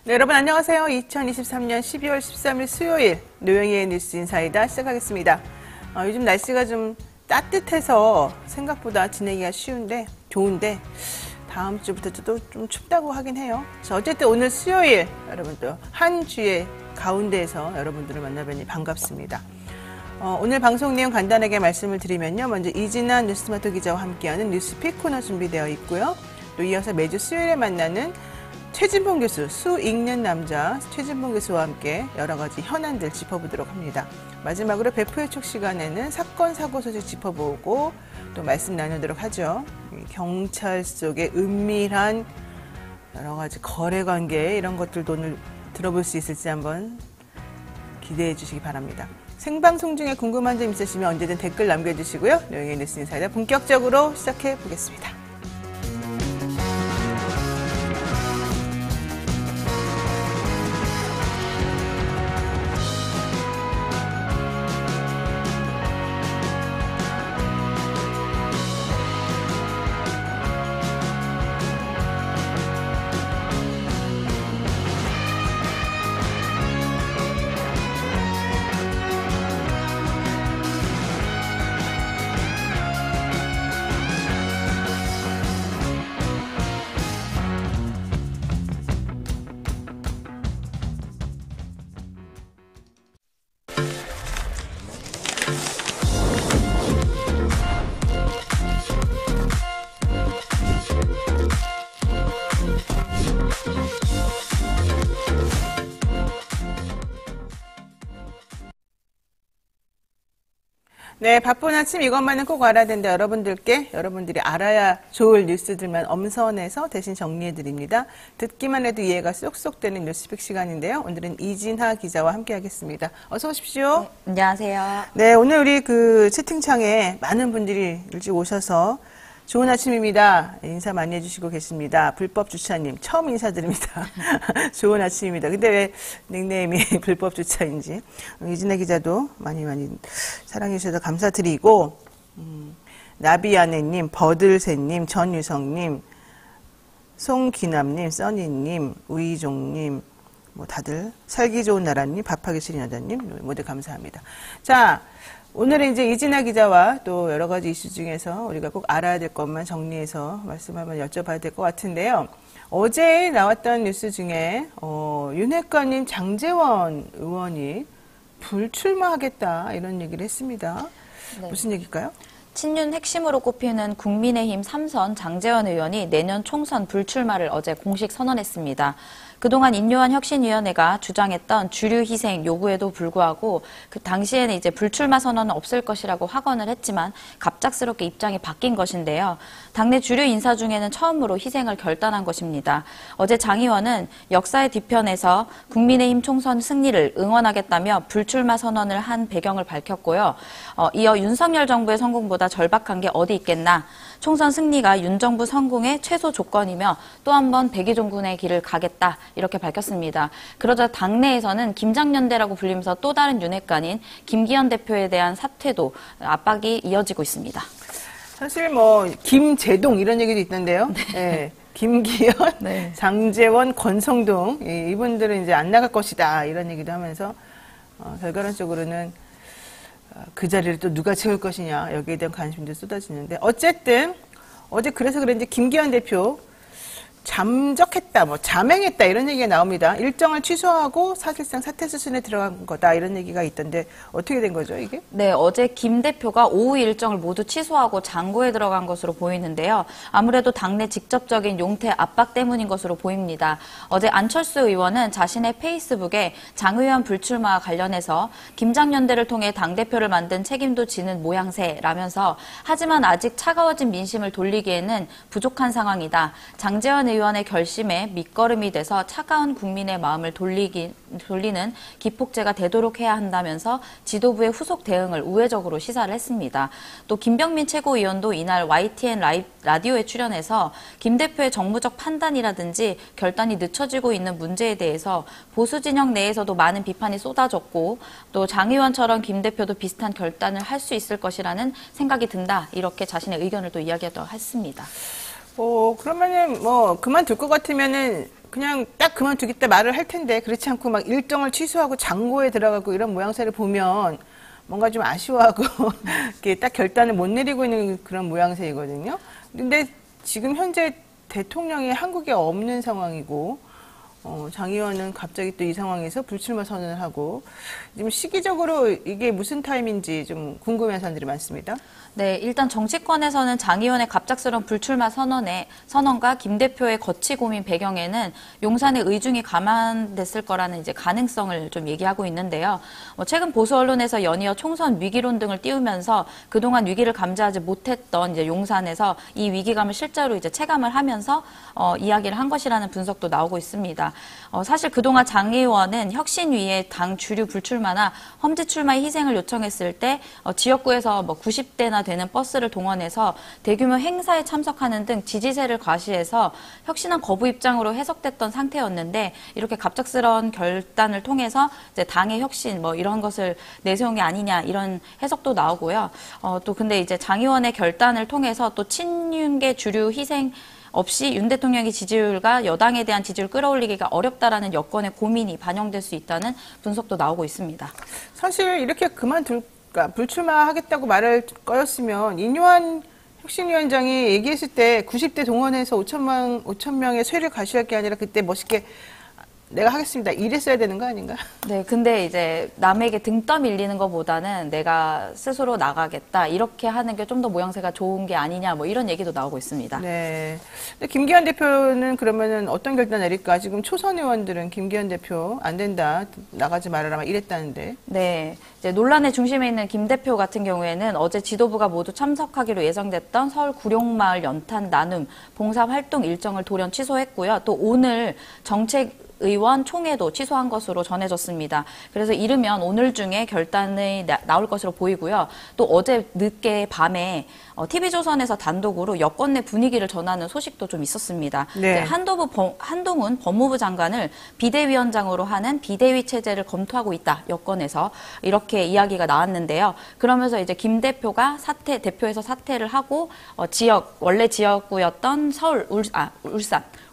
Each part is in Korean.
네, 여러분 안녕하세요. 2023년 12월 13일 수요일 노영희의 뉴스 인사이다 시작하겠습니다. 요즘 날씨가 좀 따뜻해서 생각보다 지내기가 좋은데 다음 주부터 좀 춥다고 하긴 해요. 자, 어쨌든 오늘 수요일 여러분 또 한 주의 가운데에서 여러분들을 만나뵈니 반갑습니다. 오늘 방송 내용 간단하게 말씀을 드리면요. 먼저 이진아 뉴스마터 기자와 함께하는 뉴스픽 코너 준비되어 있고요. 또 이어서 매주 수요일에 만나는 최진봉 교수, 수 읽는 남자 최진봉 교수와 함께 여러 가지 현안들 짚어보도록 합니다. 마지막으로 배포의 촉 시간에는 사건, 사고 소식 짚어보고 또 말씀 나누도록 하죠. 경찰 속의 은밀한 여러 가지 거래 관계 이런 것들도 오늘 들어볼 수 있을지 한번 기대해 주시기 바랍니다. 생방송 중에 궁금한 점 있으시면 언제든 댓글 남겨주시고요. 노영희의 뉴스 인사이다 본격적으로 시작해 보겠습니다. 네, 바쁜 아침 이것만은 꼭 알아야 되는데 여러분들이 알아야 좋을 뉴스들만 엄선해서 대신 정리해드립니다. 듣기만 해도 이해가 쏙쏙 되는 뉴스픽 시간인데요. 오늘은 이진하 기자와 함께하겠습니다. 어서 오십시오. 네, 안녕하세요. 네, 오늘 우리 채팅창에 많은 분들이 일찍 오셔서 좋은 아침입니다. 인사 많이 해주시고 계십니다. 불법 주차님 처음 인사드립니다. 좋은 아침입니다. 근데 왜 닉네임이 불법 주차인지 이진혜 기자도 많이 사랑해 주셔서 감사드리고 나비아네님, 버들새님, 전유성님, 송기남님, 써니님, 우이종님 다들 살기 좋은 나라님, 밥하기 싫은 여자님 모두 감사합니다. 자. 오늘은 이제 이진아 기자와 또 여러 가지 이슈 중에서 우리가 꼭 알아야 될 것만 정리해서 말씀 한번 여쭤봐야 될 것 같은데요. 어제 나왔던 뉴스 중에 윤핵관인 장제원 의원이 불출마하겠다 이런 얘기를 했습니다. 네. 무슨 얘기일까요? 친윤 핵심으로 꼽히는 국민의힘 3선 장제원 의원이 내년 총선 불출마를 어제 공식 선언했습니다. 그동안 인요한 혁신위원회가 주장했던 주류 희생 요구에도 불구하고 그 당시에는 이제 불출마 선언은 없을 것이라고 확언을 했지만 갑작스럽게 입장이 바뀐 것인데요. 당내 주류 인사 중에는 처음으로 희생을 결단한 것입니다. 어제 장 의원은 역사의 뒤편에서 국민의힘 총선 승리를 응원하겠다며 불출마 선언을 한 배경을 밝혔고요. 이어 윤석열 정부의 성공보다 절박한 게 어디 있겠나. 총선 승리가 윤 정부 성공의 최소 조건이며 또 한 번 백의종군의 길을 가겠다 이렇게 밝혔습니다. 그러자 당내에서는 김장연대라고 불리면서 또 다른 윤핵관인 김기현 대표에 대한 사퇴도 압박이 이어지고 있습니다. 사실 김재동 이런 얘기도 있던데요. 네. 네. 김기현, 네. 장제원, 권성동 이분들은 이제 안 나갈 것이다 이런 얘기도 하면서 결과론적으로는 그 자리를 또 누가 채울 것이냐 여기에 대한 관심도 쏟아지는데 어쨌든 어제 그래서 그런지 김기현 대표 잠적했다, 잠행했다 이런 얘기가 나옵니다. 일정을 취소하고 사실상 사퇴 수순에 들어간 거다 이런 얘기가 있던데 어떻게 된 거죠 이게? 네, 어제 김 대표가 오후 일정을 모두 취소하고 장고에 들어간 것으로 보이는데요. 아무래도 당내 직접적인 용태 압박 때문인 것으로 보입니다. 어제 안철수 의원은 자신의 페이스북에 장 의원 불출마와 관련해서 김장연대를 통해 당대표를 만든 책임도 지는 모양새라면서 하지만 아직 차가워진 민심을 돌리기에는 부족한 상황이다. 장제원 의원의 결심에 밑거름이 돼서 차가운 국민의 마음을 돌리는 기폭제가 되도록 해야 한다면서 지도부의 후속 대응을 우회적으로 시사를 했습니다. 또 김병민 최고위원도 이날 YTN 라디오에 출연해서 김 대표의 정무적 판단이라든지 결단이 늦춰지고 있는 문제에 대해서 보수 진영 내에서도 많은 비판이 쏟아졌고 또 장 의원처럼 김 대표도 비슷한 결단을 할 수 있을 것이라는 생각이 든다. 이렇게 자신의 의견을 또 이야기하도록 했습니다. 그러면은 그만둘 것 같으면은 그냥 딱 그만두겠다 말을 할 텐데 그렇지 않고 막 일정을 취소하고 장고에 들어가고 이런 모양새를 보면 뭔가 좀 아쉬워하고 이렇게 딱 결단을 못 내리고 있는 그런 모양새이거든요. 근데 지금 현재 대통령이 한국에 없는 상황이고 장 의원은 갑자기 또 이 상황에서 불출마 선언을 하고 지금 시기적으로 이게 무슨 타임인지 좀 궁금해하는 사람들이 많습니다. 네, 일단 정치권에서는 장 의원의 갑작스러운 불출마 선언과 김 대표의 거취 고민 배경에는 용산의 의중이 감안됐을 거라는 이제 가능성을 좀 얘기하고 있는데요. 최근 보수 언론에서 연이어 총선 위기론 등을 띄우면서 그동안 위기를 감지하지 못했던 이제 용산에서 이 위기감을 실제로 이제 체감을 하면서 이야기를 한 것이라는 분석도 나오고 있습니다. 사실 그동안 장 의원은 혁신위에 당 주류 불출마나 험지 출마의 희생을 요청했을 때 지역구에서 뭐 90대나 되는 버스를 동원해서 대규모 행사에 참석하는 등 지지세를 과시해서 혁신한 거부 입장으로 해석됐던 상태였는데 이렇게 갑작스러운 결단을 통해서 이제 당의 혁신 뭐 이런 것을 내세운 게 아니냐 이런 해석도 나오고요. 또 근데 이제 장 의원의 결단을 통해서 또 친윤계 주류 희생 없이 윤 대통령의 지지율과 여당에 대한 지지율을 끌어올리기가 어렵다라는 여권의 고민이 반영될 수 있다는 분석도 나오고 있습니다. 사실 이렇게 그러니까 불출마하겠다고 말을 꺼였으면 인요한 혁신위원장이 얘기했을 때 90대 동원해서 5천 명의 쇠를 가시할 게 아니라 그때 멋있게 내가 하겠습니다. 이랬어야 되는 거 아닌가? 네, 근데 이제 남에게 등 떠밀리는 것보다는 내가 스스로 나가겠다 이렇게 하는 게 좀 더 모양새가 좋은 게 아니냐 뭐 이런 얘기도 나오고 있습니다. 네. 근데 김기현 대표는 그러면은 어떤 결단 내릴까? 지금 초선 의원들은 김기현 대표 안 된다, 나가지 말아라 막 이랬다는데. 네, 이제 논란의 중심에 있는 김 대표 같은 경우에는 어제 지도부가 모두 참석하기로 예정됐던 서울 구룡마을 연탄 나눔 봉사활동 일정을 돌연 취소했고요. 또 오늘 의원 총회도 취소한 것으로 전해졌습니다. 그래서 이르면 오늘 중에 결단이 나올 것으로 보이고요. 또 어제 늦게 밤에 TV조선에서 단독으로 여권 내 분위기를 전하는 소식도 좀 있었습니다. 네. 한동훈 법무부 장관을 비대위원장으로 하는 비대위 체제를 검토하고 있다. 여권에서 이렇게 이야기가 나왔는데요. 그러면서 이제 김 대표가 대표에서 사퇴를 하고 원래 지역구였던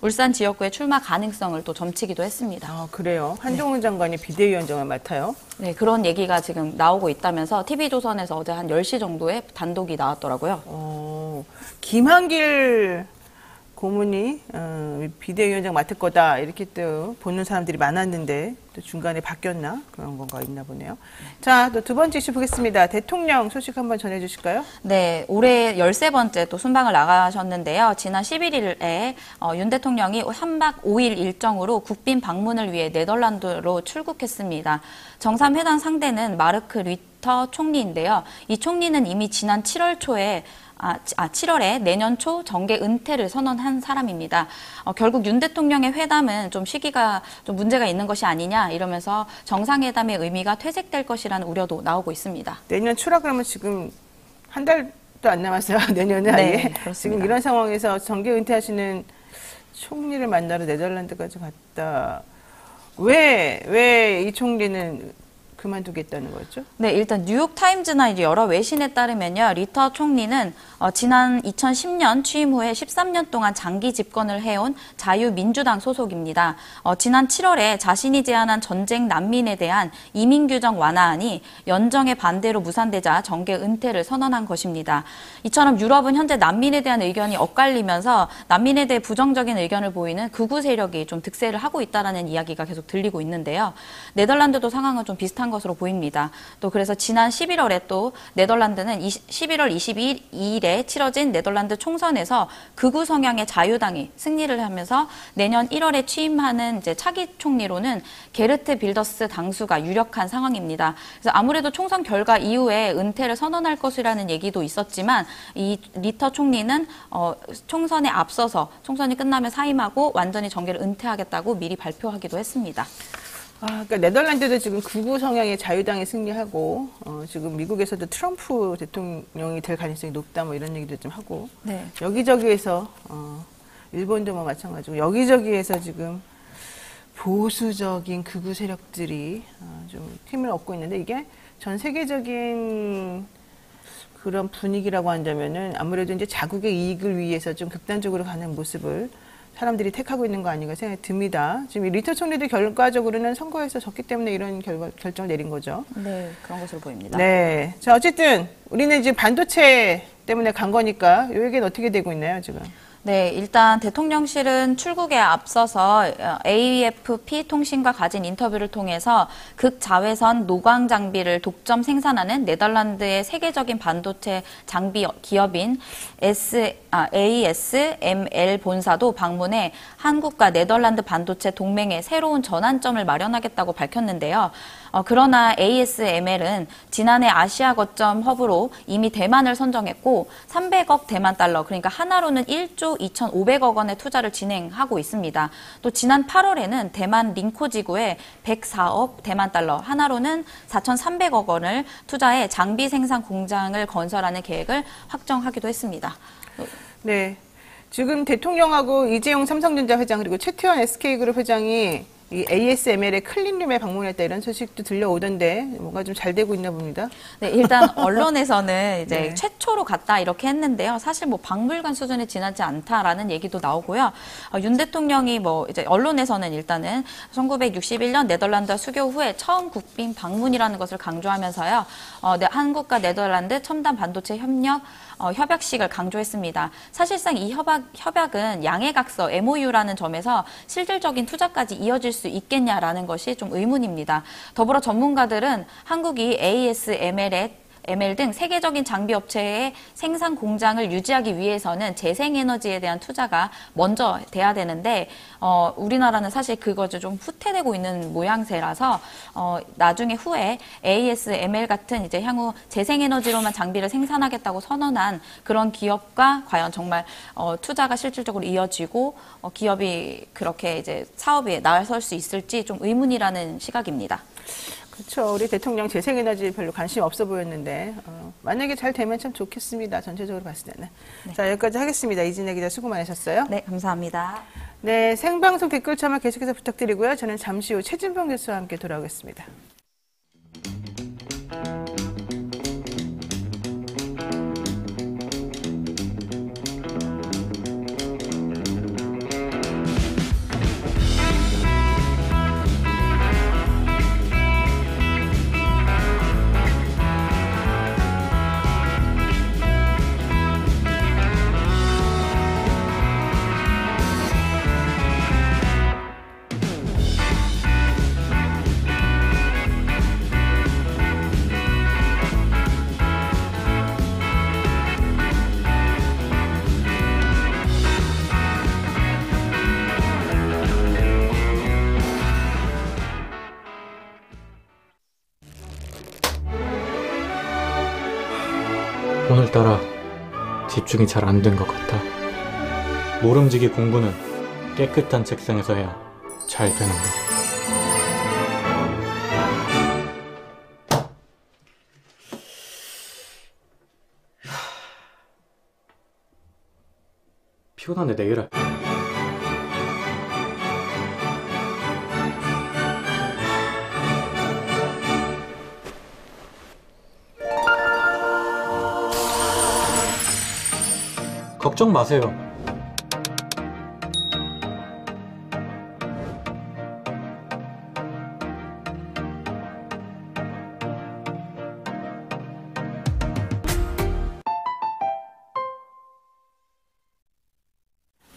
울산 지역구의 출마 가능성을 또 점치기도 했습니다. 아, 그래요? 한동훈 장관이 비대위원장을 맡아요? 네, 그런 얘기가 지금 나오고 있다면서 TV조선에서 어제 한 10시 정도에 단독이 나왔더라고요. 김한길 고문이 비대위원장 맡을 거다 이렇게 또 보는 사람들이 많았는데 또 중간에 바뀌었나? 그런 건가 있나 보네요. 자, 또 두 번째 이슈 보겠습니다. 대통령 소식 한번 전해주실까요? 네, 올해 13번째 또 순방을 나가셨는데요. 지난 11일에 윤 대통령이 3박 5일 일정으로 국빈 방문을 위해 네덜란드로 출국했습니다. 정상회담 상대는 마르크 리터 총리인데요. 이 총리는 이미 지난 7월 초에 7월에 내년 초 정계 은퇴를 선언한 사람입니다. 결국 윤 대통령의 회담은 좀 시기가 좀 문제가 있는 것이 아니냐 이러면서 정상회담의 의미가 퇴색될 것이라는 우려도 나오고 있습니다. 내년 초라 그러면 지금 한 달도 안 남았어요. 내년에 아예. 네, 그렇습니다. 지금 이런 상황에서 정계 은퇴하시는 총리를 만나러 네덜란드까지 갔다. 왜 이 총리는 그만두겠다는 거죠? 네, 일단 뉴욕타임즈나 이제 여러 외신에 따르면요. 리터 총리는 지난 2010년 취임 후에 13년 동안 장기 집권을 해온 자유민주당 소속입니다. 지난 7월에 자신이 제안한 전쟁 난민에 대한 이민 규정 완화안이 연정의 반대로 무산되자 정계 은퇴를 선언한 것입니다. 이처럼 유럽은 현재 난민에 대한 의견이 엇갈리면서 난민에 대해 부정적인 의견을 보이는 극우 세력이 좀 득세를 하고 있다라는 이야기가 계속 들리고 있는데요. 네덜란드도 상황은 좀 비슷한 것으로 보입니다. 또 그래서 지난 11월에 또 네덜란드는 11월 22일에 치러진 네덜란드 총선에서 극우 성향의 자유당이 승리를 하면서 내년 1월에 취임하는 이제 차기 총리로는 게르트 빌더스 당수가 유력한 상황입니다. 그래서 아무래도 총선 결과 이후에 은퇴를 선언할 것이라는 얘기도 있었지만 이 리터 총리는 총선에 앞서서 총선이 끝나면 사임하고 완전히 정계를 은퇴하겠다고 미리 발표하기도 했습니다. 그러니까 네덜란드도 지금 극우 성향의 자유당이 승리하고 지금 미국에서도 트럼프 대통령이 될 가능성이 높다 뭐 이런 얘기도 좀 하고 네. 여기저기에서 일본도 뭐 마찬가지고 여기저기에서 지금 보수적인 극우 세력들이 좀 힘을 얻고 있는데 이게 전 세계적인 그런 분위기라고 한다면은 아무래도 이제 자국의 이익을 위해서 좀 극단적으로 가는 모습을 사람들이 택하고 있는 거 아닌가 생각이 듭니다. 지금 이 리터 총리도 결과적으로는 선거에서 졌기 때문에 이런 결정을 내린 거죠. 네, 그런 것으로 보입니다. 네. 자, 어쨌든 우리는 지금 반도체 때문에 간 거니까 이 얘기는 어떻게 되고 있나요, 지금? 네, 일단 대통령실은 출국에 앞서서 AFP 통신과 가진 인터뷰를 통해서 극자외선 노광 장비를 독점 생산하는 네덜란드의 세계적인 반도체 장비 기업인 ASML 본사도 방문해 한국과 네덜란드 반도체 동맹의 새로운 전환점을 마련하겠다고 밝혔는데요. 그러나 ASML은 지난해 아시아 거점 허브로 이미 대만을 선정했고 300억 대만 달러, 그러니까 하나로는 1조 2,500억 원의 투자를 진행하고 있습니다. 또 지난 8월에는 대만 링코 지구에 104억 대만 달러, 하나로는 4,300억 원을 투자해 장비 생산 공장을 건설하는 계획을 확정하기도 했습니다. 네. 지금 대통령하고 이재용 삼성전자 회장 그리고 최태원 SK그룹 회장이 이 ASML의 클린룸에 방문했다 이런 소식도 들려오던데 뭔가 좀 잘 되고 있나 봅니다. 네, 일단 언론에서는 이제 네. 최초로 갔다 이렇게 했는데요. 사실 뭐 박물관 수준에 지나지 않다라는 얘기도 나오고요. 윤 대통령이 뭐 이제 언론에서는 일단은 1961년 네덜란드 수교 후에 처음 국빈 방문이라는 것을 강조하면서요. 한국과 네덜란드 첨단 반도체 협약식을 강조했습니다. 사실상 이 협약은 양해각서 MOU라는 점에서 실질적인 투자까지 이어질 수 있겠냐라는 것이 좀 의문입니다. 더불어 전문가들은 한국이 ASML 등 세계적인 장비 업체의 생산 공장을 유지하기 위해서는 재생에너지에 대한 투자가 먼저 돼야 되는데 우리나라는 사실 그것을 좀 후퇴되고 있는 모양새라서 나중에 후에 ASML 같은 이제 향후 재생에너지로만 장비를 생산하겠다고 선언한 그런 기업과 과연 정말 투자가 실질적으로 이어지고 기업이 그렇게 이제 사업에 나설 수 있을지 좀 의문이라는 시각입니다. 그렇죠. 우리 대통령 재생에너지 별로 관심 없어 보였는데 만약에 잘 되면 참 좋겠습니다. 전체적으로 봤을 때는. 네. 자, 여기까지 하겠습니다. 이진혜 기자 수고 많으셨어요. 네, 감사합니다. 네, 생방송 댓글 참여 계속해서 부탁드리고요. 저는 잠시 후 최진봉 교수와 함께 돌아오겠습니다. 오늘따라 집중이 잘 안 된 것 같아. 모름지기 공부는 깨끗한 책상에서 해야 잘 되는 거. 피곤한데 내일 할. 걱정 마세요.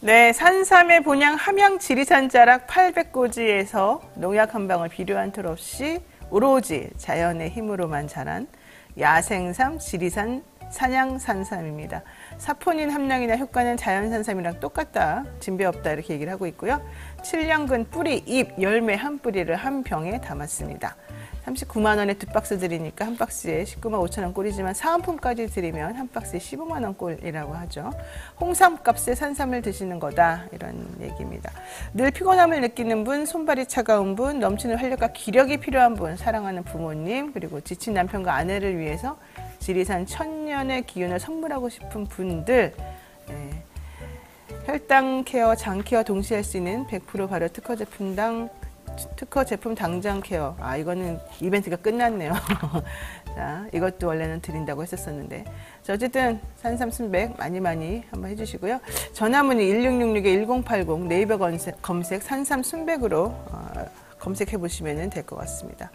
네, 산삼의 본향 함양 지리산 자락 800고지에서 농약 한 방울 비료한 톨 없이 오로지 자연의 힘으로만 자란 야생삼 지리산 산양산삼입니다. 사포닌 함량이나 효과는 자연산삼이랑 똑같다, 진배 없다 이렇게 얘기를 하고 있고요. 7년근 뿌리, 잎, 열매 한 뿌리를 한 병에 담았습니다. 39만 원에 2박스 드리니까 한 박스에 19만 5천 원 꼴이지만 사은품까지 드리면 한 박스에 15만 원 꼴이라고 하죠. 홍삼값에 산삼을 드시는 거다 이런 얘기입니다. 늘 피곤함을 느끼는 분, 손발이 차가운 분, 넘치는 활력과 기력이 필요한 분, 사랑하는 부모님, 그리고 지친 남편과 아내를 위해서 지리산 천년의 기운을 선물하고 싶은 분들, 혈당 케어, 장 케어 동시에 할 수 있는 100% 발효 특허 제품 당장 케어. 이거는 이벤트가 끝났네요. 자, 이것도 원래는 드린다고 했었었는데. 자, 어쨌든 산삼순백 많이 한번 해주시고요. 전화문의 1666-1080 네이버 검색 산삼순백으로 검색해 보시면 될 것 같습니다.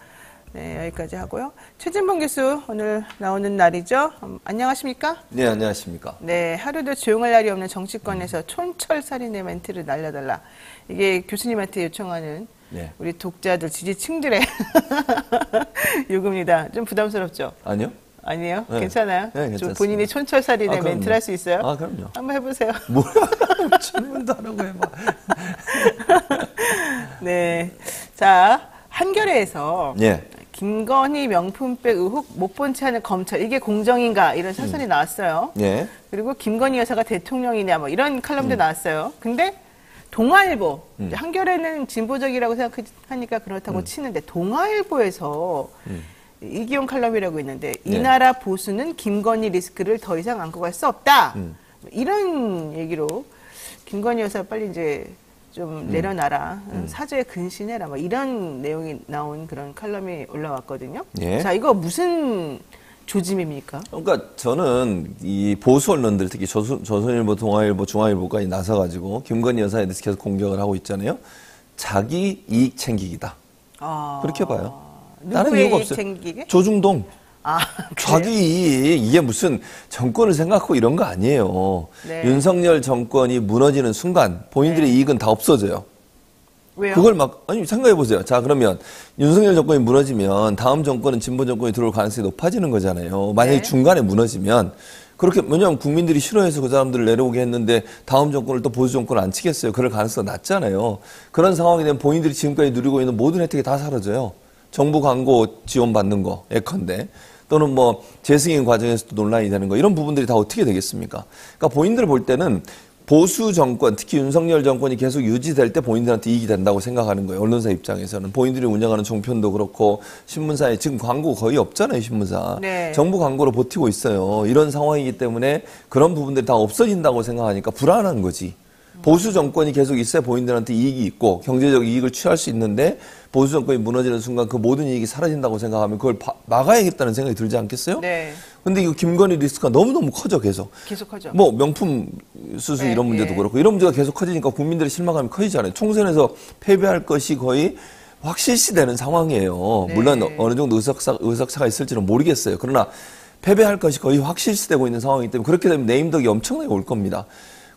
네, 여기까지 하고요. 최진봉 교수 오늘 나오는 날이죠. 안녕하십니까? 네, 안녕하십니까? 네, 하루도 조용할 날이 없는 정치권에서 촌철살인의 멘트를 날려달라. 이게 교수님한테 요청하는 네. 우리 독자들, 지지층들의 요구입니다. 좀 부담스럽죠? 아니요? 아니에요? 네. 괜찮아요? 네, 좀 괜찮습니다. 본인이 촌철살인의 그럼요. 멘트를 할 수 있어요? 아, 그럼요. 한번 해보세요. 뭐야? 질문도 하라고 해봐. 네. 자, 한겨레에서 예. 김건희 명품백 의혹 못 본 채 하는 검찰, 이게 공정인가? 이런 사설이 나왔어요. 예. 그리고 김건희 여사가 대통령이냐, 뭐 이런 칼럼도 나왔어요. 근데 동아일보, 이제 한겨레는 진보적이라고 생각하니까 그렇다고 치는데 동아일보에서 이기용 칼럼이라고 있는데 이 네. 나라 보수는 김건희 리스크를 더 이상 안고 갈 수 없다. 이런 얘기로 김건희 여사 빨리 이제 좀 내려놔라. 사죄에 근신해라. 뭐 이런 내용이 나온 그런 칼럼이 올라왔거든요. 예. 자, 이거 무슨 조짐입니까? 그러니까 저는 이 보수 언론들, 특히 조선일보, 동아일보, 중앙일보까지 나서가지고 김건희 여사에 대해서 계속 공격을 하고 있잖아요. 자기 이익 챙기기다. 아, 그렇게 봐요. 다른 누구의 이유가 이익 없어요. 챙기게? 조중동. 아, 자기 이익, 이게 무슨 정권을 생각하고 이런 거 아니에요. 네. 윤석열 정권이 무너지는 순간 본인들의 이익은 다 없어져요. 왜요? 그걸 아니, 생각해 보세요. 자, 그러면 윤석열 정권이 무너지면 다음 정권은 진보 정권이 들어올 가능성이 높아지는 거잖아요. 만약에 네. 중간에 무너지면 그렇게, 왜냐하면 국민들이 싫어해서 그 사람들을 내려오게 했는데 다음 정권을 또 보수 정권을 안 치겠어요. 그럴 가능성이 낮잖아요. 그런 상황이 되면 본인들이 지금까지 누리고 있는 모든 혜택이 다 사라져요. 정부 광고 지원받는 거, 예컨대. 또는 뭐 재승인 과정에서도 논란이 되는 거, 이런 부분들이 다 어떻게 되겠습니까? 그러니까 본인들 볼 때는 보수 정권, 특히 윤석열 정권이 계속 유지될 때 본인들한테 이익이 된다고 생각하는 거예요. 언론사 입장에서는. 본인들이 운영하는 종편도 그렇고 신문사에 지금 광고 거의 없잖아요, 신문사. 네. 정부 광고로 버티고 있어요. 이런 상황이기 때문에 그런 부분들이 다 없어진다고 생각하니까 불안한 거지. 보수 정권이 계속 있어야 본인들한테 이익이 있고 경제적 이익을 취할 수 있는데 보수 정권이 무너지는 순간 그 모든 이익이 사라진다고 생각하면 그걸 막아야겠다는 생각이 들지 않겠어요? 네. 근데 이거 김건희 리스크가 너무너무 커져, 계속. 계속하죠. 뭐 명품 수수 네, 이런 문제도 예. 그렇고 이런 문제가 계속 커지니까 국민들의 실망감이 커지잖아요. 총선에서 패배할 것이 거의 확실시되는 상황이에요. 네. 물론 어느 정도 의석차가 있을지는 모르겠어요. 그러나 패배할 것이 거의 확실시되고 있는 상황이기 때문에 그렇게 되면 네임덕이 엄청나게 올 겁니다.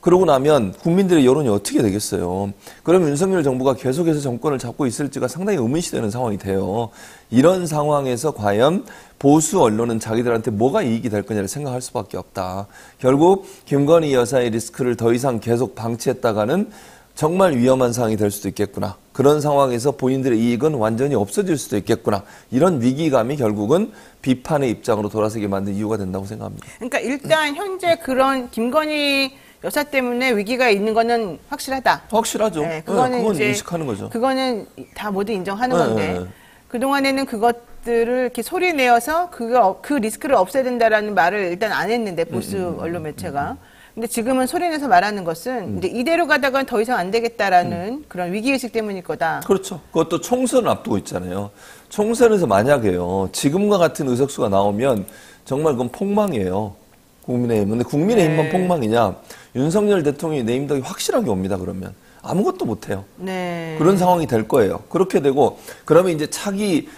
그러고 나면 국민들의 여론이 어떻게 되겠어요? 그러면 윤석열 정부가 계속해서 정권을 잡고 있을지가 상당히 의문시되는 상황이 돼요. 이런 상황에서 과연 보수 언론은 자기들한테 뭐가 이익이 될 거냐를 생각할 수밖에 없다. 결국 김건희 여사의 리스크를 더 이상 계속 방치했다가는 정말 위험한 상황이 될 수도 있겠구나. 그런 상황에서 본인들의 이익은 완전히 없어질 수도 있겠구나. 이런 위기감이 결국은 비판의 입장으로 돌아서게 만든 이유가 된다고 생각합니다. 그러니까 일단 현재 그런 김건희 여사 때문에 위기가 있는 거는 확실하다. 확실하죠. 네, 그건 이제 인식하는 거죠. 그거는 다 모두 인정하는 네, 건데 네. 그동안에는 그것들을 이렇게 소리 내어서 그 리스크를 없애야 된다라는 말을 일단 안 했는데 보수 언론 매체가. 근데 지금은 소리 내서 말하는 것은 이제 이대로 가다가는 더 이상 안 되겠다라는 그런 위기의식 때문일 거다. 그렇죠. 그것도 총선을 앞두고 있잖아요. 총선에서 만약에요, 지금과 같은 의석수가 나오면 정말 그건 폭망이에요. 국민의힘. 근데 국민의힘만 네. 폭망이냐? 윤석열 대통령이 네임덕이 확실하게 옵니다, 그러면. 아무것도 못해요. 네. 그런 상황이 될 거예요. 그렇게 되고, 그러면 이제 차기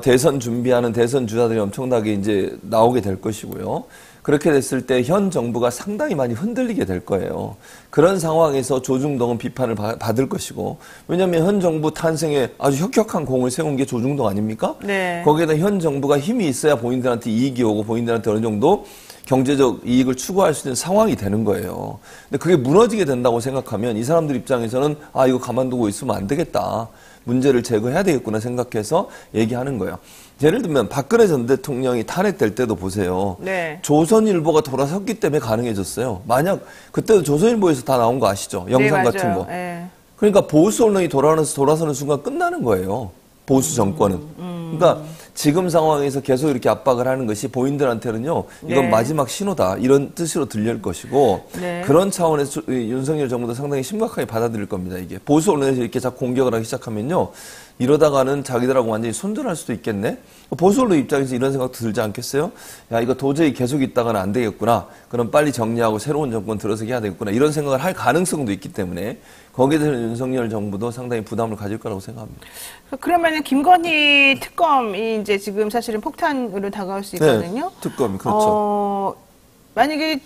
대선 준비하는 대선 주자들이 엄청나게 이제 나오게 될 것이고요. 그렇게 됐을 때 현 정부가 상당히 많이 흔들리게 될 거예요. 그런 상황에서 조중동은 비판을 받을 것이고, 왜냐하면 현 정부 탄생에 아주 혁혁한 공을 세운 게 조중동 아닙니까? 네. 거기에다 현 정부가 힘이 있어야 본인들한테 이익이 오고 본인들한테 어느 정도 경제적 이익을 추구할 수 있는 상황이 되는 거예요. 근데 그게 무너지게 된다고 생각하면 이 사람들 입장에서는 아, 이거 가만두고 있으면 안 되겠다. 문제를 제거해야 되겠구나 생각해서 얘기하는 거예요. 예를 들면 박근혜 전 대통령이 탄핵될 때도 보세요. 네. 조선일보가 돌아섰기 때문에 가능해졌어요. 만약 그때도 조선일보에서 다 나온 거 아시죠? 영상 네, 같은 거. 네. 그러니까 보수 언론이 돌아서는 순간 끝나는 거예요. 보수 정권은. 그러니까 지금 상황에서 계속 이렇게 압박을 하는 것이 본인들한테는요, 이건 네. 마지막 신호다. 이런 뜻으로 들릴 것이고, 네. 그런 차원에서 윤석열 정부도 상당히 심각하게 받아들일 겁니다, 이게. 보수 언론에서 이렇게 자꾸 공격을 하기 시작하면요, 이러다가는 자기들하고 완전히 손절할 수도 있겠네. 보수언론 입장에서 이런 생각도 들지 않겠어요? 야, 이거 도저히 계속 있다가는 안 되겠구나. 그럼 빨리 정리하고 새로운 정권 들어서게 해야 되겠구나. 이런 생각을 할 가능성도 있기 때문에 거기에 대해서 윤석열 정부도 상당히 부담을 가질 거라고 생각합니다. 그러면은 김건희 특검이 이제 지금 사실은 폭탄으로 다가올 수 있거든요. 네, 특검이 그렇죠. 만약에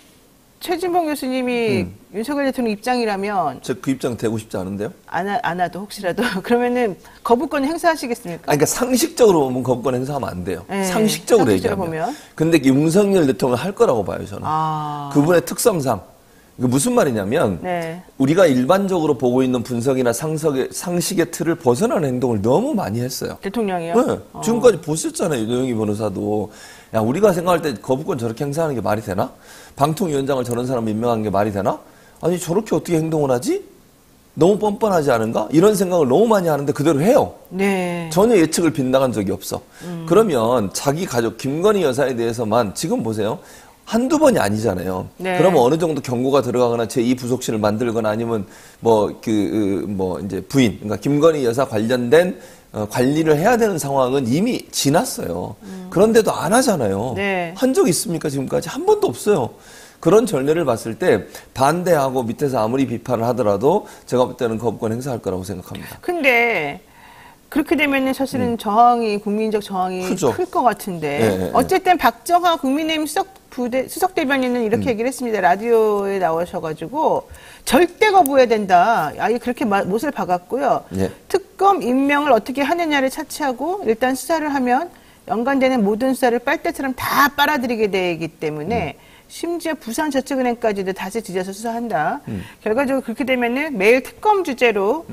최진봉 교수님이 윤석열 대통령 입장이라면 저 그 입장 되고 싶지 않은데요? 안 와도 혹시라도 그러면은 거부권 행사하시겠습니까? 그러니까 상식적으로 보면 거부권 행사하면 안 돼요. 네, 상식적으로 상식적으로 얘기하면. 보면. 근데 윤석열 대통령 할 거라고 봐요, 저는. 그분의 특성상. 이게 무슨 말이냐면 네. 우리가 일반적으로 보고 있는 분석이나 상식의 틀을 벗어나는 행동을 너무 많이 했어요. 대통령이요? 네. 지금까지 보셨잖아요, 노영희 변호사도. 야, 우리가 생각할 때 거부권 저렇게 행사하는 게 말이 되나? 방통위원장을 저런 사람 임명한 게 말이 되나? 아니, 저렇게 어떻게 행동을 하지? 너무 뻔뻔하지 않은가? 이런 생각을 너무 많이 하는데 그대로 해요. 네. 전혀 예측을 빗나간 적이 없어. 그러면 자기 가족, 김건희 여사에 대해서만 지금 보세요. 한두 번이 아니잖아요. 네. 그러면 어느 정도 경고가 들어가거나 제2부속실을 만들거나 아니면 이제 부인, 그러니까 김건희 여사 관련된 관리를 해야 되는 상황은 이미 지났어요. 그런데도 안 하잖아요. 네. 한 적 있습니까? 지금까지 한 번도 없어요. 그런 전례를 봤을 때 반대하고 밑에서 아무리 비판을 하더라도 제가 볼 때는 거부권 행사할 거라고 생각합니다. 근데 그렇게 되면은 사실은 국민적 저항이 크죠. 클 것 같은데. 네. 어쨌든 박정하 국민의힘 수석 대변인은 이렇게 얘기를 했습니다. 라디오에 나오셔가지고 절대 거부해야 된다. 아예 그렇게 못을 박았고요. 네. 특검 임명을 어떻게 하느냐를 차치하고 일단 수사를 하면 연관되는 모든 수사를 빨대처럼 다 빨아들이게 되기 때문에 심지어 부산저축은행까지도 다시 뒤져서 수사한다. 결과적으로 그렇게 되면은 매일 특검 주제로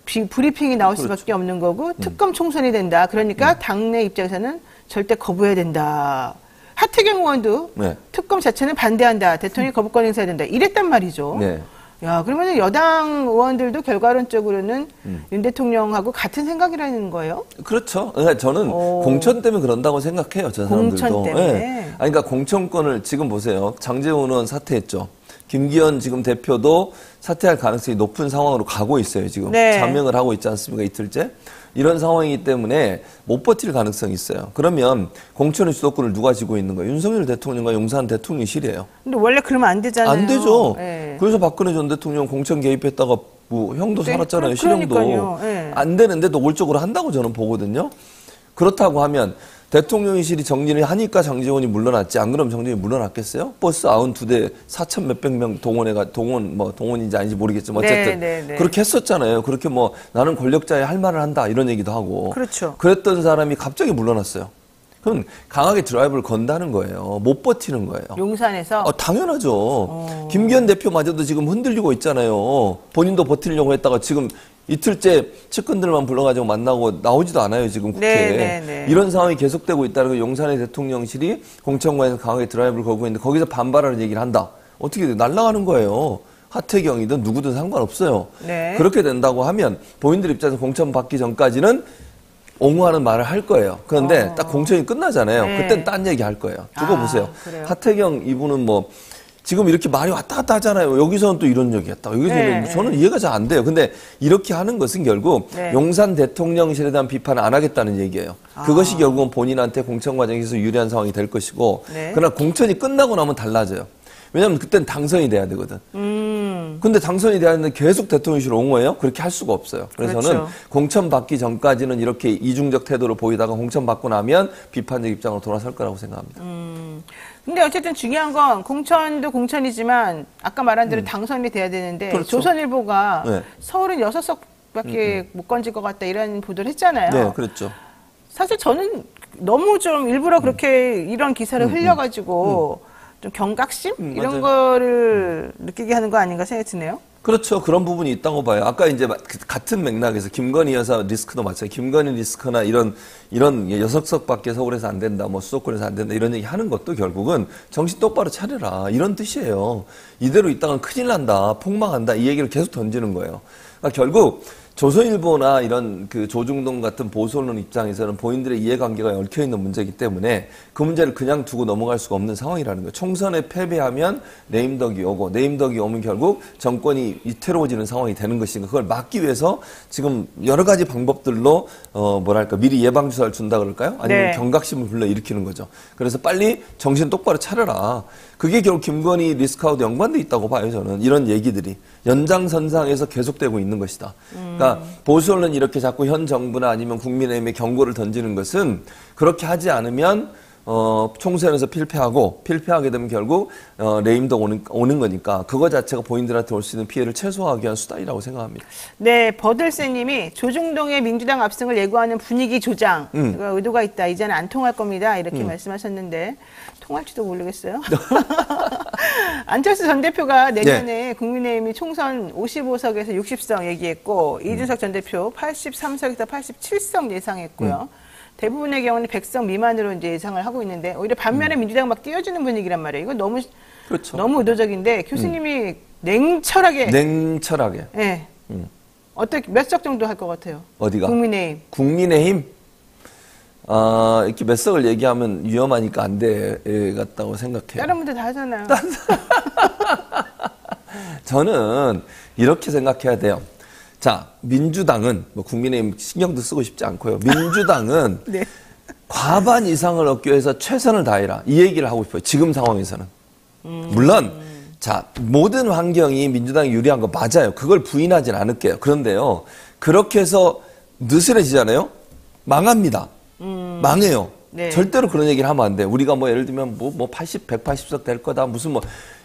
브리핑이 나올 수밖에 없는 거고 특검 총선이 된다. 그러니까 당내 입장에서는 절대 거부해야 된다. 하태경 의원도 네. 특검 자체는 반대한다. 대통령이 거부권 행사해야 된다. 이랬단 말이죠. 네. 야, 그러면 여당 의원들도 결과론적으로는 윤 대통령하고 같은 생각이라는 거예요? 그렇죠. 그러니까 저는 공천 때문에 그런다고 생각해요. 저 사람들도. 공천 때문에? 네. 아니, 그러니까 공천권을 지금 보세요. 장제원 의원 사퇴했죠. 김기현 지금 대표도 사퇴할 가능성이 높은 상황으로 가고 있어요. 지금 네. 자명을 하고 있지 않습니까? 이틀째. 이런 상황이기 때문에 못 버틸 가능성이 있어요. 그러면 공천의 주도권을 누가 쥐고 있는 거예요? 윤석열 대통령과 용산 대통령실이에요. 근데 원래 그러면 안 되잖아요. 안 되죠. 네. 그래서 박근혜 전 대통령 공천 개입했다가 뭐 형도 네, 살았잖아요. 실형도. 그러니까요. 네. 안 되는데 노골적으로 한다고 저는 보거든요. 그렇다고 하면 대통령실이 정리를 하니까 장제원이 물러났지. 안 그러면 장제원이 물러났겠어요? 버스 92대 4천 몇백 명 동원인지 아닌지 모르겠지만 어쨌든 네. 그렇게 했었잖아요. 그렇게 뭐 나는 권력자의 할 말을 한다 이런 얘기도 하고. 그렇죠. 그랬던 사람이 갑자기 물러났어요. 그럼 강하게 드라이브를 건다는 거예요. 못 버티는 거예요. 용산에서? 당연하죠. 김기현 대표마저도 지금 흔들리고 있잖아요. 본인도 버티려고 했다가 지금 이틀째 측근들만 불러가지고 만나고 나오지도 않아요, 지금 국회에. 네. 이런 상황이 계속되고 있다는 거 용산의 대통령실이 공천관에서 강하게 드라이브를 걸고 있는데 거기서 반발하는 얘기를 한다. 어떻게 돼? 날아가는 거예요. 하태경이든 누구든 상관없어요. 네. 그렇게 된다고 하면 본인들 입장에서 공천 받기 전까지는 옹호하는 말을 할 거예요. 그런데 딱 공천이 끝나잖아요. 네. 그땐 딴 얘기 할 거예요. 두고 보세요. 그래요? 하태경 이분은 뭐 지금 이렇게 말이 왔다 갔다 하잖아요. 여기서는 또 이런 얘기 했다. 여기서는 네. 저는 이해가 잘 안 돼요. 근데 이렇게 하는 것은 결국 네. 용산 대통령실에 대한 비판을 안 하겠다는 얘기예요. 그것이 결국은 본인한테 공천 과정에서 유리한 상황이 될 것이고 네. 그러나 공천이 끝나고 나면 달라져요. 왜냐하면 그때는 당선이 돼야 되거든. 근데 당선이 돼야 되는데 계속 대통령실 옹호해요? 그렇게 할 수가 없어요. 그래서 저는 그렇죠. 공천 받기 전까지는 이렇게 이중적 태도를 보이다가 공천 받고 나면 비판적 입장으로 돌아설 거라고 생각합니다. 근데 어쨌든 중요한 건 공천도 공천이지만 아까 말한 대로 당선이 돼야 되는데 그렇죠. 조선일보가 네. 서울은 6석밖에 못 건질 것 같다 이런 보도를 했잖아요. 네, 그렇죠. 사실 저는 너무 좀 일부러 그렇게 이런 기사를 흘려가지고 좀 경각심? 이런 맞아요. 거를 느끼게 하는 거 아닌가 생각이 드네요. 그렇죠. 그런 부분이 있다고 봐요. 아까 이제 같은 맥락에서 김건희 여사 리스크도 마찬가지. 김건희 리스크나 이런 6석밖에 서울에서 안 된다, 뭐 수도권에서 안 된다 이런 얘기 하는 것도 결국은 정신 똑바로 차려라 이런 뜻이에요. 이대로 있다간 큰일 난다, 폭망한다 이 얘기를 계속 던지는 거예요. 그러니까 결국 조선일보나 이런 그 조중동 같은 보수 언론 입장에서는 본인들의 이해관계가 얽혀있는 문제이기 때문에 그 문제를 그냥 두고 넘어갈 수가 없는 상황이라는 거예요. 총선에 패배하면 네임덕이 오고 네임덕이 오면 결국 정권이 위태로워지는 상황이 되는 것인가. 그걸 막기 위해서 지금 여러 가지 방법들로 미리 예방주사를 준다 그럴까요? 아니면 네. 경각심을 불러일으키는 거죠. 그래서 빨리 정신 똑바로 차려라. 그게 결국 김건희 리스크하고도 연관돼 있다고 봐요. 저는 이런 얘기들이 연장선상에서 계속되고 있는 것이다. 그러니까 보수 언론이 이렇게 자꾸 현 정부나 아니면 국민의힘에 경고를 던지는 것은 그렇게 하지 않으면 총선에서 필패하게 되면 결국 레임덕 오는 거니까 그거 자체가 본인들한테 올 수 있는 피해를 최소화하기 위한 수단이라고 생각합니다. 네, 버들새님이 조중동의 민주당 압승을 예고하는 분위기 조장 의도가 있다. 이제는 안 통할 겁니다. 이렇게 말씀하셨는데 통할지도 모르겠어요. 안철수 전 대표가 내년에 국민의힘이 총선 55석에서 60석 얘기했고 이준석 전 대표 83석에서 87석 예상했고요. 대부분의 경우는 100석 미만으로 이제 예상을 하고 있는데 오히려 반면에 민주당 막 띄워주는 분위기란 말이에요. 이거 너무 그렇죠. 너무 의도적인데 교수님이 냉철하게. 네. 어떻게 몇 석 정도 할 것 같아요? 어디가? 국민의힘. 국민의힘? 이렇게 몇 석을 얘기하면 위험하니까 안 되겠다고 생각해요. 다른 분들 다 하잖아요. 저는 이렇게 생각해야 돼요. 자, 민주당은 국민의힘 신경도 쓰고 싶지 않고요. 민주당은 네. 과반 이상을 얻기 위해서 최선을 다해라. 이 얘기를 하고 싶어요. 지금 상황에서는. 물론 자, 모든 환경이 민주당이 유리한 거 맞아요. 그걸 부인하진 않을게요. 그런데요. 그렇게 해서 느슨해지잖아요. 망합니다. 망해요. 네. 절대로 그런 얘기를 하면 안 돼. 우리가 예를 들면 180석 될 거다. 무슨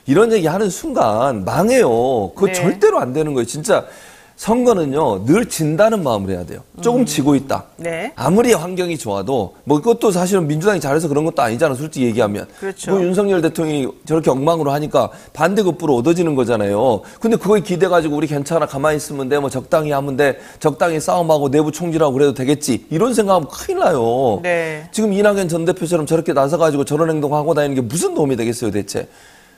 이런 얘기 하는 순간 망해요. 그거 네. 절대로 안 되는 거예요. 진짜 선거는요, 늘 진다는 마음으로 해야 돼요. 조금 지고 있다. 네. 아무리 환경이 좋아도, 그것도 사실은 민주당이 잘해서 그런 것도 아니잖아, 솔직히 얘기하면. 그렇죠. 윤석열 대통령이 저렇게 엉망으로 하니까 반대급부로 얻어지는 거잖아요. 근데 그거에 기대가지고 우리 괜찮아, 가만히 있으면 돼, 적당히 하면 돼, 적당히 싸움하고 내부 총질하고 그래도 되겠지. 이런 생각하면 큰일 나요. 네. 지금 이낙연 전 대표처럼 저렇게 나서가지고 저런 행동하고 다니는 게 무슨 도움이 되겠어요, 대체?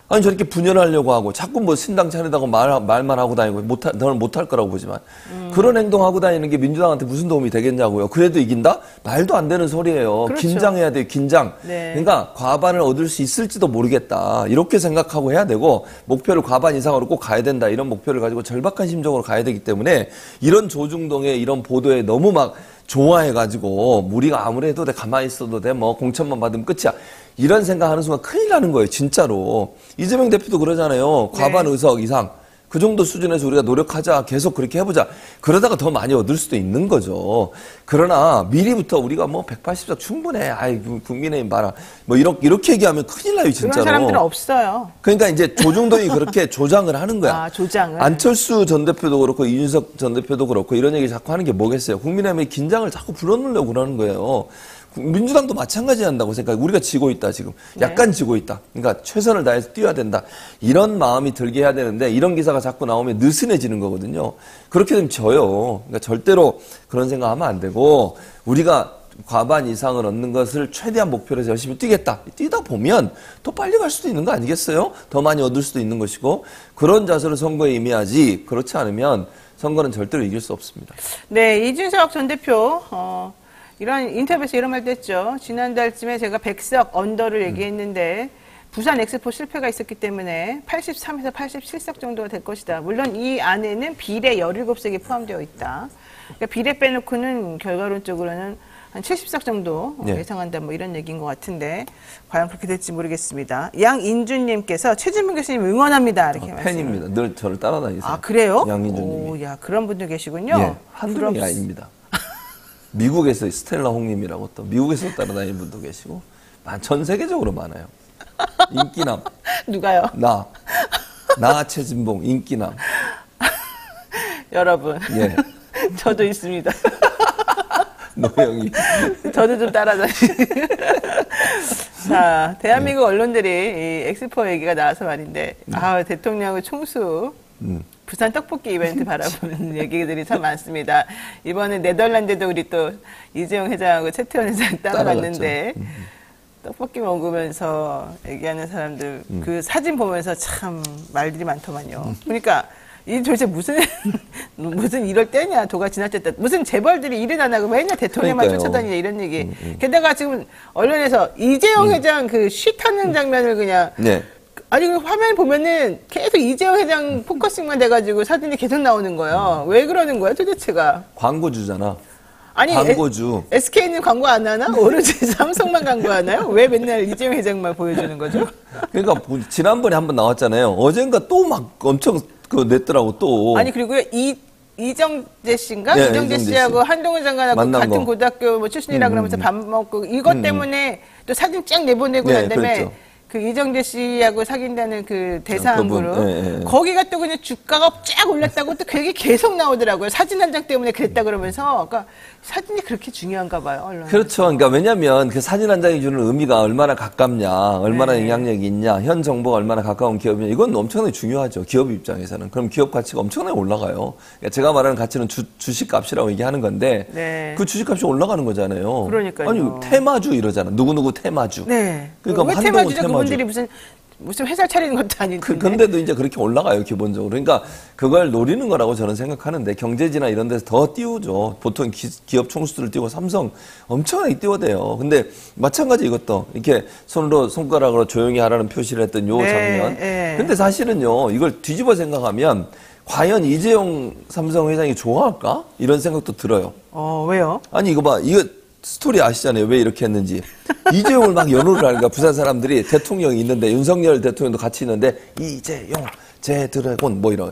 아니 저렇게 분열하려고 하고 자꾸 신당 차리다고 말만 하고 다니고 너는 못할 거라고 보지만 그런 행동하고 다니는 게 민주당한테 무슨 도움이 되겠냐고요. 그래도 이긴다? 말도 안 되는 소리예요. 그렇죠. 긴장해야 돼요. 긴장. 네. 그러니까 과반을 얻을 수 있을지도 모르겠다. 이렇게 생각하고 해야 되고 목표를 과반 이상으로 꼭 가야 된다. 이런 목표를 가지고 절박한 심정으로 가야 되기 때문에 이런 조중동의 이런 보도에 너무 좋아해가지고 우리가 아무리 해도 돼, 가만히 있어도 돼, 공천만 받으면 끝이야. 이런 생각하는 순간 큰일 나는 거예요, 진짜로. 이재명 대표도 그러잖아요. 과반 의석 이상. 그 정도 수준에서 우리가 노력하자. 계속 그렇게 해보자. 그러다가 더 많이 얻을 수도 있는 거죠. 그러나 미리부터 우리가 180석 충분해. 아이, 국민의힘 봐라. 이렇게 얘기하면 큰일 나요, 진짜로. 그런 사람들은 없어요. 그러니까 이제 조중동이 그렇게 조장을 하는 거야. 아, 조장을. 안철수 전 대표도 그렇고 이준석 전 대표도 그렇고 이런 얘기 자꾸 하는 게 뭐겠어요. 국민의힘의 긴장을 자꾸 불어넣으려고 그러는 거예요. 민주당도 마찬가지 한다고 생각해요. 우리가 지고 있다, 지금. 약간 지고 있다. 그러니까 최선을 다해서 뛰어야 된다. 이런 마음이 들게 해야 되는데 이런 기사가 자꾸 나오면 느슨해지는 거거든요. 그렇게 되면 져요. 그러니까 절대로 그런 생각하면 안 되고 우리가 과반 이상을 얻는 것을 최대한 목표로 해서 열심히 뛰겠다. 뛰다 보면 더 빨리 갈 수도 있는 거 아니겠어요? 더 많이 얻을 수도 있는 것이고 그런 자세로 선거에 임해야지 그렇지 않으면 선거는 절대로 이길 수 없습니다. 네, 이준석 전 대표 이런 인터뷰에서 이런 말도 했죠. 지난달쯤에 제가 100석 언더를 얘기했는데 부산 엑스포 실패가 있었기 때문에 83에서 87석 정도가 될 것이다. 물론 이 안에는 비례 17석이 포함되어 있다. 그러니까 비례 빼놓고는 결과론적으로는 한 70석 정도 네. 예상한다. 이런 얘기인 것 같은데 과연 그렇게 될지 모르겠습니다. 양인준님께서 최진문 교수님 응원합니다. 이렇게 말씀을. 팬입니다. 늘 저를 따라다니세요. 아, 그래요? 양인준님이. 오, 야, 그런 분들 계시군요. 예, 한두 명이 아닙니다. 미국에서 스텔라 홍님이라고 또 미국에서 따라다니는 분도 계시고 전 세계적으로 많아요. 인기남. 누가요? 나 최진봉 인기남. 여러분. 예. 저도 있습니다. 노영이. 저도 좀 따라다니는. 자, 대한민국 언론들이 이 엑스포 얘기가 나와서 말인데, 대통령의 총수, 부산 떡볶이 이벤트 바라보는 얘기들이 참 많습니다. 이번에 네덜란드도 우리 또 이재용 회장하고 최태원 회장 따라갔는데, 떡볶이 먹으면서 얘기하는 사람들, 그 사진 보면서 참 말들이 많더만요. 그러니까 이 도대체 무슨 이럴 때냐, 도가 지나쳤다. 무슨 재벌들이 일은 안 하고 맨날 대통령만 그러니까요. 쫓아다니냐 이런 얘기. 게다가 지금 언론에서 이재용 회장 그 쉬타는 장면을 그냥 네. 아니 그 화면 보면은 계속 이재용 회장 포커싱만 돼가지고 사진이 계속 나오는 거예요. 왜 그러는 거야 도대체가? 광고주잖아. 아니 광고주. SK는 광고 안 하나? 오로지 삼성만 광고하나요? 왜 맨날 이재용 회장만 보여주는 거죠? 그러니까 지난번에 한번 나왔잖아요. 어젠가 또 막 엄청 냈더라고 또. 아니 그리고요 이정재 씨인가? 네, 이정재 이정재 씨하고 씨. 한동훈 장관하고 만난 같은 거. 고등학교 뭐 출신이라 그러면서 밥 먹고 이것 때문에 또 사진 쫙 내보내고 네, 난 다음에 그랬죠. 그 이정재 씨하고 사귄다는 그 대사한 그분, 그룹 예, 예. 거기가 또 그냥 주가가 쫙 올랐다고 또 그 얘기 계속 나오더라고요. 사진 한 장 때문에 그랬다 그러면서 그러니까 사진이 그렇게 중요한가 봐요. 언론. 그렇죠. 그러니까 왜냐하면 그 사진 한 장이 주는 의미가 얼마나 가깝냐, 얼마나 네. 영향력이 있냐, 현 정보가 얼마나 가까운 기업이냐, 이건 엄청나게 중요하죠. 기업 입장에서는. 그럼 기업 가치가 엄청나게 올라가요. 그러니까 제가 말하는 가치는 주식 값이라고 얘기하는 건데 네. 그 주식 값이 올라가는 거잖아요. 그러니까요. 아니 테마주 이러잖아. 누구누구 테마주. 네. 그러니까 왜 한동훈 테마주죠? 테마주. 그분들이 무슨 회사 차리는 것도 아닌데. 근데도 이제 그렇게 올라가요, 기본적으로. 그러니까 그걸 노리는 거라고 저는 생각하는데 경제지나 이런 데서 더 띄우죠. 보통 기업 총수들을 띄우고 삼성 엄청나게 띄워대요. 근데 마찬가지 이것도 이렇게 손가락으로 조용히 하라는 표시를 했던 요 네, 장면. 네. 근데 사실은요, 이걸 뒤집어 생각하면 과연 이재용 삼성 회장이 좋아할까? 이런 생각도 들어요. 왜요? 아니, 이거 봐. 이거 스토리 아시잖아요. 왜 이렇게 했는지. 이재용을 막 연호를 하니까 부산 사람들이 대통령이 있는데 윤석열 대통령도 같이 있는데 이재용, 제 드래곤 뭐 이런.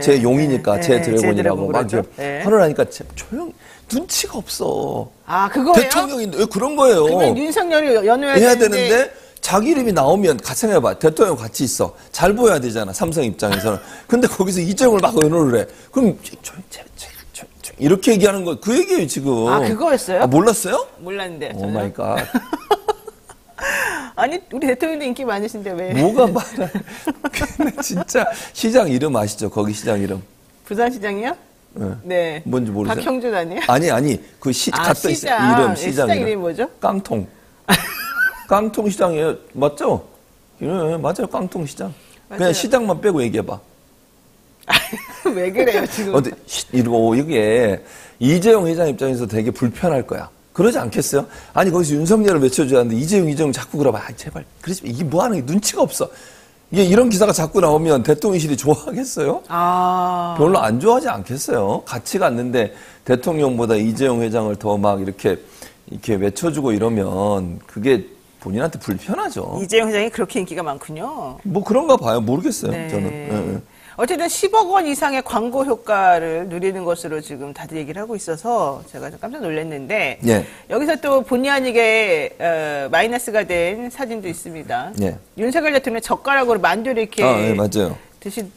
제 용이니까 제 드래곤이라고 막 그러죠. 화를 하니까 조용 눈치가 없어. 아, 그거예요? 대통령인데 왜 그런 거예요? 그러면 윤석열이 연호해야 해야 되는데 되는데 자기 이름이 나오면 같이 생각해봐. 대통령 같이 있어. 잘 보여야 되잖아. 삼성 입장에서는. 근데 거기서 이재용을 막 연호를 해. 그럼 이렇게 얘기하는 거 그 얘기예요 지금. 아, 그거였어요? 아, 몰랐어요? 몰랐는데. 오 마이 갓. 아니, 우리 대통령도 인기 많으신데 왜? 뭐가 많아. 근데 진짜 시장 이름 아시죠? 거기 시장 이름. 부산시장이요? 네. 뭔지 모르세요? 박형준 아니에요? 아니. 그 갖다 있어요. 이름, 시장 시장 이름이 뭐죠? 깡통. 깡통 시장이에요. 맞죠? 예, 맞아요. 깡통 시장. 맞아요. 그냥 시장만 빼고 얘기해봐. 왜 그래요, 지금? 이러고 이게 이재용 회장 입장에서 되게 불편할 거야. 그러지 않겠어요? 아니 거기서 윤석열을 외쳐줘야 하는데 이재용 자꾸 그러봐. 아, 제발 그러지 마. 이게 뭐하는 게 눈치가 없어. 이게 이런 기사가 자꾸 나오면 대통령실이 좋아하겠어요? 아. 별로 안 좋아하지 않겠어요? 같이 갔는데 대통령보다 이재용 회장을 더 막 이렇게 외쳐주고 이러면 그게 본인한테 불편하죠. 이재용 회장이 그렇게 인기가 많군요. 뭐 그런가 봐요. 모르겠어요. 네. 저는. 예. 어쨌든 10억 원 이상의 광고 효과를 누리는 것으로 지금 다들 얘기를 하고 있어서 제가 좀 깜짝 놀랐는데 예. 여기서 또 본의 아니게 마이너스가 된 사진도 있습니다. 예. 윤석열 대통령 젓가락으로 만두를 이렇게 예, 맞아요.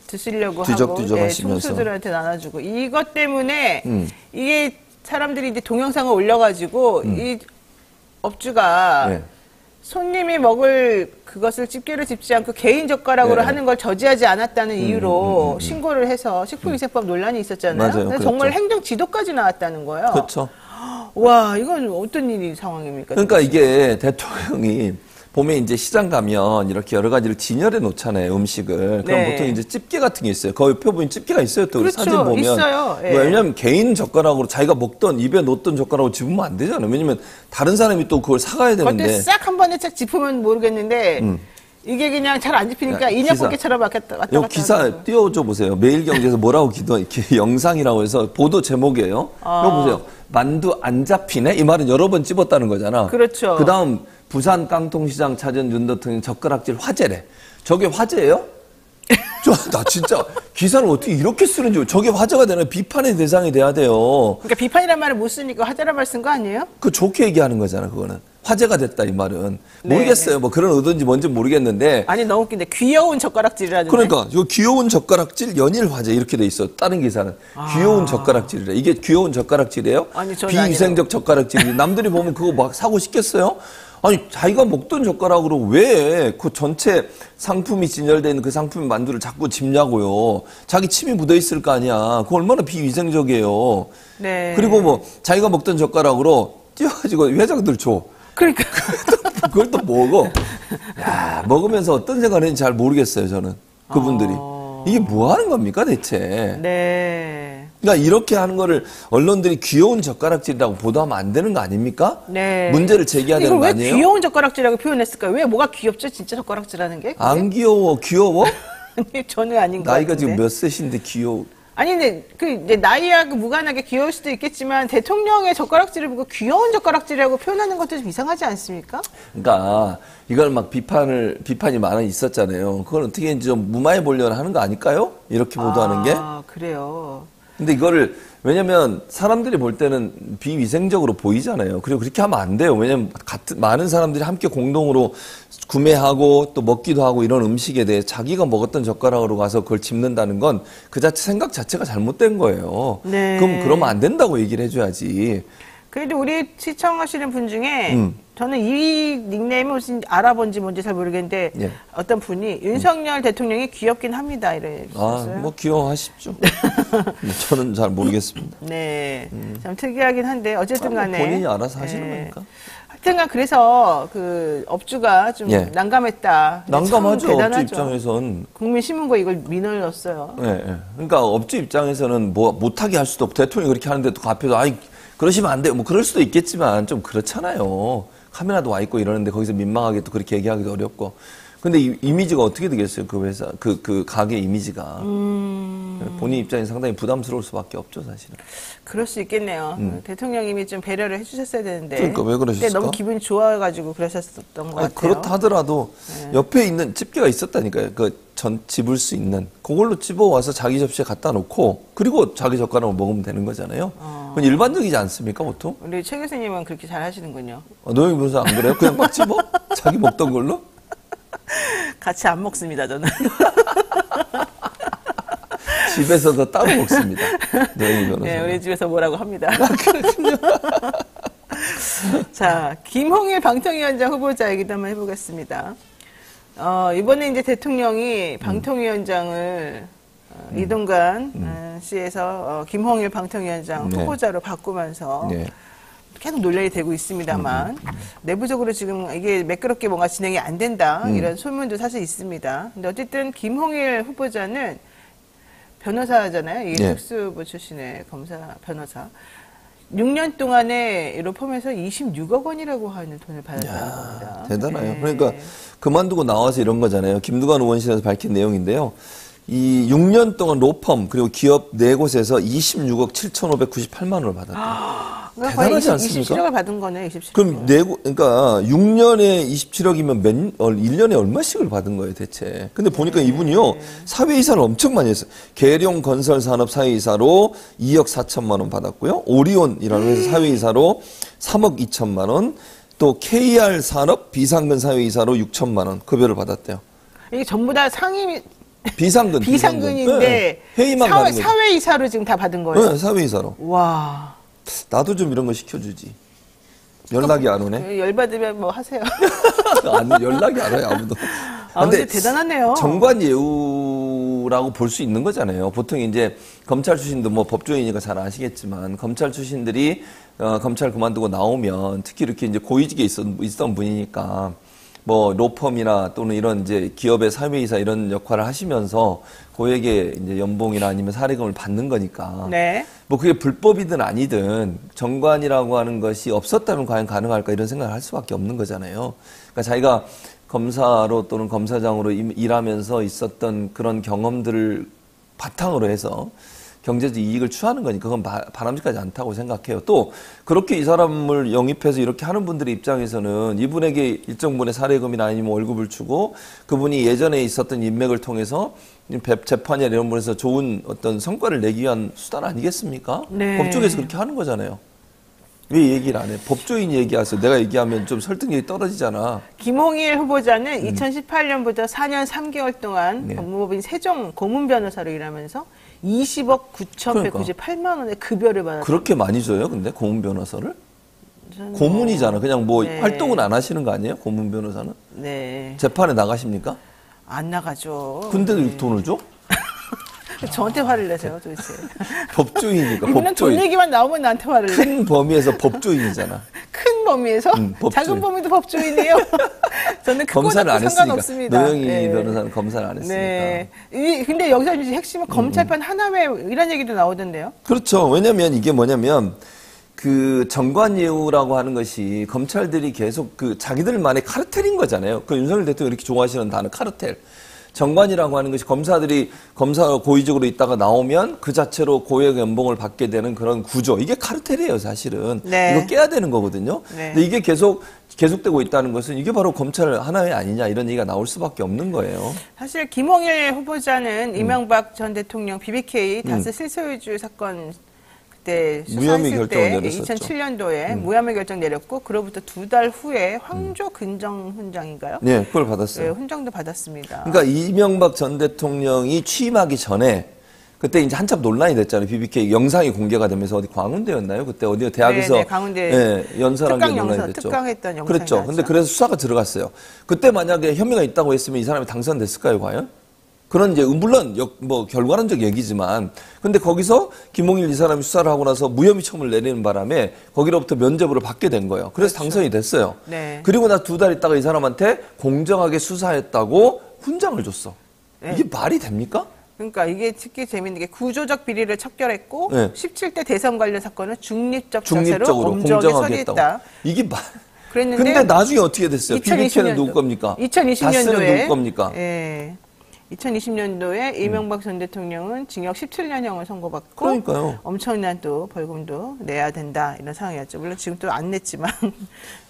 드시려고 뒤적뒤적 하고 하시면서. 총수들한테 나눠주고 이것 때문에 이게 사람들이 이제 동영상을 올려가지고 이 업주가 예. 손님이 먹을 그것을 집게로 집지 않고 개인 젓가락으로 네. 하는 걸 저지하지 않았다는 이유로 신고를 해서 식품위생법 논란이 있었잖아요. 맞아요. 그래서 그랬죠. 정말 행정 지도까지 나왔다는 거예요. 그렇죠. 와, 이건 어떤 일이 상황입니까? 그러니까 이게 대통령이 봄에 이제 시장 가면 이렇게 여러 가지를 진열해 놓잖아요, 음식을. 그럼 네. 보통 이제 집게 같은 게 있어요. 거기 옆에 보면 집게가 있어요, 또. 우리 그렇죠. 사진 보면. 있어요. 예. 왜냐면 개인 젓가락으로 자기가 먹던, 입에 넣었던 젓가락으로 집으면 안 되잖아요. 왜냐면 다른 사람이 또 그걸 사가야 그때 되는데. 싹 한 번에 쫙 짚으면 모르겠는데 이게 그냥 잘 안 짚히니까 야, 인형뽑기처럼 왔다 갔다 요 기사 하더라고요. 띄워줘 보세요. 매일경제에서 뭐라고 이렇게 영상이라고 해서 보도 제목이에요. 이거 보세요. 만두 안 잡히네? 이 말은 여러 번 찝었다는 거잖아. 그렇죠. 그 다음 부산 깡통시장 찾은 윤 대통령 젓가락질 화제래. 저게 화제예요? 나 진짜 기사를 어떻게 이렇게 쓰는지. 저게 화제가 되는 비판의 대상이 돼야 돼요. 그러니까 비판이란 말을 못 쓰니까 하자란 말 쓴 거 아니에요? 그 좋게 얘기하는 거잖아, 그거는. 화제가 됐다, 이 말은. 네. 모르겠어요. 뭐 그런 의도인지 뭔지 모르겠는데. 아니 너무 웃긴데 귀여운 젓가락질이라든지. 그러니까 요 귀여운 젓가락질 연일 화제 이렇게 돼 있어. 다른 기사는 귀여운 젓가락질이래. 이게 귀여운 젓가락질이에요? 아니, 저는 비위생적 젓가락질이. 남들이 보면 그거 막 사고 싶겠어요? 아니 자기가 먹던 젓가락으로 왜 그 전체 상품이 진열되어 있는 그 상품의 만두를 자꾸 집냐고요. 자기 침이 묻어 있을 거 아니야. 그거 얼마나 비위생적이에요. 네. 그리고 뭐 자기가 먹던 젓가락으로 띄워가지고 회장들 줘. 그러니까 그걸 또 먹어. 야, 먹으면서 어떤 생각을 했는지 잘 모르겠어요, 저는. 그분들이. 이게 뭐 하는 겁니까, 대체? 네. 그러니까 이렇게 하는 거를 언론들이 귀여운 젓가락질이라고 보도하면 안 되는 거 아닙니까? 네. 문제를 제기해야 되는 거 이걸 왜 아니에요? 귀여운 젓가락질이라고 표현했을까요? 왜 뭐가 귀엽죠? 진짜 젓가락질하는 게? 안 귀여워, 귀여워? 아니, 저는 아닌 것 나이가 같은데. 지금 몇 세신데 귀여워. 아니, 근데 이제 나이하고 무관하게 귀여울 수도 있겠지만 대통령의 젓가락질을 보고 귀여운 젓가락질이라고 표현하는 것도 좀 이상하지 않습니까? 그러니까 이걸 막 비판이 많아 있었잖아요. 그걸 어떻게 이제 좀 무마해 보려고 하는 거 아닐까요? 이렇게 보도하는 게. 아, 그래요. 근데 이거를 왜냐면 사람들이 볼 때는 비위생적으로 보이잖아요. 그리고 그렇게 하면 안 돼요. 왜냐면 많은 사람들이 함께 공동으로 구매하고 또 먹기도 하고 이런 음식에 대해 자기가 먹었던 젓가락으로 가서 그걸 집는다는 건 그 자체 생각 자체가 잘못된 거예요. 네. 그러면 안 된다고 얘기를 해줘야지. 그래도 우리 시청하시는 분 중에 저는 이 닉네임을 무슨 알아본지 뭔지 잘 모르겠는데 예. 어떤 분이 윤석열 대통령이 귀엽긴 합니다 이러셨어요. 뭐 귀여워하십시오. 저는 잘 모르겠습니다. 네, 참 특이하긴 한데 어쨌든 간에 본인이 알아서 하시는 거니까. 하여튼간 그래서 그 업주가 좀 예. 난감했다. 난감하죠. 참 업주 대단하죠. 입장에선. 국민신문고 이걸 민원을 넣었어요. 예, 예. 그러니까 업주 입장에서는 뭐 못하게 할 수도 없고 대통령이 그렇게 하는데 또 앞에서 아이 그러시면 안 돼요. 뭐 그럴 수도 있겠지만 좀 그렇잖아요. 카메라도 와 있고 이러는데 거기서 민망하게 또 그렇게 얘기하기도 어렵고. 근데 이미지가 어떻게 되겠어요? 그 회사, 그 가게 이미지가. 본인 입장이 상당히 부담스러울 수밖에 없죠, 사실은. 그럴 수 있겠네요. 대통령님이 좀 배려를 해주셨어야 되는데. 그러니까 왜 그러셨을까? 근데 너무 기분이 좋아가지고 그러셨던 것 같아요. 그렇다 하더라도 옆에 있는 집게가 있었다니까요. 그 집을 수 있는 그걸로 집어와서 자기 접시에 갖다 놓고 그리고 자기 젓가락으로 먹으면 되는 거잖아요. 그건 일반적이지 않습니까, 보통? 우리 최 교수님은 그렇게 잘 하시는군요. 노영희 변호사 안 그래요? 그냥 막 집어? 자기 먹던 걸로? 같이 안 먹습니다, 저는. 집에서도 따로 먹습니다. 노영희 변호사. 네, 우리 집에서 뭐라고 합니다. 자, 김홍일 방통위원장 후보자 얘기도 한번 해보겠습니다. 이번에 이제 대통령이 방통위원장을 이동관 씨에서 김홍일 방통위원장 네. 후보자로 바꾸면서 네. 계속 논란이 되고 있습니다만 내부적으로 지금 이게 매끄럽게 뭔가 진행이 안 된다 이런 소문도 사실 있습니다. 근데 어쨌든 김홍일 후보자는 변호사잖아요. 이게 네. 특수부 출신의 검사 변호사. 6년 동안에 로펌에서 26억 원이라고 하는 돈을 받았다는 겁니다. 대단해요. 네. 그러니까 그만두고 나와서 이런 거잖아요. 김두관 의원실에서 밝힌 내용인데요. 이 6년 동안 로펌 그리고 기업 4곳에서 26억 7,598만 원을 받았대요. 그러니까 거의 대단하지 않습니까? 27억을 받은 거네, 27억. 그럼 그러니까 6년에 27억이면 1년에 얼마씩을 받은 거예요, 대체. 근데 보니까 이분이요, 사회이사를 엄청 많이 했어요. 계룡 건설산업 사회이사로 2억 4천만 원 받았고요. 오리온이라는 회사 사회이사로 3억 2천만 원, 또 KR 산업 비상근 사회이사로 6천만 원 급여를 받았대요. 이게 전부 다 상임, 비상근. 비상근인데 네, 회의만 가는 거죠. 사회이사로 지금 다 받은 거예요? 네, 사회이사로. 와. 나도 좀 이런 거 시켜주지. 연락이 안 오네. 열받으면 뭐 하세요. 연락이 안 와요, 아무도. 근데 대단하네요. 정관 예우라고 볼 수 있는 거잖아요. 보통 이제 검찰 출신도 뭐 법조인이니까 잘 아시겠지만 검찰 출신들이 검찰 그만두고 나오면 특히 이렇게 이제 고위직에 있던 분이니까 뭐 로펌이나 또는 이런 이제 기업의 사회이사 이런 역할을 하시면서 고액의 이제 연봉이나 아니면 사례금을 받는 거니까. 네. 뭐 그게 불법이든 아니든 정관이라고 하는 것이 없었다면 과연 가능할까 이런 생각을 할 수밖에 없는 거잖아요. 그러니까 자기가 검사로 또는 검사장으로 일하면서 있었던 그런 경험들을 바탕으로 해서 경제적 이익을 취하는 거니까 그건 바람직하지 않다고 생각해요. 또 그렇게 이 사람을 영입해서 이렇게 하는 분들의 입장에서는 이분에게 일정 부분의 사례금이나 아니면 월급을 주고 그분이 예전에 있었던 인맥을 통해서 재판이나 이런 부분에서 좋은 어떤 성과를 내기 위한 수단 아니겠습니까? 네. 법조계에서 그렇게 하는 거잖아요. 왜 얘기를 안 해? 법조인 얘기하세요. 내가 얘기하면 좀 설득력이 떨어지잖아. 김홍일 후보자는 2018년부터 4년 3개월 동안 네. 법무법인 세종 고문 변호사로 일하면서 20억 9,198만 원의 급여를 받았어요. 그렇게 많이 줘요? 근데 고문 변호사를? 고문이잖아. 그냥 뭐 네. 활동은 안 하시는 거 아니에요? 고문 변호사는? 네. 재판에 나가십니까? 안 나가죠. 근데도 네. 이렇게 돈을 줘? 저한테 화를 내세요, 도대체. 법조인이니까 이분은 돈 법조인. 얘기만 나오면 나한테 화를 내. 큰 범위에서 법조인이잖아. 큰 범위에서 법조인. 작은 범위도 법조인이에요. 저는 그거는 검사를 안 했으니까. 상관없습니다. 노영희 네. 변호사는 검사를 안 했으니까. 네. 근데 여기서 이제 핵심은 검찰판 하나회 이런 얘기도 나오던데요. 그렇죠. 왜냐면 이게 뭐냐면 그 정관예우라고 하는 것이 검찰들이 계속 그 자기들만의 카르텔인 거잖아요. 그 윤석열 대통령이 이렇게 좋아하시는 단어 카르텔. 정관이라고 하는 것이 검사들이 검사가 고의적으로 있다가 나오면 그 자체로 고액 연봉을 받게 되는 그런 구조. 이게 카르텔이에요, 사실은. 네. 이거 깨야 되는 거거든요. 네. 근데 이게 계속되고 있다는 것은 이게 바로 검찰 하나회 아니냐 이런 얘기가 나올 수밖에 없는 거예요. 사실 김홍일 후보자는 이명박 전 대통령 BBK 다스 실소유주 사건 그때 무혐의 수사했을 결정을 때 내렸었죠. 2007년도에 무혐의 결정 내렸고 그로부터 2달 후에 황조 근정 훈장인가요? 네, 그걸 받았어요. 네, 훈장도 받았습니다. 그러니까 이명박 전 대통령이 취임하기 전에 그때 이제 한참 논란이 됐잖아요. BBK 영상이 공개가 되면서 어디 광운대였나요? 그때 어디 대학에서 네, 광운대 연설한 게 특강 논란이 영상, 됐죠. 특강했던 영상이 그렇죠. 나왔죠. 근데 그래서 수사가 들어갔어요. 그때 만약에 혐의가 있다고 했으면 이 사람이 당선됐을까요, 과연? 그런 이제 물론 뭐 결과론적 얘기지만 근데 거기서 김홍일 이 사람이 수사를 하고 나서 무혐의 처분을 내리는 바람에 거기로부터 면죄부를 받게 된 거예요. 그래서 그렇죠. 당선이 됐어요. 네. 그리고 나 2달 있다가 이 사람한테 공정하게 수사했다고 훈장을 줬어. 네. 이게 말이 됩니까? 그러니까 이게 특히 재밌는 게 구조적 비리를 척결했고 네. 17대 대선 관련 사건은 중립적 자세로 중립적으로 엄정하게 공정하게 했다고. 처리했다. 이게 말. 그랬는데 근데 나중에 어떻게 됐어요? BBK는 누구 겁니까? 2020년도에 다스는 누구 겁니까? 예. 2020년도에 이명박 전 대통령은 징역 17년형을 선고받고 그러니까요. 엄청난 또 벌금도 내야 된다 이런 상황이었죠. 물론 지금 또 안 냈지만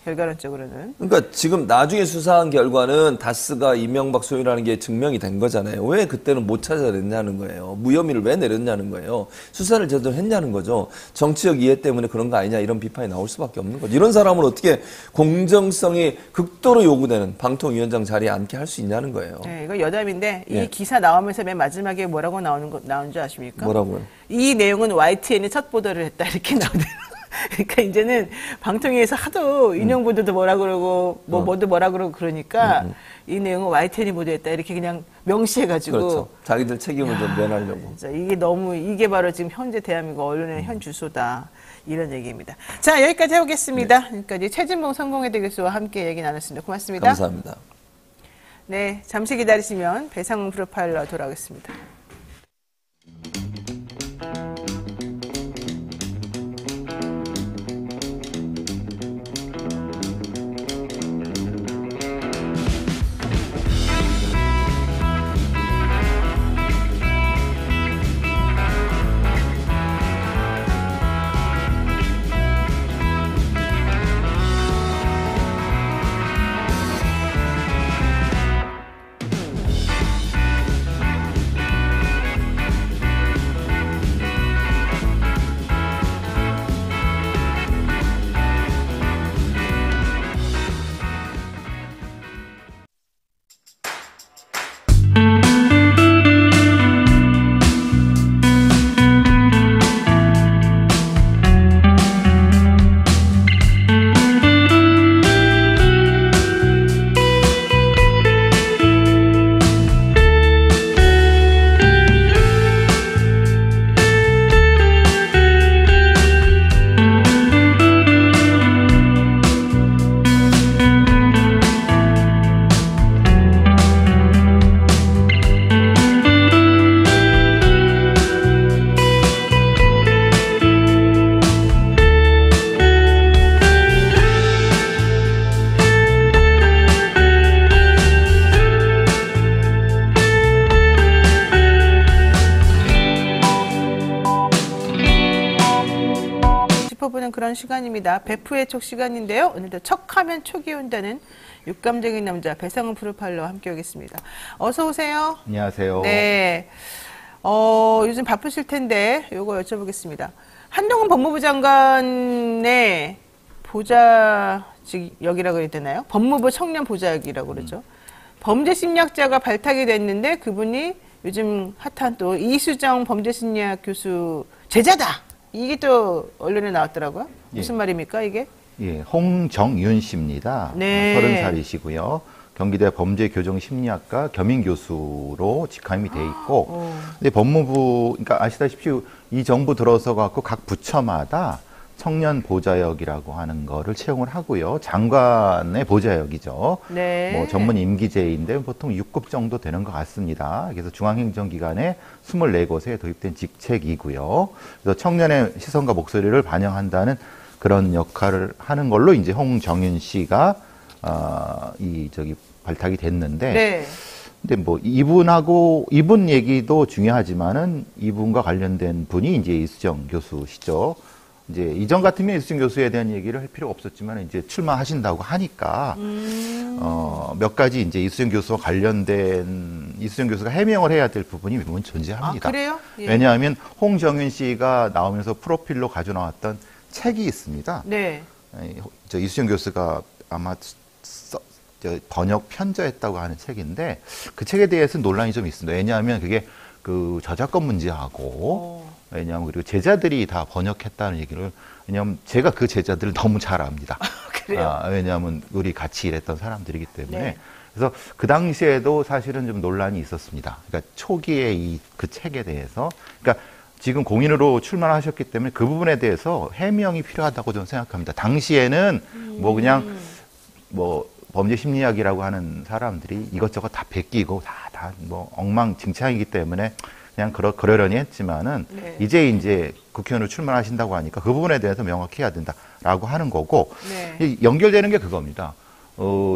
결과론적으로는. 그러니까 지금 나중에 수사한 결과는 다스가 이명박 소유라는 게 증명이 된 거잖아요. 왜 그때는 못 찾아냈냐는 거예요. 무혐의를 왜 내렸냐는 거예요. 수사를 제대로 했냐는 거죠. 정치적 이해 때문에 그런 거 아니냐 이런 비판이 나올 수밖에 없는 거죠. 이런 사람을 어떻게 공정성이 극도로 요구되는 방통위원장 자리에 앉게 할 수 있냐는 거예요. 네, 이거 여담인데 이 예. 기사 나오면서 맨 마지막에 뭐라고 나온 줄 아십니까? 뭐라고요? 이 내용은 YTN이 첫 보도를 했다 이렇게 나오더라고요. 그러니까 이제는 방통위에서 하도 인용 보도도 뭐라 그러고 뭐도 뭐라 그러고 그러니까 이 내용은 YTN이 보도했다 이렇게 그냥 명시해가지고 그렇죠. 자기들 책임을 좀 면하려고. 진짜 이게 바로 지금 현재 대한민국 언론의 현 주소다 이런 얘기입니다. 자 여기까지 해보겠습니다. 지금까지 최진봉 성공회대 교수와 함께 얘기 나눴습니다. 고맙습니다. 감사합니다. 네, 잠시 기다리시면 배상훈 프로파일러 돌아오겠습니다. 짚어보는 그런 시간입니다. 베프의 촉 시간인데요. 오늘도 척하면 촉이 온다는 육감적인 남자 배상훈 프로파일러와 함께하겠습니다. 어서 오세요. 안녕하세요. 네. 요즘 바쁘실 텐데 요거 여쭤보겠습니다. 한동훈 법무부 장관의 보좌직역이라고 해야 되나요? 법무부 청년 보좌역이라고 그러죠. 범죄 심리학자가 발탁이 됐는데 그분이 요즘 핫한 또 이수정 범죄심리학 교수 제자다. 이게 또 언론에 나왔더라고요. 무슨 말입니까 이게? 예, 홍정윤 씨입니다. 네. 30살이시고요. 경기대 범죄교정심리학과 겸임교수로 직함이 돼 있고, 근데 법무부, 그러니까 아시다시피 이 정부 들어서 갖고 각 부처마다 청년 보좌역이라고 하는 거를 채용을 하고요. 장관의 보좌역이죠. 네. 뭐 전문 임기제인데 보통 6급 정도 되는 것 같습니다. 그래서 중앙행정기관의 24곳에 도입된 직책이고요. 그래서 청년의 시선과 목소리를 반영한다는 그런 역할을 하는 걸로 이제 홍정윤 씨가 발탁이 됐는데, 네. 근데 뭐 이분 얘기도 중요하지만은 이분과 관련된 분이 이제 이수정 교수시죠. 이제 이전 같으면 이수정 교수에 대한 얘기를 할 필요가 없었지만 이제 출마하신다고 하니까 몇 가지 이제 이수정 교수와 관련된 이수정 교수가 해명을 해야 될 부분이 몇 번 존재합니다. 아, 그래요? 예. 왜냐하면 홍정윤 씨가 나오면서 프로필로 가져 나왔던 책이 있습니다. 네. 저 이수정 교수가 아마 번역 편저했다고 하는 책인데 그 책에 대해서 논란이 좀 있습니다. 왜냐하면 그게 그 저작권 문제하고 왜냐하면 그리고 제자들이 다 번역했다는 얘기를 왜냐하면 제가 그 제자들을 너무 잘 압니다. 그래요? 왜냐하면 우리 같이 일했던 사람들이기 때문에 네. 그래서 그 당시에도 사실은 좀 논란이 있었습니다. 그러니까 초기에 그 책에 대해서 그러니까 지금 공인으로 출마하셨기 때문에 그 부분에 대해서 해명이 필요하다고 저는 생각합니다. 당시에는 뭐 그냥 뭐 범죄 심리학이라고 하는 사람들이 이것저것 다 베끼고 다 뭐 엉망진창이기 때문에 그냥 그러려니 했지만은 네. 이제 국회의원으로 출마하신다고 하니까 그 부분에 대해서 명확히 해야 된다라고 하는 거고 네. 연결되는 게 그겁니다.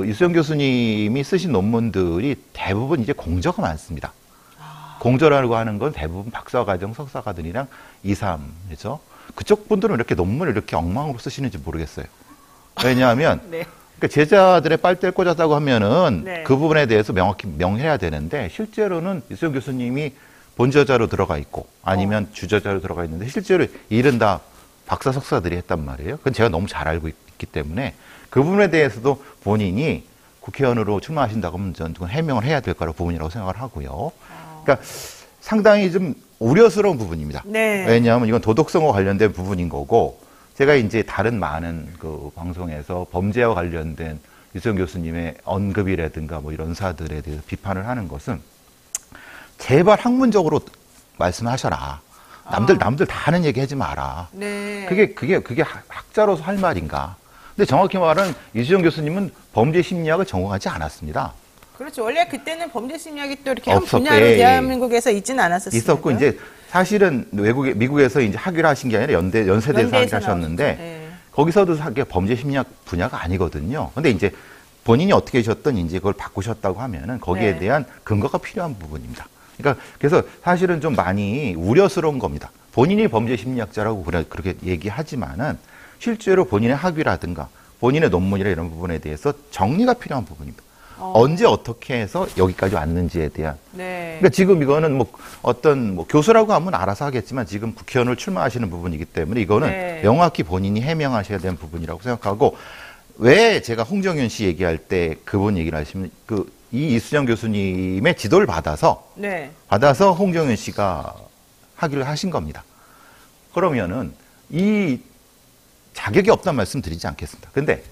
이수정 교수님이 쓰신 논문들이 대부분 이제 공저가 많습니다. 공저라고 하는 건 대부분 박사과정, 석사과정이랑 2, 3이죠. 그쪽 분들은 이렇게 논문을 이렇게 엉망으로 쓰시는지 모르겠어요. 왜냐하면 네. 그러니까 제자들의 빨대를 꽂았다고 하면은 네. 그 부분에 대해서 명확히 명해야 되는데 실제로는 이수정 교수님이 본저자로 들어가 있고 아니면 주저자로 들어가 있는데 실제로 일은 다 박사, 석사들이 했단 말이에요. 그건 제가 너무 잘 알고 있기 때문에 그 부분에 대해서도 본인이 국회의원으로 출마하신다고 하면 저는 해명을 해야 될 거라고 부분이라고 생각을 하고요. 그러니까 상당히 좀 우려스러운 부분입니다. 네. 왜냐하면 이건 도덕성과 관련된 부분인 거고 제가 이제 다른 많은 그 방송에서 범죄와 관련된 이수정 교수님의 언급이라든가 뭐 이런 사들에 대해서 비판을 하는 것은 제발 학문적으로 말씀하셔라. 남들 다 하는 얘기 하지 마라. 네. 그게 학자로서 할 말인가. 근데 정확히 말하면 이수정 교수님은 범죄 심리학을 전공하지 않았습니다. 그렇죠. 원래 그때는 범죄 심리학이 또 이렇게 한 없었고, 분야로 예. 대한민국에서 있지는 않았었습니다. 있었고 이제 사실은 미국에서 이제 학위를 하신 게 아니라 연세대에서 학위를 하셨는데 나왔죠. 네. 거기서도 범죄 심리학 분야가 아니거든요. 근데 이제 본인이 어떻게 하셨든 이제 그걸 바꾸셨다고 하면은 거기에 네. 대한 근거가 필요한 부분입니다. 그러니까 그래서 사실은 좀 많이 우려스러운 겁니다. 본인이 범죄 심리학자라고 그렇게 얘기하지만은 실제로 본인의 학위라든가 본인의 논문이나 이런 부분에 대해서 정리가 필요한 부분입니다. 언제 어떻게 해서 여기까지 왔는지에 대한. 네. 그러니까 지금 이거는 뭐 어떤 뭐 교수라고 하면 알아서 하겠지만 지금 국회의원을 출마하시는 부분이기 때문에 이거는 네. 명확히 본인이 해명하셔야 되는 부분이라고 생각하고 왜 제가 홍정윤 씨 얘기할 때 그분 얘기를 하시면 이 이수정 교수님의 지도를 받아서 홍정윤 씨가 학위를 하신 겁니다. 그러면은 이 자격이 없다는 말씀 드리지 않겠습니다. 근데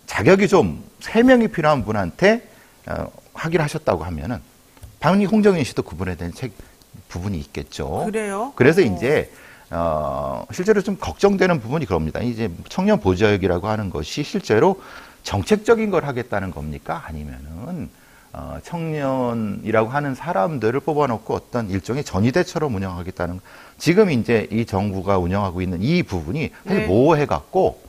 자격이 좀 세명이 필요한 분한테 학위를 하셨다고 하면은 당연히 홍정윤 씨도 그분에 대한 부분이 있겠죠. 그래요? 그래서 이제 실제로 좀 걱정되는 부분이 그럽니다. 이제 청년 보좌역이라고 하는 것이 실제로 정책적인 걸 하겠다는 겁니까? 아니면은 청년이라고 하는 사람들을 뽑아놓고 어떤 일종의 전위대처럼 운영하겠다는 지금 이제 이 정부가 운영하고 있는 이 부분이 사실 모호해갖고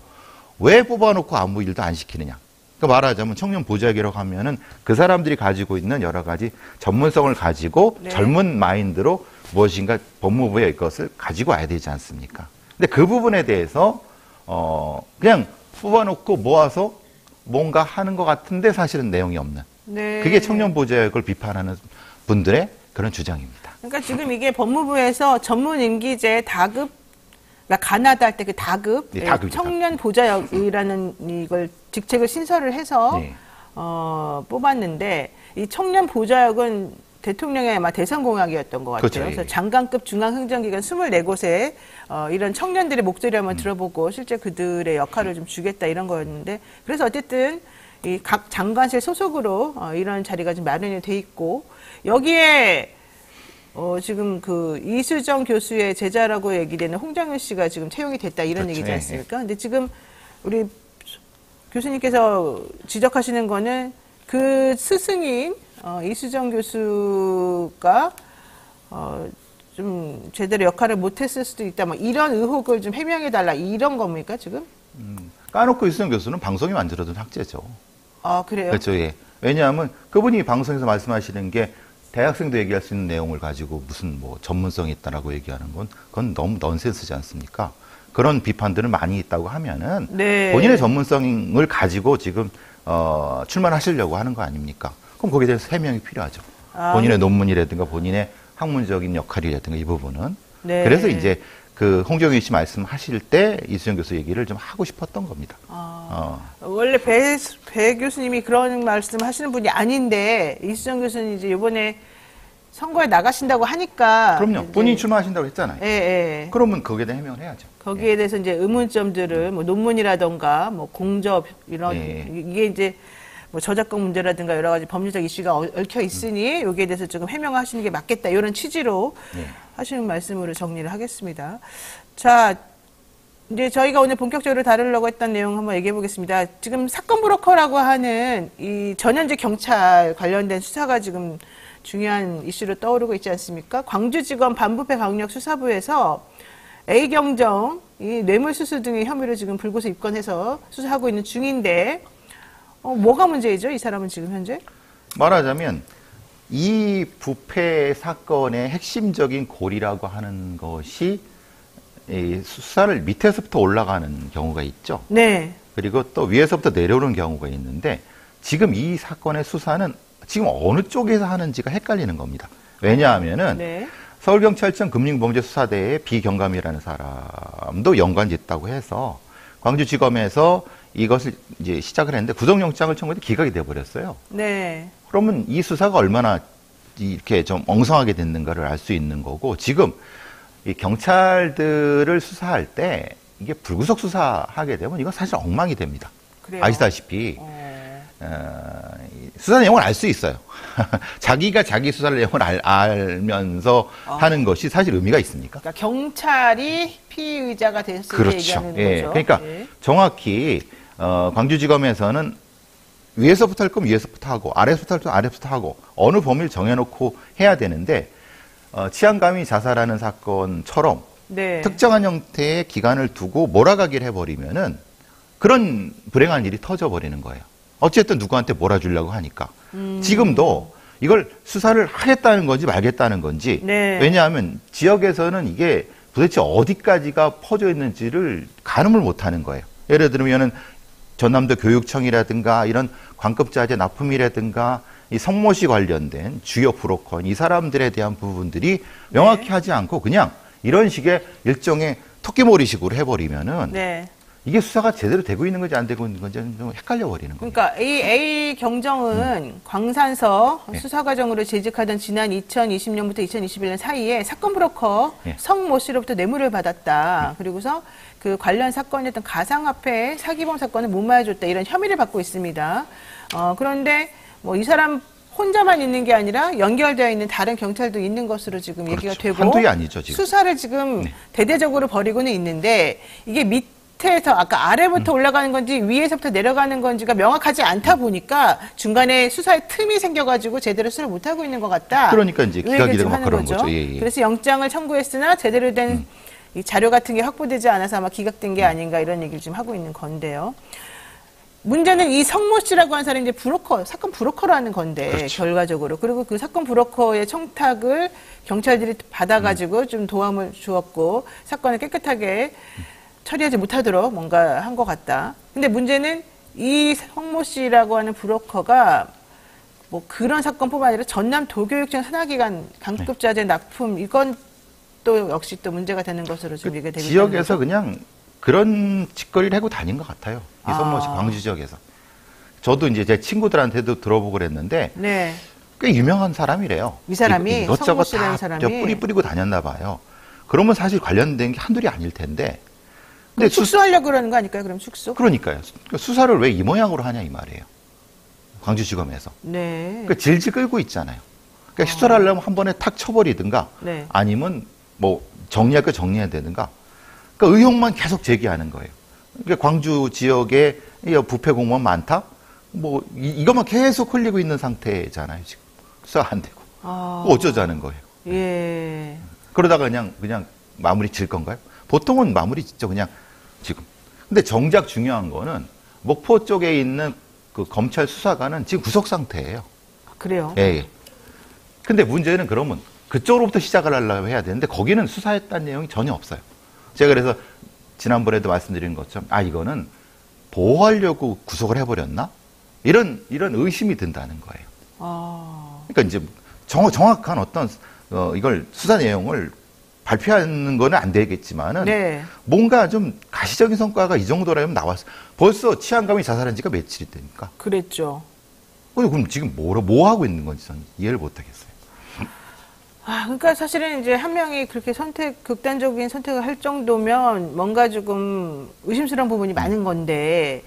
왜 뽑아놓고 아무 일도 안 시키느냐. 그러니까 말하자면 청년 보좌역이라고 하면은 그 사람들이 가지고 있는 여러 가지 전문성을 가지고 젊은 마인드로 무엇인가 법무부에 이것을 가지고 와야 되지 않습니까? 근데 그 부분에 대해서 그냥 뽑아놓고 모아서 뭔가 하는 것 같은데 사실은 내용이 없는. 네. 그게 청년 보좌역을 비판하는 분들의 그런 주장입니다. 그러니까 지금 이게 법무부에서 전문 임기제 다급 그러니까 가나다 할 때 그 다급, 네, 다급이죠. 청년 보좌역이라는 이걸 직책을 신설을 해서 네. 뽑았는데 이 청년 보좌역은 대통령의 아마 대선 공약이었던 것 같아요. 그렇죠. 그래서 예. 장관급 중앙행정기관 24곳에 이런 청년들의 목소리 한번 들어보고 실제 그들의 역할을 좀 주겠다 이런 거였는데 그래서 어쨌든 이 각 장관실 소속으로 이런 자리가 좀 마련이 돼 있고 여기에 지금 그 이수정 교수의 제자라고 얘기되는 홍정윤 씨가 지금 채용이 됐다 이런 그렇죠. 얘기지 않습니까? 근데 지금 우리 교수님께서 지적하시는 거는 그 스승인 이수정 교수가 좀 제대로 역할을 못했을 수도 있다. 뭐 이런 의혹을 좀 해명해 달라 이런 겁니까 지금? 까놓고 이수정 교수는 방송이 만들어둔 학제죠. 아 그래요? 그렇죠. 예. 왜냐하면 그분이 방송에서 말씀하시는 게 대학생도 얘기할 수 있는 내용을 가지고 무슨 뭐 전문성이 있다라고 얘기하는 건 그건 너무 넌센스지 않습니까? 그런 비판들은 많이 있다고 하면은 네. 본인의 전문성을 가지고 지금 출마하시려고 하는 거 아닙니까? 그럼 거기에 대해서 해명이 필요하죠. 본인의 논문이라든가 본인의 학문적인 역할이라든가 이 부분은. 네. 그래서 이제 그 홍정윤 씨 말씀하실 때 이수정 교수 얘기를 좀 하고 싶었던 겁니다. 원래 배 교수님이 그런 말씀 하시는 분이 아닌데 이수정 교수는 이제 이번에 선거에 나가신다고 하니까 그럼요. 본인이 출마하신다고 했잖아요. 예, 예. 그러면 거기에 대한 해명을 해야죠. 거기에 대해서 이제 의문점들을 뭐 논문이라던가 뭐 공접 이런 예. 이게 이제 뭐 저작권 문제라든가 여러 가지 법률적 이슈가 얽혀 있으니 여기에 대해서 조금 해명하시는 게 맞겠다 이런 취지로 하시는 말씀으로 정리를 하겠습니다. 자, 이제 저희가 오늘 본격적으로 다루려고 했던 내용 한번 얘기해 보겠습니다. 지금 사건 브로커라고 하는 이 전현직 경찰 관련된 수사가 지금 중요한 이슈로 떠오르고 있지 않습니까? 광주지검 반부패 강력수사부에서 A경정, 이 뇌물수수 등의 혐의로 지금 불구속 입건해서 수사하고 있는 중인데, 뭐가 문제이죠? 이 사람은 지금 현재? 말하자면 이 부패 사건의 핵심적인 골이라고 하는 것이 이 수사를 밑에서부터 올라가는 경우가 있죠. 네. 그리고 또 위에서부터 내려오는 경우가 있는데 지금 이 사건의 수사는 지금 어느 쪽에서 하는지가 헷갈리는 겁니다. 왜냐하면은 네. 서울경찰청 금융범죄수사대의 비경감이라는 사람도 연관이 있다고 해서 광주지검에서 이것을 이제 시작을 했는데 구속영장을 청구해도 기각이 돼버렸어요. 네. 그러면 이 수사가 얼마나 이렇게 좀 엉성하게 됐는가를 알 수 있는 거고 지금 이 경찰들을 수사할 때 이게 불구속 수사하게 되면 이건 사실 엉망이 됩니다. 그래요. 아시다시피 수사 내용을 알 수 있어요. 자기가 자기 수사 내용을 알면서 하는 것이 사실 의미가 있습니까? 그러니까 경찰이 피의자가 됐을 때 그렇죠. 얘기하는 예. 거죠. 그러니까 예. 정확히 광주지검에서는 위에서부터 할 거면 위에서부터 하고 아래서부터 할 거면 아래서부터 하고 어느 범위를 정해놓고 해야 되는데 치안감이 자살하는 사건처럼 네. 특정한 형태의 기간을 두고 몰아가기를 해버리면은 그런 불행한 일이 터져버리는 거예요. 어쨌든 누구한테 몰아주려고 하니까. 지금도 이걸 수사를 하겠다는 건지 말겠다는 건지. 네. 왜냐하면 지역에서는 이게 도대체 어디까지가 퍼져 있는지를 가늠을 못하는 거예요. 예를 들면은 전남도 교육청이라든가 이런 관급자재 납품이라든가 이 성모씨 관련된 주요 브로커 이 사람들에 대한 부분들이 명확히 하지 않고 그냥 이런 식의 일종의 토끼몰이식으로 해버리면은 네. 이게 수사가 제대로 되고 있는 건지 안 되고 있는 건지 좀 헷갈려 버리는 거예요. 그러니까 A 경정은 광산서 수사과정으로 재직하던 지난 2020년부터 2021년 사이에 사건 브로커 예. 성모 씨로부터 뇌물을 받았다. 그리고서 그 관련 사건이었던 가상화폐 사기범 사건을 무마해줬다. 이런 혐의를 받고 있습니다. 그런데 뭐 이 사람 혼자만 있는 게 아니라 연결되어 있는 다른 경찰도 있는 것으로 지금 그렇죠. 얘기가 되고 한두 개 아니죠, 지금. 수사를 지금 대대적으로 벌이고는 있는데 이게 밑에서 아까 아래부터 올라가는 건지 위에서부터 내려가는 건지가 명확하지 않다 보니까 중간에 수사에 틈이 생겨가지고 제대로 수사를 못하고 있는 것 같다. 그러니까 이제 이 기각이 얘기를 되고 좀 막 하는 그런 거죠. 예, 예. 그래서 영장을 청구했으나 제대로 된 이 자료 같은 게 확보되지 않아서 아마 기각된 게 아닌가 이런 얘기를 지금 하고 있는 건데요. 문제는 이 성모 씨라고 하는 사람이 이제 브로커, 사건 브로커라는 건데, 그렇죠. 결과적으로. 그리고 그 사건 브로커의 청탁을 경찰들이 받아가지고 좀 도움을 주었고, 사건을 깨끗하게 처리하지 못하도록 뭔가 한 것 같다. 근데 문제는 이 성모 씨라고 하는 브로커가 뭐 그런 사건뿐만 아니라 전남 도교육청 산하기관 강급자재 납품, 이건 또 역시 또 문제가 되는 것으로 지금 얘기가 되고 있는 지역에서 거죠. 그냥 그런 짓거리를 하고 다닌 것 같아요. 이 성모 씨 광주 지역에서. 저도 이제 제 친구들한테도 들어보고 그랬는데 네. 꽤 유명한 사람이래요. 이 사람이 이것저것 성모 씨라는 다 사람이? 뿌리 뿌리고 다녔나 봐요. 그러면 사실 관련된 게 한둘이 아닐 텐데. 근데 축소하려고 그러는 거 아닐까요? 그럼 축소? 그러니까요. 수사를 왜 이 모양으로 하냐 이 말이에요. 광주지검에서. 네. 그러니까 질질 끌고 있잖아요. 그러니까 시설하려면 한 번에 탁 쳐버리든가 네. 아니면 뭐 정리할 거 정리해야 되든가. 그러니까 의혹만 계속 제기하는 거예요. 그러니까 광주 지역에 부패 공무원 많다? 뭐 이것만 계속 흘리고 있는 상태잖아요, 지금. 수사 안 되고. 어쩌자는 거예요. 예. 그러다가 그냥 마무리 질 건가요? 보통은 마무리 짓죠, 그냥 지금. 근데 정작 중요한 거는 목포 쪽에 있는 그 검찰 수사관은 지금 구속 상태예요. 그래요? 예. 근데 문제는 그러면 그쪽으로부터 시작을 하려고 해야 되는데 거기는 수사했다는 내용이 전혀 없어요. 제가 그래서 지난번에도 말씀드린 것처럼 이거는 보호하려고 구속을 해버렸나? 이런 의심이 든다는 거예요. 그러니까 이제 정확한 어떤 이걸 수사 내용을 발표하는 거는 안 되겠지만은 네. 뭔가 좀 가시적인 성과가 이 정도라면 나왔어. 벌써 치안감이 자살한 지가 며칠이 되니까. 그랬죠. 그럼 지금 뭐 하고 있는 건지 저는 이해를 못 하겠어요. 그러니까 사실은 이제 한 명이 그렇게 극단적인 선택을 할 정도면 뭔가 조금 의심스러운 부분이 많은 건데,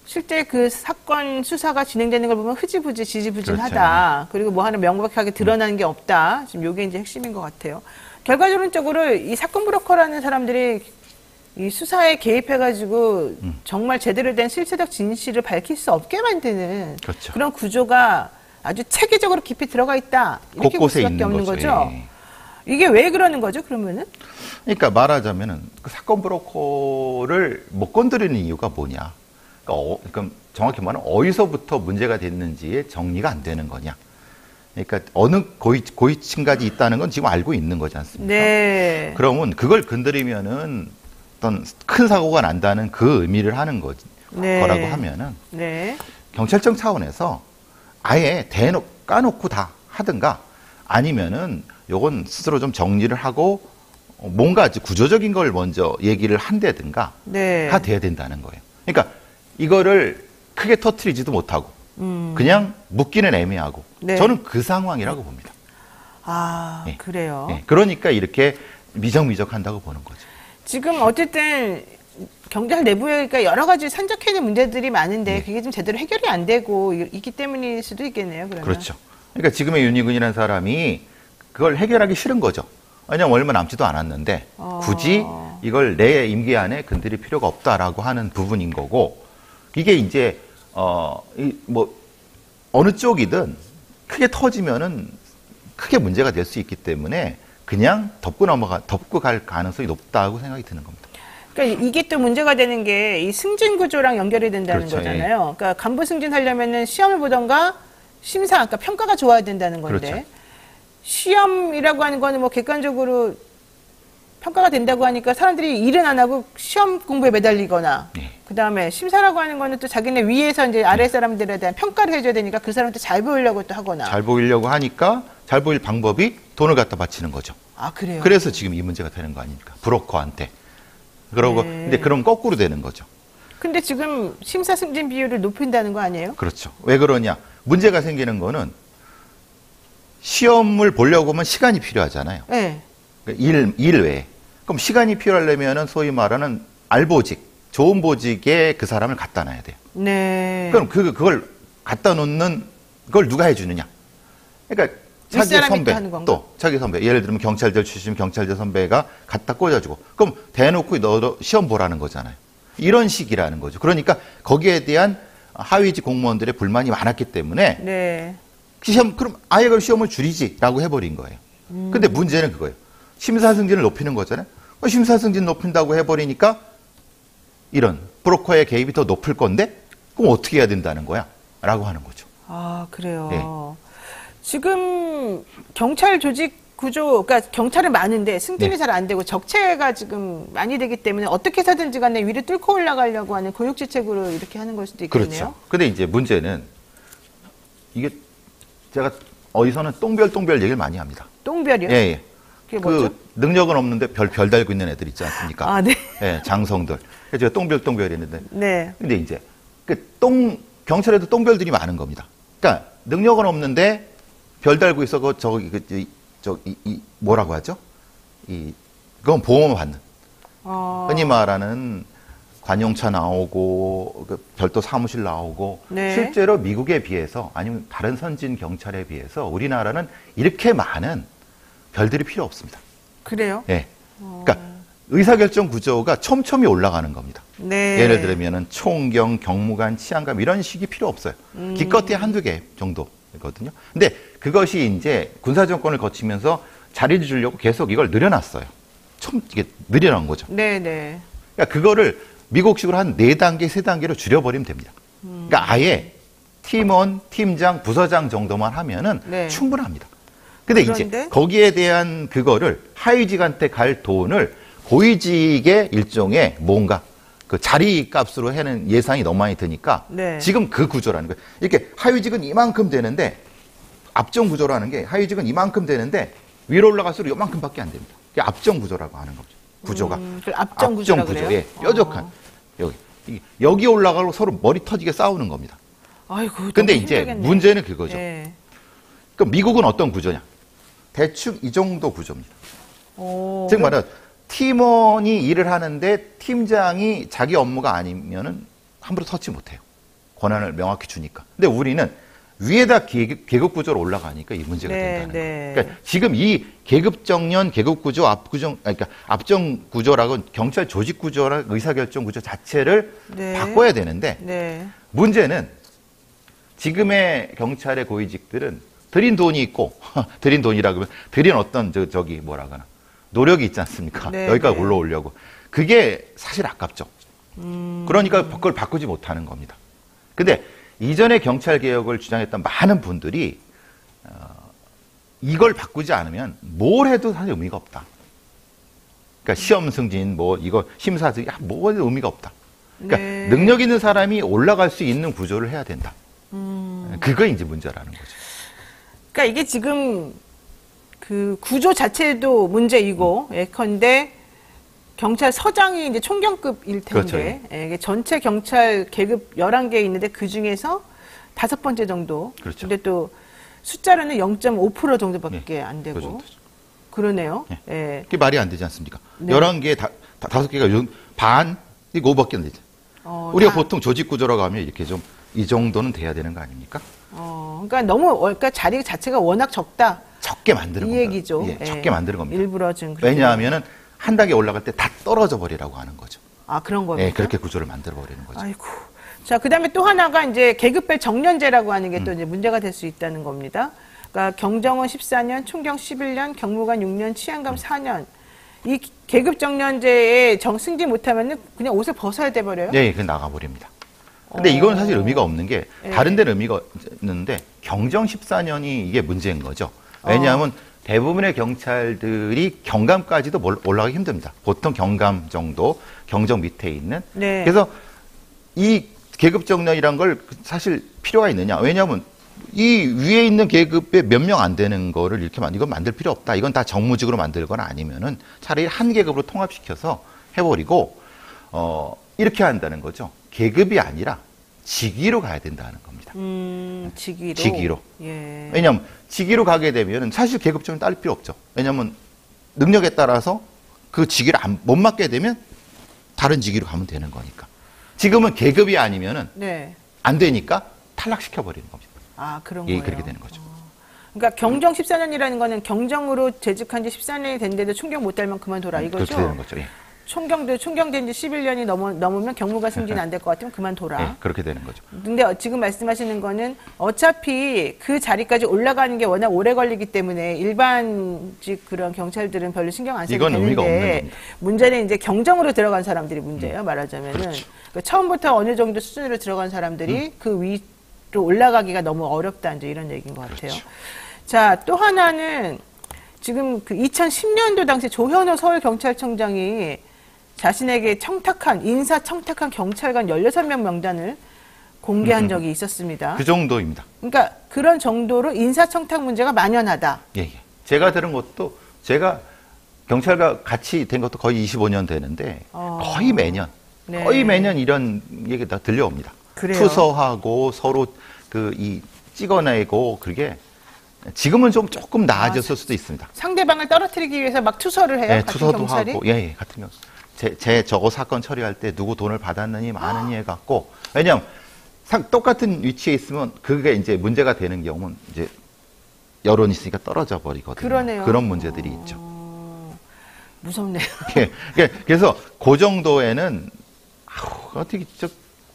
실제 그 사건 수사가 진행되는 걸 보면 흐지부지 지지부진하다. 그렇죠. 그리고 뭐 하나 명백하게 드러나는 게 없다. 지금 요게 이제 핵심인 것 같아요. 결과적으로 이 사건 브로커라는 사람들이 이 수사에 개입해가지고 정말 제대로 된 실체적 진실을 밝힐 수 없게 만드는 그렇죠. 그런 구조가 아주 체계적으로 깊이 들어가 있다. 이렇게 볼 곳곳에 수밖에 있는 없는 거죠. 예. 이게 왜 그러는 거죠, 그러면은? 그러니까 말하자면은 그 사건 브로커를 못 건드리는 이유가 뭐냐? 그러니까 정확히 말하면 어디서부터 문제가 됐는지에 정리가 안 되는 거냐? 그러니까 어느 고위층까지 있다는 건 지금 알고 있는 거지 않습니까? 네. 그러면 그걸 건드리면은 어떤 큰 사고가 난다는 그 의미를 하는 거라고 하면은 네. 경찰청 차원에서 아예 까놓고 다 하든가 아니면은 요건 스스로 좀 정리를 하고 뭔가 구조적인 걸 먼저 얘기를 한다든가 네. 가 돼야 된다는 거예요. 그러니까 이거를 크게 터트리지도 못하고 그냥 묻기는 애매하고 네. 저는 그 상황이라고 봅니다. 예. 그래요. 예. 그러니까 이렇게 미적미적한다고 보는 거죠. 지금 어쨌든 경찰 내부에 그러니까 여러 가지 산적해 있는 문제들이 많은데 그게 좀 제대로 해결이 안 되고 있기 때문일 수도 있겠네요. 그러면. 그렇죠. 그러니까 지금의 윤희근이라는 사람이 그걸 해결하기 싫은 거죠. 왜냐하면 얼마 남지도 않았는데 굳이 이걸 내 임기 안에 건드릴 필요가 없다라고 하는 부분인 거고 이게 이제 어느 쪽이든 크게 터지면은 크게 문제가 될 수 있기 때문에 그냥 덮고 갈 가능성이 높다고 생각이 드는 겁니다. 그러니까 이게 또 문제가 되는 게 이 승진 구조랑 연결이 된다는 그렇죠. 거잖아요. 그러니까 간부 승진하려면은 시험을 보던가 심사, 그러니까 평가가 좋아야 된다는 건데 그렇죠. 시험이라고 하는 거는 뭐 객관적으로 평가가 된다고 하니까 사람들이 일은 안 하고 시험 공부에 매달리거나 그 다음에 심사라고 하는 거는 또 자기네 위에서 이제 아래 사람들에 대한 평가를 해줘야 되니까 그 사람한테 잘 보이려고 또 하거나. 잘 보이려고 하니까 잘 보일 방법이 돈을 갖다 바치는 거죠. 그래요? 그래서 지금 이 문제가 되는 거 아닙니까? 브로커한테. 그러고 근데 그럼 거꾸로 되는 거죠. 근데 지금 심사 승진 비율을 높인다는 거 아니에요? 그렇죠. 왜 그러냐? 문제가 생기는 거는 시험을 보려고 하면 시간이 필요하잖아요. 네. 일 외에. 그럼 시간이 필요하려면은 소위 말하는 알보직, 좋은 보직에 그 사람을 갖다 놔야 돼요. 네. 그럼 그걸 갖다 놓는 걸 누가 해주느냐? 그러니까 자기 선배, 또 자기 선배. 예를 들면 경찰대 출신 경찰대 선배가 갖다 꽂아주고 그럼 대놓고 너도 시험 보라는 거잖아요. 이런 식이라는 거죠. 그러니까 거기에 대한 하위직 공무원들의 불만이 많았기 때문에 네. 그럼 아예 그 시험을 줄이지라고 해버린 거예요. 근데 문제는 그거예요. 심사 승진을 높이는 거잖아요. 심사 승진 높인다고 해버리니까 이런 브로커의 개입이 더 높을 건데 그럼 어떻게 해야 된다는 거야? 라고 하는 거죠. 그래요. 네. 지금 경찰 조직 구조, 그러니까 경찰은 많은데 승진이 네. 잘 안 되고 적체가 지금 많이 되기 때문에 어떻게 해서든지 간에 위로 뚫고 올라가려고 하는 근육지책으로 이렇게 하는 걸 수도 있겠네요. 그렇죠. 근데 이제 문제는 이게 제가 어디서는 똥별 얘기를 많이 합니다. 똥별이요? 예. 그게 뭐죠? 능력은 없는데 별 달고 있는 애들 있지 않습니까? 네. 예, 장성들. 그래서 제가 똥별 했는데. 네. 근데 이제 경찰에도 똥별들이 많은 겁니다. 그러니까 능력은 없는데 별 달고 있어 뭐라고 하죠? 그건 보험을 받는. 흔히 말하는 관용차 나오고 그 별도 사무실 나오고 네. 실제로 미국에 비해서 아니면 다른 선진 경찰에 비해서 우리나라는 이렇게 많은 별들이 필요 없습니다. 그래요? 예. 그러니까 의사결정 구조가 촘촘히 올라가는 겁니다. 네. 예를 들면 총경, 경무관, 치안감 이런 식이 필요 없어요. 기껏해 한두 개 정도거든요. 근데 그것이 이제 군사정권을 거치면서 자리를 주려고 계속 이걸 늘려놨어요. 이게 늘려놓은 거죠. 네네. 그러니까 그거를 미국식으로 한 4단계, 3단계로 줄여버리면 됩니다. 그러니까 아예 팀원, 팀장, 부서장 정도만 하면은 네. 충분합니다. 근데 그런데? 이제 거기에 대한 그거를 하위직한테 갈 돈을 고위직의 일종의 뭔가 그 자리 값으로 하는 예산이 너무 많이 드니까 네. 지금 그 구조라는 거예요. 이렇게 하위직은 이만큼 되는데 압정 구조라는 게 하위직은 이만큼 되는데 위로 올라갈수록 이만큼밖에 안 됩니다. 그게 압정 구조라고 하는 거죠. 구조가. 그 압정 구조라고 구조. 그래요? 예, 뾰족한. 여기 올라가고 서로 머리 터지게 싸우는 겁니다. 아이고. 근데 너무 이제 힘들겠네. 문제는 그거죠. 예. 그럼 미국은 어떤 구조냐? 대충 이 정도 구조입니다. 오, 즉 말하면 팀원이 일을 하는데 팀장이 자기 업무가 아니면은 함부로 터치 못해요. 권한을 명확히 주니까. 근데 우리는 위에다 계급 구조로 올라가니까 이 문제가 네, 된다는 네. 거예요. 그러니까 지금 이 계급 정년, 계급 구조, 그러니까 압정 구조라고 경찰 조직 구조랑 의사결정 구조 자체를 네. 바꿔야 되는데 네. 문제는 지금의 경찰의 고위직들은 들인 돈이 있고 들인 돈이라 그러면 들인 어떤 저기 뭐라 그러나 노력이 있지 않습니까? 네, 여기까지 네. 올라오려고. 그게 사실 아깝죠. 그러니까 그걸 바꾸지 못하는 겁니다. 근데 이전에 경찰 개혁을 주장했던 많은 분들이 이걸 바꾸지 않으면 뭘 해도 사실 의미가 없다. 그러니까 시험 승진, 뭐 이거 심사 승진, 뭐 해도 의미가 없다. 그러니까 네. 능력 있는 사람이 올라갈 수 있는 구조를 해야 된다. 그거 이제 문제라는 거죠. 그러니까 이게 지금 그 구조 자체도 문제이고 예컨대 경찰서장이 이제 총경급일 텐데 그렇죠. 예, 이게 전체 경찰 계급 11개 있는데 그 중에서 5번째 정도. 그렇죠. 근데 또 숫자로는 0.5% 정도밖에 네, 안 되고. 그 정도죠. 그러네요. 네. 예. 그게 말이 안 되지 않습니까? 네. 11개, 5개가 반, 이거 5밖에 안 되죠. 우리가 보통 조직 구조라고 하면 이렇게 좀 이 정도는 돼야 되는 거 아닙니까? 그러니까 너무 그러니까 자리 자체가 워낙 적다. 적게 만드는 이 겁니다. 얘기죠. 예, 예. 적게 만드는 겁니다. 일부러 지금 그렇게 왜냐하면은 한 단계 올라갈 때 다 떨어져 버리라고 하는 거죠. 아, 그런 겁니까? 예, 그렇게 구조를 만들어 버리는 거죠. 아이고. 자, 그 다음에 또 하나가 이제 계급별 정년제라고 하는 게 또 이제 문제가 될 수 있다는 겁니다. 그러니까 경정원 14년, 총경 11년, 경무관 6년, 치안감 4년. 이 계급 정년제에 승진 못하면은 그냥 옷을 벗어야 돼 버려요? 예, 그 나가 버립니다. 근데 이건 사실 의미가 없는 게 다른 데는 의미가 있는데 경정 14년이 이게 문제인 거죠. 왜냐하면 대부분의 경찰들이 경감까지도 올라가기 힘듭니다. 보통 경감 정도, 경정 밑에 있는. 네. 그래서 이 계급 정년이란 걸 사실 필요가 있느냐. 왜냐하면 이 위에 있는 계급에 몇 명 안 되는 거를 이렇게 이건 만들 필요 없다. 이건 다 정무직으로 만들거나 아니면은 차라리 한 계급으로 통합시켜서 해버리고, 이렇게 한다는 거죠. 계급이 아니라 직위로 가야 된다는 겁니다. 직위로. 직위로. 예. 왜냐하면 직위로 가게 되면 사실 계급적으로 따를 필요 없죠. 왜냐하면 능력에 따라서 그 직위를 못 맡게 되면 다른 직위로 가면 되는 거니까. 지금은 계급이 아니면은 네. 안 되니까 탈락시켜 버리는 겁니다. 아, 그런 예, 거예요. 그렇게 되는 거죠. 그러니까 경정 14년이라는 거는 경정으로 재직한 지 14년이 됐는데도 총경 못 달면 그만둬라 이거죠? 그렇게 되는 거죠. 예. 총경된 지 11년이 넘으면 경무가 승진 안 될 것 같으면 그만둬라. 예, 그렇게 되는 거죠. 근데 지금 말씀하시는 거는 어차피 그 자리까지 올라가는 게 워낙 오래 걸리기 때문에 일반직 그런 경찰들은 별로 신경 안 써도 이건 의미가 없는 되는데 겁니다. 문제는 이제 경정으로 들어간 사람들이 문제예요. 말하자면은 그렇죠. 그러니까 처음부터 어느 정도 수준으로 들어간 사람들이 그 위로 올라가기가 너무 어렵다 이제 이런 얘기인 것 같아요. 그렇죠. 자, 또 하나는 지금 그 2010년도 당시 조현호 서울경찰청장이 자신에게 인사 청탁한 경찰관 16명 명단을 공개한 적이 있었습니다. 그 정도입니다. 그러니까 그런 정도로 인사 청탁 문제가 만연하다. 예, 예. 제가 들은 것도 제가 경찰과 같이 된 것도 거의 25년 되는데 거의 매년 네. 거의 매년 이런 얘기 다 들려옵니다. 그래요? 투서하고 서로 찍어내고 그게 지금은 좀 조금 나아졌을 수도 있습니다. 상대방을 떨어뜨리기 위해서 막 투서를 해요. 예, 같은 투서도 경찰이? 하고, 예, 같은 경우. 저거 사건 처리할 때 누구 돈을 받았느니 마느니 해갖고, 왜냐면 똑같은 위치에 있으면 그게 이제 문제가 되는 경우는 이제 여론이 있으니까 떨어져 버리거든요. 그러네요. 그런 문제들이 있죠. 무섭네요. 그래서 그 정도에는 어떻게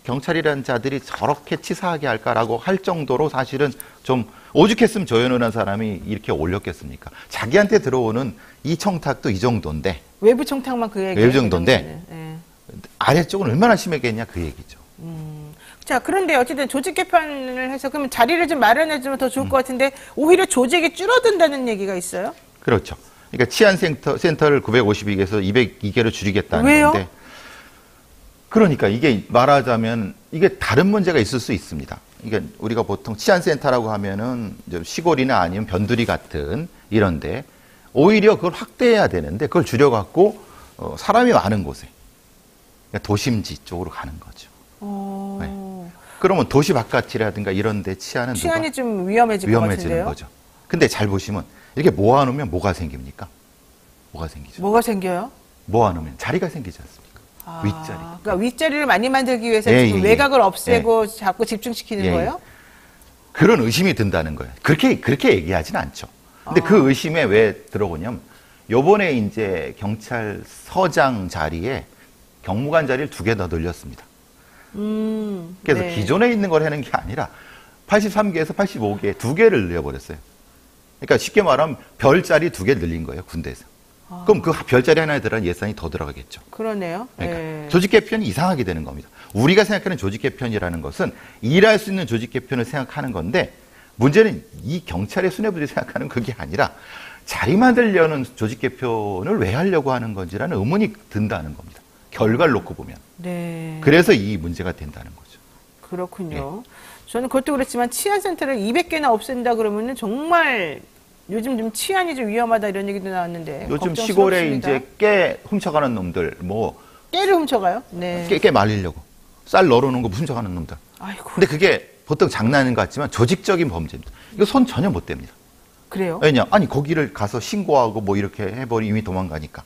경찰이라는 자들이 저렇게 치사하게 할까라고 할 정도로 사실은 좀 오죽했으면 조현우라는 사람이 이렇게 올렸겠습니까? 자기한테 들어오는 이 청탁도 이 정도인데, 외부 청탁만 그 얘기예요. 외부 정도인데 네. 아래쪽은 얼마나 심하겠냐 그 얘기죠. 자, 그런데 어쨌든 조직 개편을 해서 그러면 자리를 좀 마련해주면 더 좋을 것 같은데 오히려 조직이 줄어든다는 얘기가 있어요? 그렇죠. 그러니까 치안센터를 952개에서 202개로 줄이겠다는 왜요? 건데, 그러니까 이게 말하자면 이게 다른 문제가 있을 수 있습니다. 이게 우리가 보통 치안센터라고 하면은 시골이나 아니면 변두리 같은 이런데 오히려 그걸 확대해야 되는데 그걸 줄여갖고 사람이 많은 곳에, 그러니까 도심지 쪽으로 가는 거죠. 네. 그러면 도시 바깥이라든가 이런데 치안이 좀 위험해질 것 위험해지는 같은데요? 거죠. 근데 잘 보시면 이렇게 모아놓으면 뭐가 생깁니까? 뭐가 생기죠? 뭐가 생겨요? 모아놓으면 자리가 생기지 않습니까? 윗자리. 그러니까 윗자리를 많이 만들기 위해서 예, 지금 예, 예. 외곽을 없애고 자꾸 집중시키는 예, 예. 거예요? 그런 의심이 든다는 거예요. 그렇게 얘기하진 않죠. 근데 그 의심에 왜 들어오냐면, 요번에 이제 경찰서장 자리에 경무관 자리를 2개 더 늘렸습니다. 그래서 네. 기존에 있는 걸 하는 게 아니라 83개에서 85개 2개를 늘려버렸어요. 그러니까 쉽게 말하면 별자리 2개 늘린 거예요, 군대에서. 그럼 그 별자리 하나에 들어간 예산이 더 들어가겠죠. 그러네요. 그러니까 네. 조직 개편이 이상하게 되는 겁니다. 우리가 생각하는 조직 개편이라는 것은 일할 수 있는 조직 개편을 생각하는 건데, 문제는 이 경찰의 수뇌부들이 생각하는 그게 아니라 자리 만들려는 조직 개편을 왜 하려고 하는 건지라는 의문이 든다는 겁니다. 결과를 놓고 보면. 네. 그래서 이 문제가 된다는 거죠. 그렇군요. 저는 그것도 그렇지만 치안센터를 200개나 없앤다 그러면은 정말 요즘 좀 치안이 좀 위험하다 이런 얘기도 나왔는데 요즘 시골에 걱정스럽습니다. 이제 깨 훔쳐가는 놈들, 뭐 깨를 훔쳐가요? 네. 깨 말리려고 쌀 널어놓은 거 훔쳐가는 놈들. 아이고. 근데 그게 보통 장난인 것 같지만 조직적인 범죄입니다. 이거 손 전혀 못 댑니다. 그래요? 왜냐? 아니 거기를 가서 신고하고 뭐 이렇게 해버리 이미 도망가니까.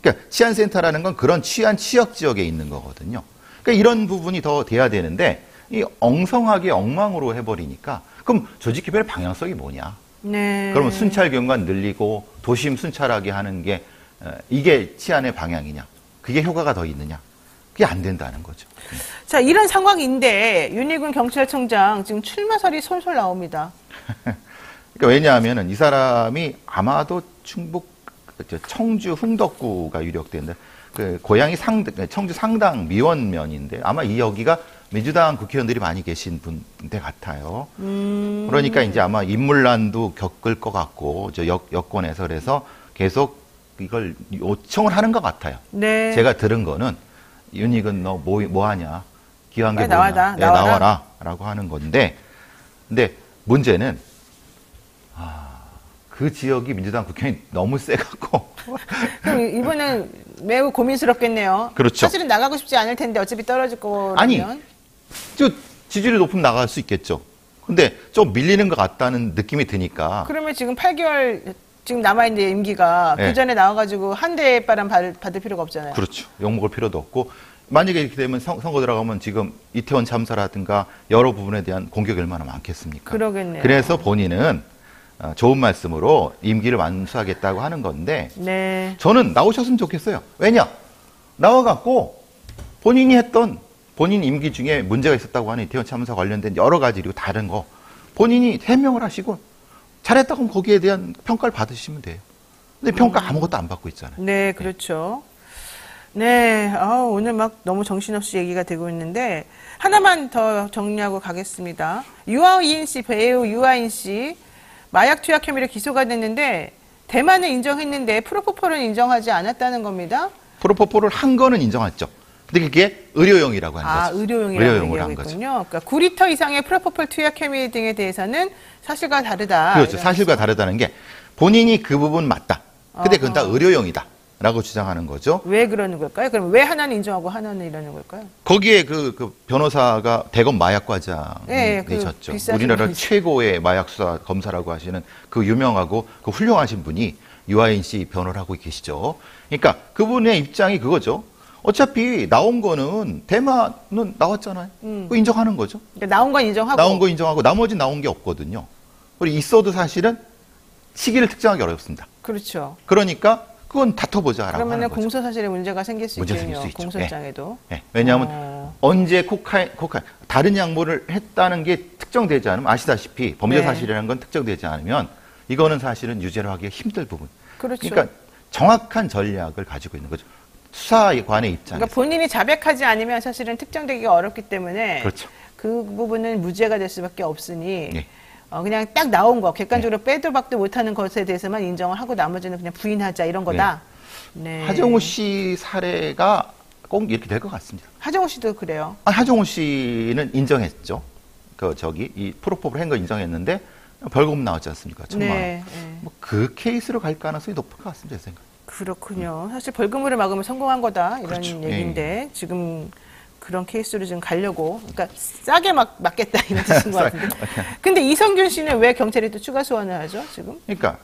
그러니까 치안센터라는 건 그런 치안 취약 지역에 있는 거거든요. 그러니까 이런 부분이 더 돼야 되는데 이 엉성하게 엉망으로 해버리니까 그럼 조직 개편의 방향성이 뭐냐? 네. 그러면 순찰 경관 늘리고 도심 순찰하게 하는 게 이게 치안의 방향이냐? 그게 효과가 더 있느냐? 그게 안 된다는 거죠. 자, 이런 상황인데 윤희군 경찰청장 지금 출마설이 솔솔 나옵니다. 그러니까 왜냐하면은 이 사람이 아마도 충북 청주 흥덕구가 유력된데 그 고향이 청주 상당 미원면인데 아마 이 여기가 민주당 국회의원들이 많이 계신 분대 같아요. 그러니까 이제 아마 인물난도 겪을 것 같고 저 여권에서 그래서 계속 이걸 요청을 하는 것 같아요. 네. 제가 들은 거는 윤익은 너 뭐 하냐? 귀한 게 빨리 뭐냐? 나와라라고 하는 건데, 근데 문제는 그 지역이 민주당 국회의원이 너무 세갖고. 그럼 이번엔 매우 고민스럽겠네요. 그렇죠. 사실은 나가고 싶지 않을 텐데 어차피 떨어질 거라면. 아니, 저 지지율이 높으면 나갈 수 있겠죠. 근데 좀 밀리는 것 같다는 느낌이 드니까. 그러면 지금 8개월 지금 남아있는 임기가 네. 그 전에 나와가지고 한 대 바람 받을 필요가 없잖아요. 그렇죠. 욕먹을 필요도 없고. 만약에 이렇게 되면 선거 들어가면 지금 이태원 참사라든가 여러 부분에 대한 공격이 얼마나 많겠습니까? 그러겠네요. 그래서 본인은 좋은 말씀으로 임기를 완수하겠다고 하는 건데, 네. 저는 나오셨으면 좋겠어요. 왜냐? 나와갖고 본인이 했던 본인 임기 중에 문제가 있었다고 하는 이태원 참사 관련된 여러 가지 그리고 다른 거 본인이 해명을 하시고 잘했다고 하면 거기에 대한 평가를 받으시면 돼요. 근데 평가 아무것도 안 받고 있잖아요. 네, 그렇죠. 네, 오늘 막 너무 정신없이 얘기가 되고 있는데 하나만 더 정리하고 가겠습니다. 유아인 씨, 배우 유아인 씨 마약 투약 혐의로 기소가 됐는데 대만은 인정했는데 프로포폴은 인정하지 않았다는 겁니다. 프로포폴을 한 거는 인정했죠. 근데 그게 의료용이라고 하는 거죠. 의료용이라고 의료용을 한 얘기하고 거죠. 있군요. 그러니까 9리터 이상의 프로포폴 투약 혐의 등에 대해서는 사실과 다르다. 그렇죠. 사실과 다르다는 게 본인이 그 부분 맞다. 근데 그건 다 의료용이다. 라고 주장하는 거죠. 왜 그러는 걸까요? 그럼 왜 하나는 인정하고 하나는 이러는 걸까요? 거기에 그 변호사가 대검 마약과장이셨죠. 네, 비싸신 우리나라 분이죠. 최고의 마약 수사 검사라고 하시는 그 유명하고 그 훌륭하신 분이 유아인 씨 변호를 하고 계시죠. 그러니까 그분의 입장이 그거죠. 어차피 나온 거는 대마는 나왔잖아요. 그거 인정하는 거죠. 그러니까 나온 건 인정하고. 나온 거 인정하고 나머지 나온 게 없거든요. 그리고 있어도 사실은 시기를 특정하기 어렵습니다. 그렇죠. 그러니까 그건 다퉈보자라고 그러면은 하는 거죠. 공소 사실에 문제가 생길 수 문제가 있군요. 생길 수 있죠. 공소장에도. 네. 왜냐하면 언제 코카인 다른 약물을 했다는 게 특정되지 않으면 아시다시피 범죄 네. 사실이라는 건 특정되지 않으면 이거는 사실은 유죄로 하기가 힘들 부분. 그렇죠. 그러니까 정확한 전략을 가지고 있는 거죠. 수사관의 입장에서. 그러니까 본인이 자백하지 않으면 사실은 특정되기가 어렵기 때문에 그렇죠. 그 부분은 무죄가 될 수밖에 없으니 네. 그냥 딱 나온 거 객관적으로 빼도 박도 못하는 것에 대해서만 인정을 하고 나머지는 그냥 부인하자 이런 거다. 네. 하정우 씨 사례가 꼭 이렇게 될 것 같습니다. 하정우 씨도 그래요. 하정우 씨는 인정했죠. 이 프로포를 한 거 인정했는데 벌금 나왔지 않습니까? 1,000만 원. 네. 뭐 그 케이스로 갈 가능성이 높을 것 같습니다, 제 생각. 그렇군요. 사실 벌금으로 막으면 성공한 거다 이런 그렇죠. 얘기인데 지금 그런 케이스로 지금 가려고 그러니까 싸게 막겠다 이런 뜻인 것 같은데. 근데 이성균 씨는 왜 경찰이 또 추가 소환을 하죠 지금? 그러니까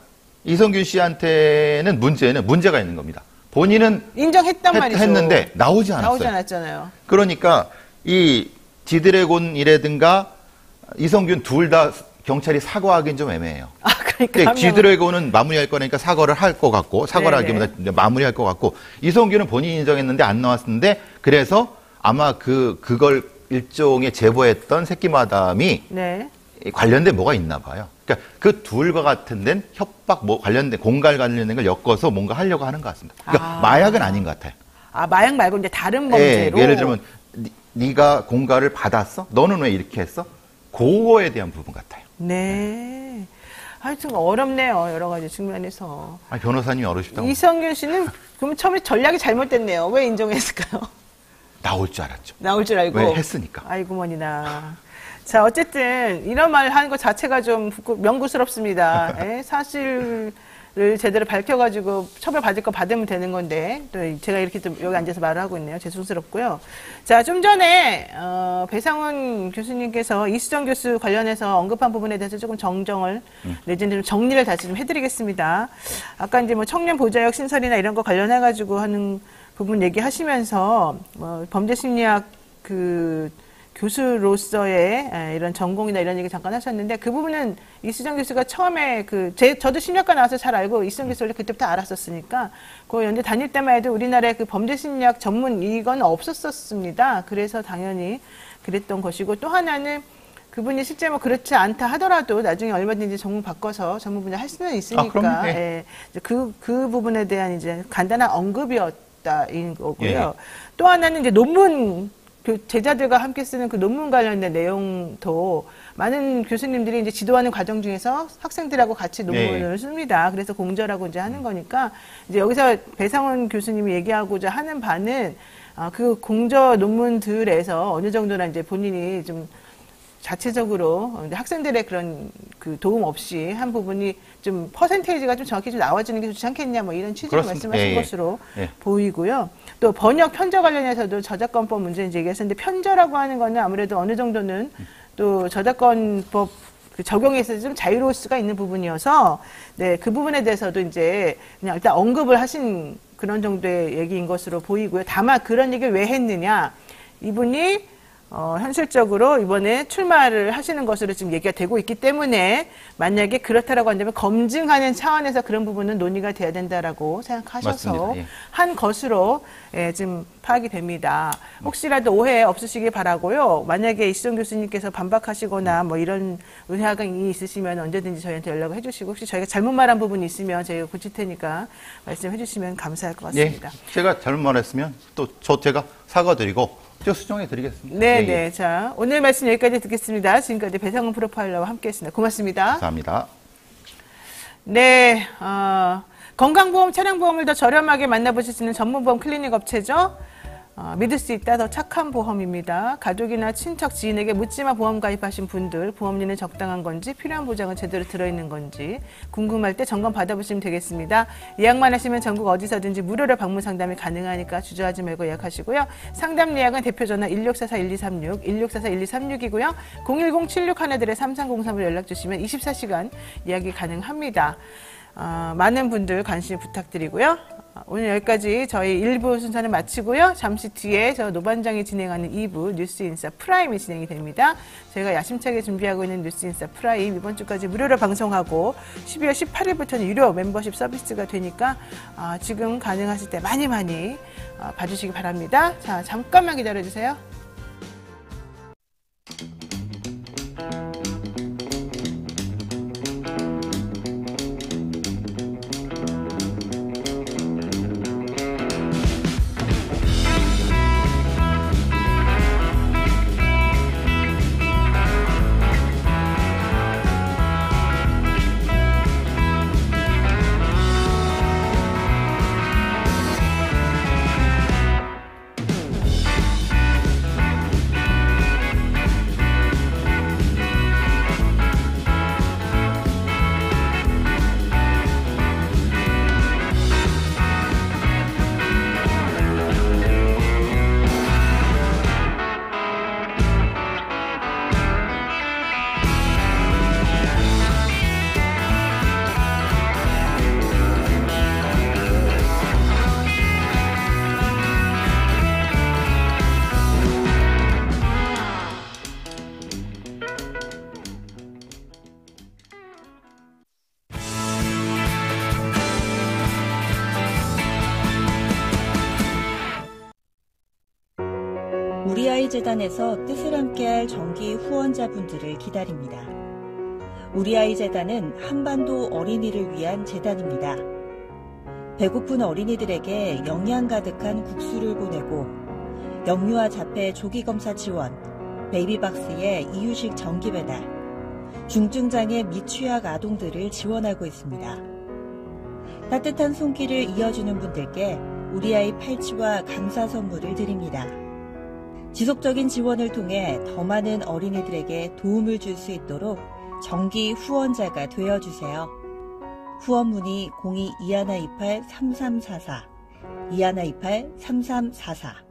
이성균 씨한테는 문제가 있는 겁니다. 본인은 인정했단 말이죠. 했는데 나오지 않았어요. 나오지 않았잖아요. 그러니까 이 지드래곤이라든가 이성균 둘 다 경찰이 사과하기는 좀 애매해요. 그러니까 한 명은- 지드래곤은 마무리할 거니까 사과를 할 것 같고 사과를 네네. 하기보다 마무리할 것 같고 이성균은 본인이 인정했는데 안 나왔는데 그래서 아마 그걸 일종의 제보했던 새끼마담이 네. 관련된 뭐가 있나 봐요. 그러니까 그 둘과 같은 데는 협박 관련된 공갈 관련된 걸 엮어서 뭔가 하려고 하는 것 같습니다. 그러니까 마약은 아닌 것 같아요. 마약 말고 이제 다른 범죄로. 예를 들면 네가 공갈을 받았어? 너는 왜 이렇게 했어? 그거에 대한 부분 같아요. 네. 하여튼 어렵네요. 여러 가지 측면에서. 변호사님이 어려우시다고 이성균 씨는 그럼 처음에 전략이 잘못됐네요. 왜 인정했을까요? 나올 줄 알았죠. 나올 줄 알고. 왜 했으니까. 아이고 머니나. 자 어쨌든 이런 말 하는 것 자체가 좀 명구스럽습니다. 사실을 제대로 밝혀가지고 처벌받을 거 받으면 되는 건데 또 제가 이렇게 또 여기 앉아서 말을 하고 있네요. 죄송스럽고요. 자 좀 전에 배상훈 교수님께서 이수정 교수 관련해서 언급한 부분에 대해서 조금 정정을 내지는 좀 정리를 다시 좀 해드리겠습니다. 아까 이제 뭐 청년 보좌역 신설이나 이런 거 관련해가지고 하는 부분 얘기하시면서 범죄 심리학 교수로서의 이런 전공이나 이런 얘기 잠깐 하셨는데 그 부분은 이수정 교수가 처음에 저도 심리학과 나와서 잘 알고 이수정 교수 원래 그때부터 알았었으니까 그 연대 다닐 때만 해도 우리나라에 그 범죄 심리학 전문 이건 없었습니다. 그래서 당연히 그랬던 것이고 또 하나는 그분이 실제 뭐 그렇지 않다 하더라도 나중에 얼마든지 전문 바꿔서 전문 분야 할 수는 있으니까 그럼요. 그 부분에 대한 이제 간단한 언급이었다인 거고요. 예. 또 하나는 이제 논문 제자들과 함께 쓰는 그 논문 관련된 내용도 많은 교수님들이 이제 지도하는 과정 중에서 학생들하고 같이 논문을 씁니다. 그래서 공저라고 이제 하는 거니까 이제 여기서 배상훈 교수님이 얘기하고자 하는 바는 그 공저 논문들에서 어느 정도나 이제 본인이 좀 자체적으로 학생들의 그런 그 도움 없이 한 부분이 좀 퍼센테이지가 좀 정확히 좀 나와주는 게 좋지 않겠냐 뭐 이런 취지로 그렇습니다. 말씀하신 것으로 보이고요. 또 번역 편저 관련해서도 저작권법 문제 이제 얘기했었는데 편저라고 하는 거는 아무래도 어느 정도는 또 저작권법 적용에 있어서 좀 자유로울 수가 있는 부분이어서 그 부분에 대해서도 이제 그냥 일단 언급을 하신 그런 정도의 얘기인 것으로 보이고요. 다만 그런 얘기를 왜 했느냐 이분이 현실적으로 이번에 출마를 하시는 것으로 지금 얘기가 되고 있기 때문에 만약에 그렇다라고 한다면 검증하는 차원에서 그런 부분은 논의가 돼야 된다라고 생각하셔서 맞습니다. 한 것으로 지금 파악이 됩니다. 혹시라도 오해 없으시길 바라고요. 만약에 이수정 교수님께서 반박하시거나 뭐 이런 의사가 있으시면 언제든지 저희한테 연락을 해주시고 혹시 저희가 잘못 말한 부분이 있으면 저희가 고칠 테니까 말씀해 주시면 감사할 것 같습니다. 제가 잘못 말했으면 또 제가 사과드리고 수정해 드리겠습니다. 네. 자, 오늘 말씀 여기까지 듣겠습니다. 지금까지 배상훈 프로파일러와 함께했습니다. 고맙습니다. 감사합니다. 네, 건강보험, 차량보험을 더 저렴하게 만나보실 수 있는 전문보험 클리닉 업체죠. 믿을 수 있다 더 착한 보험입니다. 가족이나 친척, 지인에게 묻지마 보험 가입하신 분들 보험료는 적당한 건지 필요한 보장은 제대로 들어있는 건지 궁금할 때 점검 받아보시면 되겠습니다. 예약만 하시면 전국 어디서든지 무료로 방문 상담이 가능하니까 주저하지 말고 예약하시고요. 상담 예약은 대표전화 1644-1236, 1644-1236이고요. 010-76-1-3303으로 연락주시면 24시간 예약이 가능합니다. 많은 분들 관심 부탁드리고요. 오늘 여기까지 저희 1부 순서는 마치고요. 잠시 뒤에 저 노반장이 진행하는 2부 뉴스인사 프라임이 진행이 됩니다. 저희가 야심차게 준비하고 있는 뉴스인사 프라임 이번 주까지 무료로 방송하고 12월 18일부터는 유료 멤버십 서비스가 되니까 지금 가능하실 때 많이 봐주시기 바랍니다. 자, 잠깐만 기다려주세요. 우리 아이 재단에서 뜻을 함께할 정기 후원자분들을 기다립니다. 우리 아이 재단은 한반도 어린이를 위한 재단입니다. 배고픈 어린이들에게 영양 가득한 국수를 보내고 영유아 자폐 조기검사 지원, 베이비박스의 이유식 정기 배달, 중증장애 미취학 아동들을 지원하고 있습니다. 따뜻한 손길을 이어주는 분들께 우리 아이 팔찌와 감사 선물을 드립니다. 지속적인 지원을 통해 더 많은 어린이들에게 도움을 줄 수 있도록 정기 후원자가 되어주세요. 후원 문의 02-2128-3344, 2128-3344.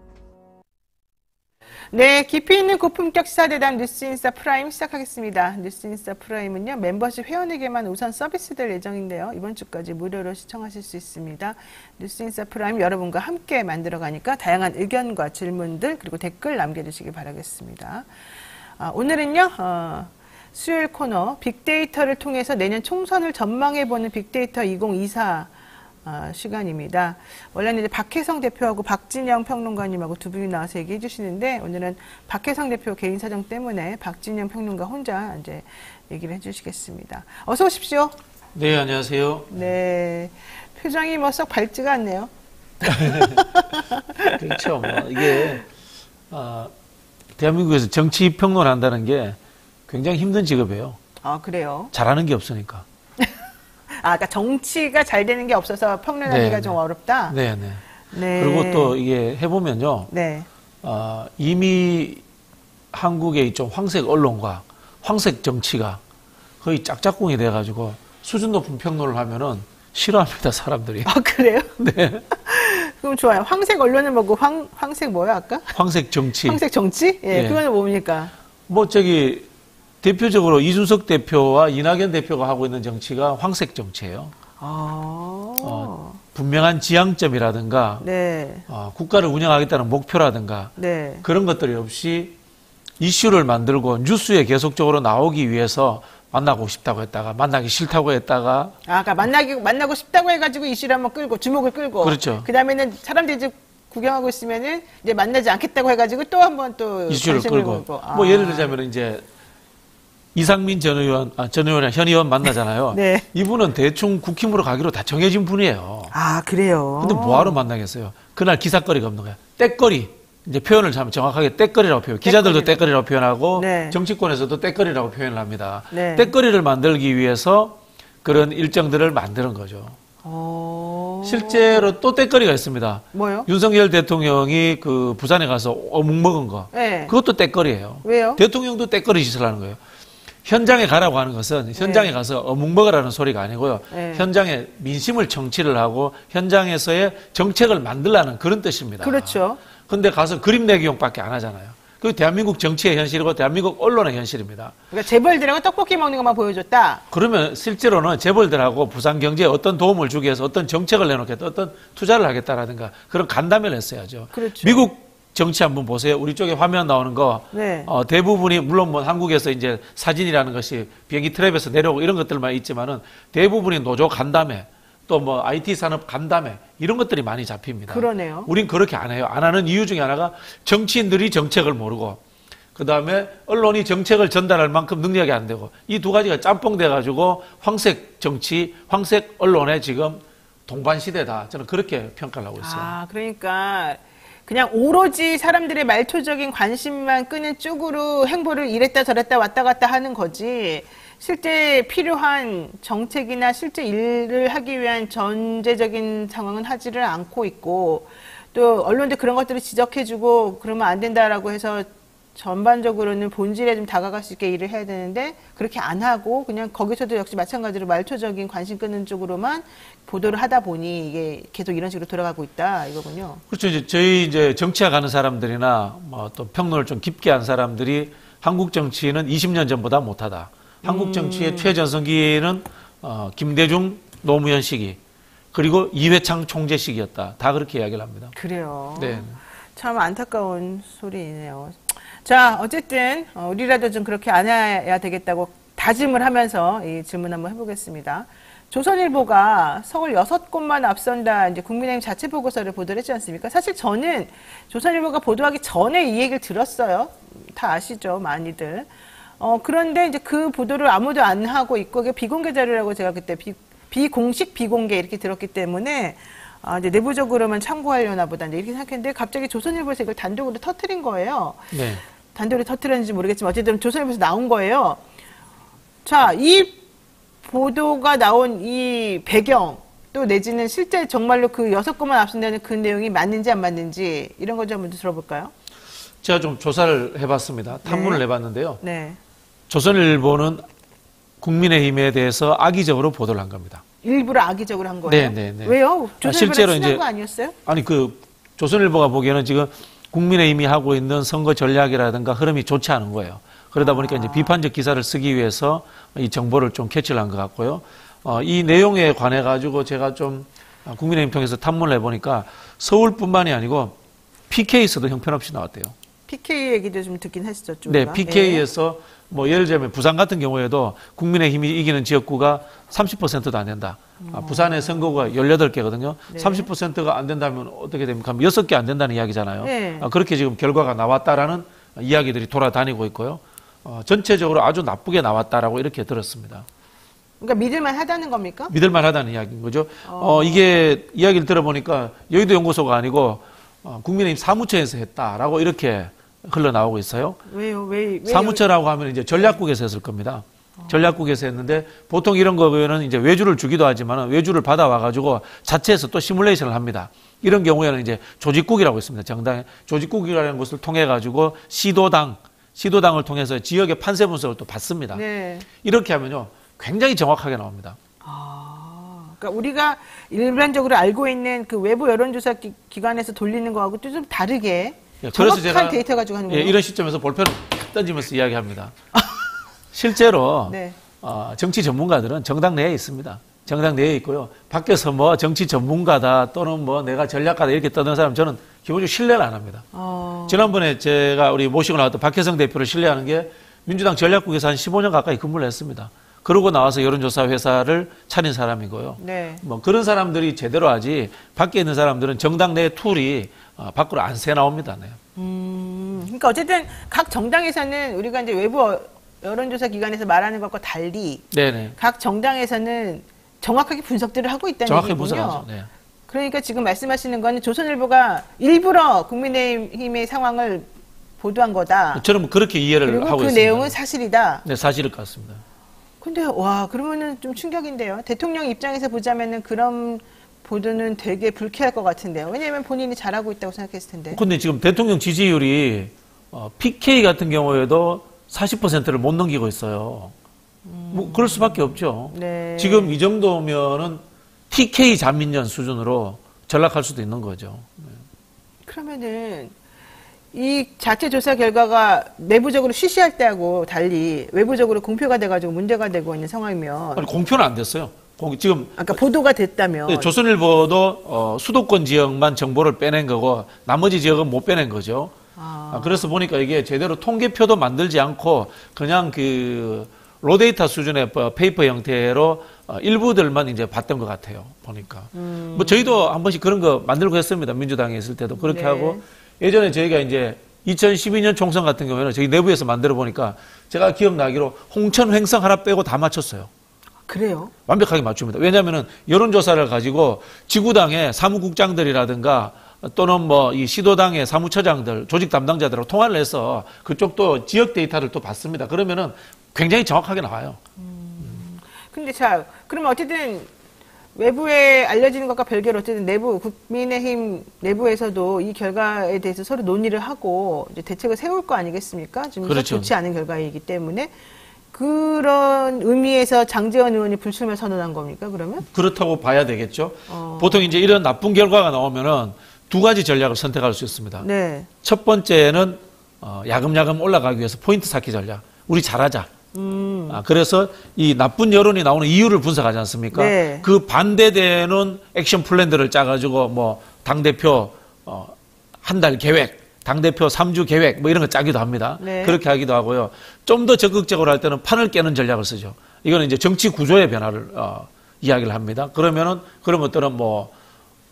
네, 깊이 있는 고품격 시사대담 뉴스인사 프라임 시작하겠습니다. 뉴스인사 프라임은요, 멤버십 회원에게만 우선 서비스될 예정인데요. 이번 주까지 무료로 시청하실 수 있습니다. 뉴스인사 프라임 여러분과 함께 만들어가니까 다양한 의견과 질문들 그리고 댓글 남겨주시기 바라겠습니다. 오늘은요, 수요일 코너 빅데이터를 통해서 내년 총선을 전망해보는 빅데이터 2024 시간입니다. 원래는 이제 박혜성 대표하고 박진영 평론가님하고 두 분이 나와서 얘기해 주시는데 오늘은 박혜성 대표 개인 사정 때문에 박진영 평론가 혼자 이제 얘기를 해 주시겠습니다. 어서 오십시오. 네, 안녕하세요. 네, 표정이 뭐 썩 밝지가 않네요. 그렇죠. 뭐 이게 대한민국에서 정치 평론한다는 게 굉장히 힘든 직업이에요. 아, 그래요? 잘하는 게 없으니까. 그러니까 정치가 잘 되는 게 없어서 평론하기가 좀 어렵다? 네, 네. 네. 그리고 또 이게 해보면요. 네. 이미 한국의 좀 황색 언론과 황색 정치가 거의 짝짝꿍이 돼가지고 수준 높은 평론을 하면은 싫어합니다, 사람들이. 아, 그래요? 네. 그럼 좋아요. 황색 언론은 뭐고, 황색 뭐야, 아까? 황색 정치. 황색 정치? 예, 예. 그거는 뭡니까? 뭐, 대표적으로 이준석 대표와 이낙연 대표가 하고 있는 정치가 황색 정치예요. 분명한 지향점이라든가, 네. 국가를 운영하겠다는 목표라든가, 네. 그런 것들이 없이 이슈를 만들고 뉴스에 계속적으로 나오기 위해서 만나고 싶다고 했다가 만나기 싫다고 했다가 그러니까 만나고 싶다고 해가지고 이슈를 한번 끌고 주목을 끌고 그렇죠. 그 다음에는 사람들이 이제 구경하고 있으면은 이제 만나지 않겠다고 해가지고 또 한번 또 이슈를 관심을 끌고 걸고. 뭐 예를 들자면 이제 이상민 전 의원이랑 현 의원 만나잖아요. 네. 이분은 대충 국힘으로 가기로 다 정해진 분이에요. 아, 그래요? 근데 뭐하러 만나겠어요? 그날 기사거리가 없는 거야. 떼거리. 이제 표현을 정확하게 떼거리라고 표현. 기자들도 떼거리라고 표현하고 네. 정치권에서도 떼거리라고 표현을 합니다. 네. 떼거리를 만들기 위해서 그런 일정들을 만드는 거죠. 실제로 또 떼거리가 있습니다. 뭐요? 윤석열 대통령이 그 부산에 가서 어묵 먹은 거. 네. 그것도 떼거리예요. 왜요? 대통령도 떼거리 짓을 하는 거예요. 현장에 가라고 하는 것은 현장에 네. 가서 어묵 먹으라는 소리가 아니고요. 네. 현장에 민심을 정치를 하고 현장에서의 정책을 만들라는 그런 뜻입니다. 그렇죠. 근데 가서 그림 내기용밖에 안 하잖아요. 그 대한민국 정치의 현실이고 대한민국 언론의 현실입니다. 그러니까 재벌들하고 떡볶이 먹는 것만 보여줬다. 그러면 실제로는 재벌들하고 부산 경제에 어떤 도움을 주기 위해서 어떤 정책을 내놓겠다, 어떤 투자를 하겠다라든가 그런 간담회를 했어야죠. 그렇죠. 미국 정치 한번 보세요. 우리 쪽에 화면 나오는 거 네. 대부분이 물론 뭐 한국에서 이제 사진이라는 것이 비행기 트랩에서 내려오고 이런 것들만 있지만은 대부분이 노조 간담회 또 뭐 IT 산업 간담회 이런 것들이 많이 잡힙니다. 그러네요. 우린 그렇게 안 해요. 안 하는 이유 중에 하나가 정치인들이 정책을 모르고 그다음에 언론이 정책을 전달할 만큼 능력이 안 되고 이 두 가지가 짬뽕 돼 가지고 황색 정치, 황색 언론의 지금 동반 시대다. 저는 그렇게 평가를 하고 있어요. 아, 그러니까 그냥 오로지 사람들의 말초적인 관심만 끄는 쪽으로 행보를 이랬다 저랬다 왔다 갔다 하는 거지. 실제 필요한 정책이나 실제 일을 하기 위한 전제적인 상황은 하지를 않고 있고 또 언론도 그런 것들을 지적해주고 그러면 안 된다라고 해서 전반적으로는 본질에 좀 다가갈 수 있게 일을 해야 되는데 그렇게 안 하고 그냥 거기서도 역시 마찬가지로 말초적인 관심 끄는 쪽으로만 보도를 하다 보니 이게 계속 이런 식으로 돌아가고 있다 이거군요. 그렇죠. 이제 저희 이제 정치학 하는 사람들이나 뭐 또 평론을 좀 깊게 한 사람들이 한국 정치는 20년 전보다 못하다. 한국 정치의 최전성기는 김대중 노무현 시기 그리고 이회창 총재 시기였다. 다 그렇게 이야기를 합니다. 그래요. 네. 참 안타까운 소리네요. 자, 어쨌든 우리라도 좀 그렇게 안 해야 되겠다고 다짐을 하면서 이 질문 한번 해보겠습니다. 조선일보가 서울 6곳만 앞선다 이제 국민의힘 자체 보고서를 보도를 했지 않습니까? 사실 저는 조선일보가 보도하기 전에 이 얘기를 들었어요. 다 아시죠, 많이들. 그런데 이제 그 보도를 아무도 안 하고 있고 그게 비공개 자료라고 제가 그때 비공식 비공개 이렇게 들었기 때문에 이제 내부적으로만 참고하려나 보다 이렇게 생각했는데 갑자기 조선일보에서 이걸 단독으로 터뜨린 거예요. 네. 단독으로 터뜨렸는지 모르겠지만 어쨌든 조선일보에서 나온 거예요. 자, 이 보도가 나온 이 배경 또 내지는 실제 정말로 그 6곳만 앞선다는 그 내용이 맞는지 안 맞는지 이런 거 좀 한번 들어볼까요? 제가 좀 조사를 해봤습니다. 탐문을 네. 해봤는데요. 네. 조선일보는 국민의힘에 대해서 악의적으로 보도를 한 겁니다. 일부러 악의적으로 한 거예요? 네. 왜요? 조선일보랑 실제로 친한 이제 거 아니었어요? 아니 그 조선일보가 보기에는 지금 국민의힘이 하고 있는 선거 전략이라든가 흐름이 좋지 않은 거예요. 그러다 보니까 이제 비판적 기사를 쓰기 위해서 이 정보를 좀 캐치를 한 것 같고요. 이 내용에 관해 가지고 제가 좀 국민의힘 통해서 탐문을 해보니까 서울뿐만이 아니고 PK에서도 형편없이 나왔대요. PK 얘기도 좀 듣긴 했었죠. 네, PK에서 뭐 예를 들면 부산 같은 경우에도 국민의힘이 이기는 지역구가 30%도 안 된다. 부산의 선거구가 18개거든요. 네. 30%가 안 된다면 어떻게 됩니까? 6개 안 된다는 이야기잖아요. 네. 그렇게 지금 결과가 나왔다라는 이야기들이 돌아다니고 있고요. 전체적으로 아주 나쁘게 나왔다라고 이렇게 들었습니다. 그러니까 믿을만 하다는 겁니까? 믿을만 하다는 이야기인 거죠. 이게 이야기를 들어보니까 여의도 연구소가 아니고 국민의힘 사무처에서 했다라고 이렇게 흘러나오고 있어요. 왜요? 왜 사무처라고 하면 이제 전략국에서 했을 겁니다. 전략국에서 했는데 보통 이런 거는 이제 외주를 주기도 하지만 외주를 받아와가지고 자체에서 또 시뮬레이션을 합니다. 이런 경우에는 이제 조직국이라고 있습니다. 정당의 조직국이라는 것을 통해 가지고 시도당을 통해서 지역의 판세 분석을 또 받습니다. 네. 이렇게 하면요 굉장히 정확하게 나옵니다. 그러니까 우리가 일반적으로 알고 있는 그 외부 여론조사 기관에서 돌리는 거하고 또 좀 다르게 그래서 정확한 제가 데이터 가지고 하는 거예요. 이런 시점에서 볼펜을 던지면서 이야기합니다. 실제로 네. 정치 전문가들은 정당 내에 있습니다. 정당 내에 있고요. 밖에서 뭐 정치 전문가다 또는 뭐 내가 전략가다 이렇게 떠드는 사람 저는 기본적으로 신뢰를 안 합니다. 지난번에 제가 우리 모시고 나왔던 박혜성 대표를 신뢰하는 게 민주당 전략국에서 한 15년 가까이 근무를 했습니다. 그러고 나와서 여론조사 회사를 차린 사람이고요. 네. 뭐 그런 사람들이 제대로 하지 밖에 있는 사람들은 정당 내 툴이 밖으로 안 새 나옵니다. 네. 그러니까 어쨌든 각 정당에서는 우리가 이제 외부 여론조사 기관에서 말하는 것과 달리 네네. 각 정당에서는 정확하게 분석들을 하고 있다는 정확하게 얘기군요. 분석하죠. 네. 그러니까 지금 말씀하시는 거는 조선일보가 일부러 국민의힘의 상황을 보도한 거다. 저는 뭐 그렇게 이해를 그리고 하고 그 있습니다. 내용은 사실이다. 네, 사실일 것 같습니다. 근데 와 그러면은 좀 충격인데요. 대통령 입장에서 보자면은 그런 보도는 되게 불쾌할 것 같은데요. 왜냐하면 본인이 잘하고 있다고 생각했을 텐데. 근데 지금 대통령 지지율이 PK 같은 경우에도 40%를 못 넘기고 있어요. 뭐 그럴 수밖에 없죠. 네. 지금 이 정도면은 TK 잔민련 수준으로 전락할 수도 있는 거죠. 그러면은 이 자체 조사 결과가 내부적으로 쉬쉬할 때하고 달리 외부적으로 공표가 돼가지고 문제가 되고 있는 상황이면 아니, 공표는 안 됐어요. 지금 아까 보도가 됐다면 네, 조선일보도 수도권 지역만 정보를 빼낸 거고 나머지 지역은 못 빼낸 거죠. 그래서 보니까 이게 제대로 통계표도 만들지 않고 그냥 그 로데이터 수준의 페이퍼 형태로 일부들만 이제 봤던 것 같아요. 보니까. 뭐 저희도 한 번씩 그런 거 만들고 했습니다. 민주당에 있을 때도 그렇게 네. 하고 예전에 저희가 이제 2012년 총선 같은 경우에는 저희 내부에서 만들어 보니까 제가 기억나기로 홍천 횡성 하나 빼고 다 맞췄어요. 그래요? 완벽하게 맞춥니다. 왜냐하면 여론조사를 가지고 지구당의 사무국장들이라든가 또는 뭐 이 시도당의 사무처장들, 조직 담당자들하고 통화를 해서 그쪽도 지역 데이터를 또 받습니다. 그러면은 굉장히 정확하게 나와요. 근데 자, 그러면 어쨌든 외부에 알려지는 것과 별개로 어쨌든 내부, 국민의힘 내부에서도 이 결과에 대해서 서로 논의를 하고 이제 대책을 세울 거 아니겠습니까? 지금 그렇죠. 좋지 않은 결과이기 때문에 그런 의미에서 장제원 의원이 불출마 선언한 겁니까, 그러면? 그렇다고 봐야 되겠죠. 보통 이제 이런 나쁜 결과가 나오면은 두 가지 전략을 선택할 수 있습니다. 네. 첫 번째는 야금야금 올라가기 위해서 포인트 쌓기 전략. 우리 잘하자. 그래서 이 나쁜 여론이 나오는 이유를 분석하지 않습니까? 네. 그 반대되는 액션 플랜들을 짜가지고 뭐 당대표 한 달 계획, 당대표 3주 계획 뭐 이런 거 짜기도 합니다. 네. 그렇게 하기도 하고요. 좀 더 적극적으로 할 때는 판을 깨는 전략을 쓰죠. 이거는 이제 정치 구조의 변화를 이야기를 합니다. 그러면은 그런 것들은 뭐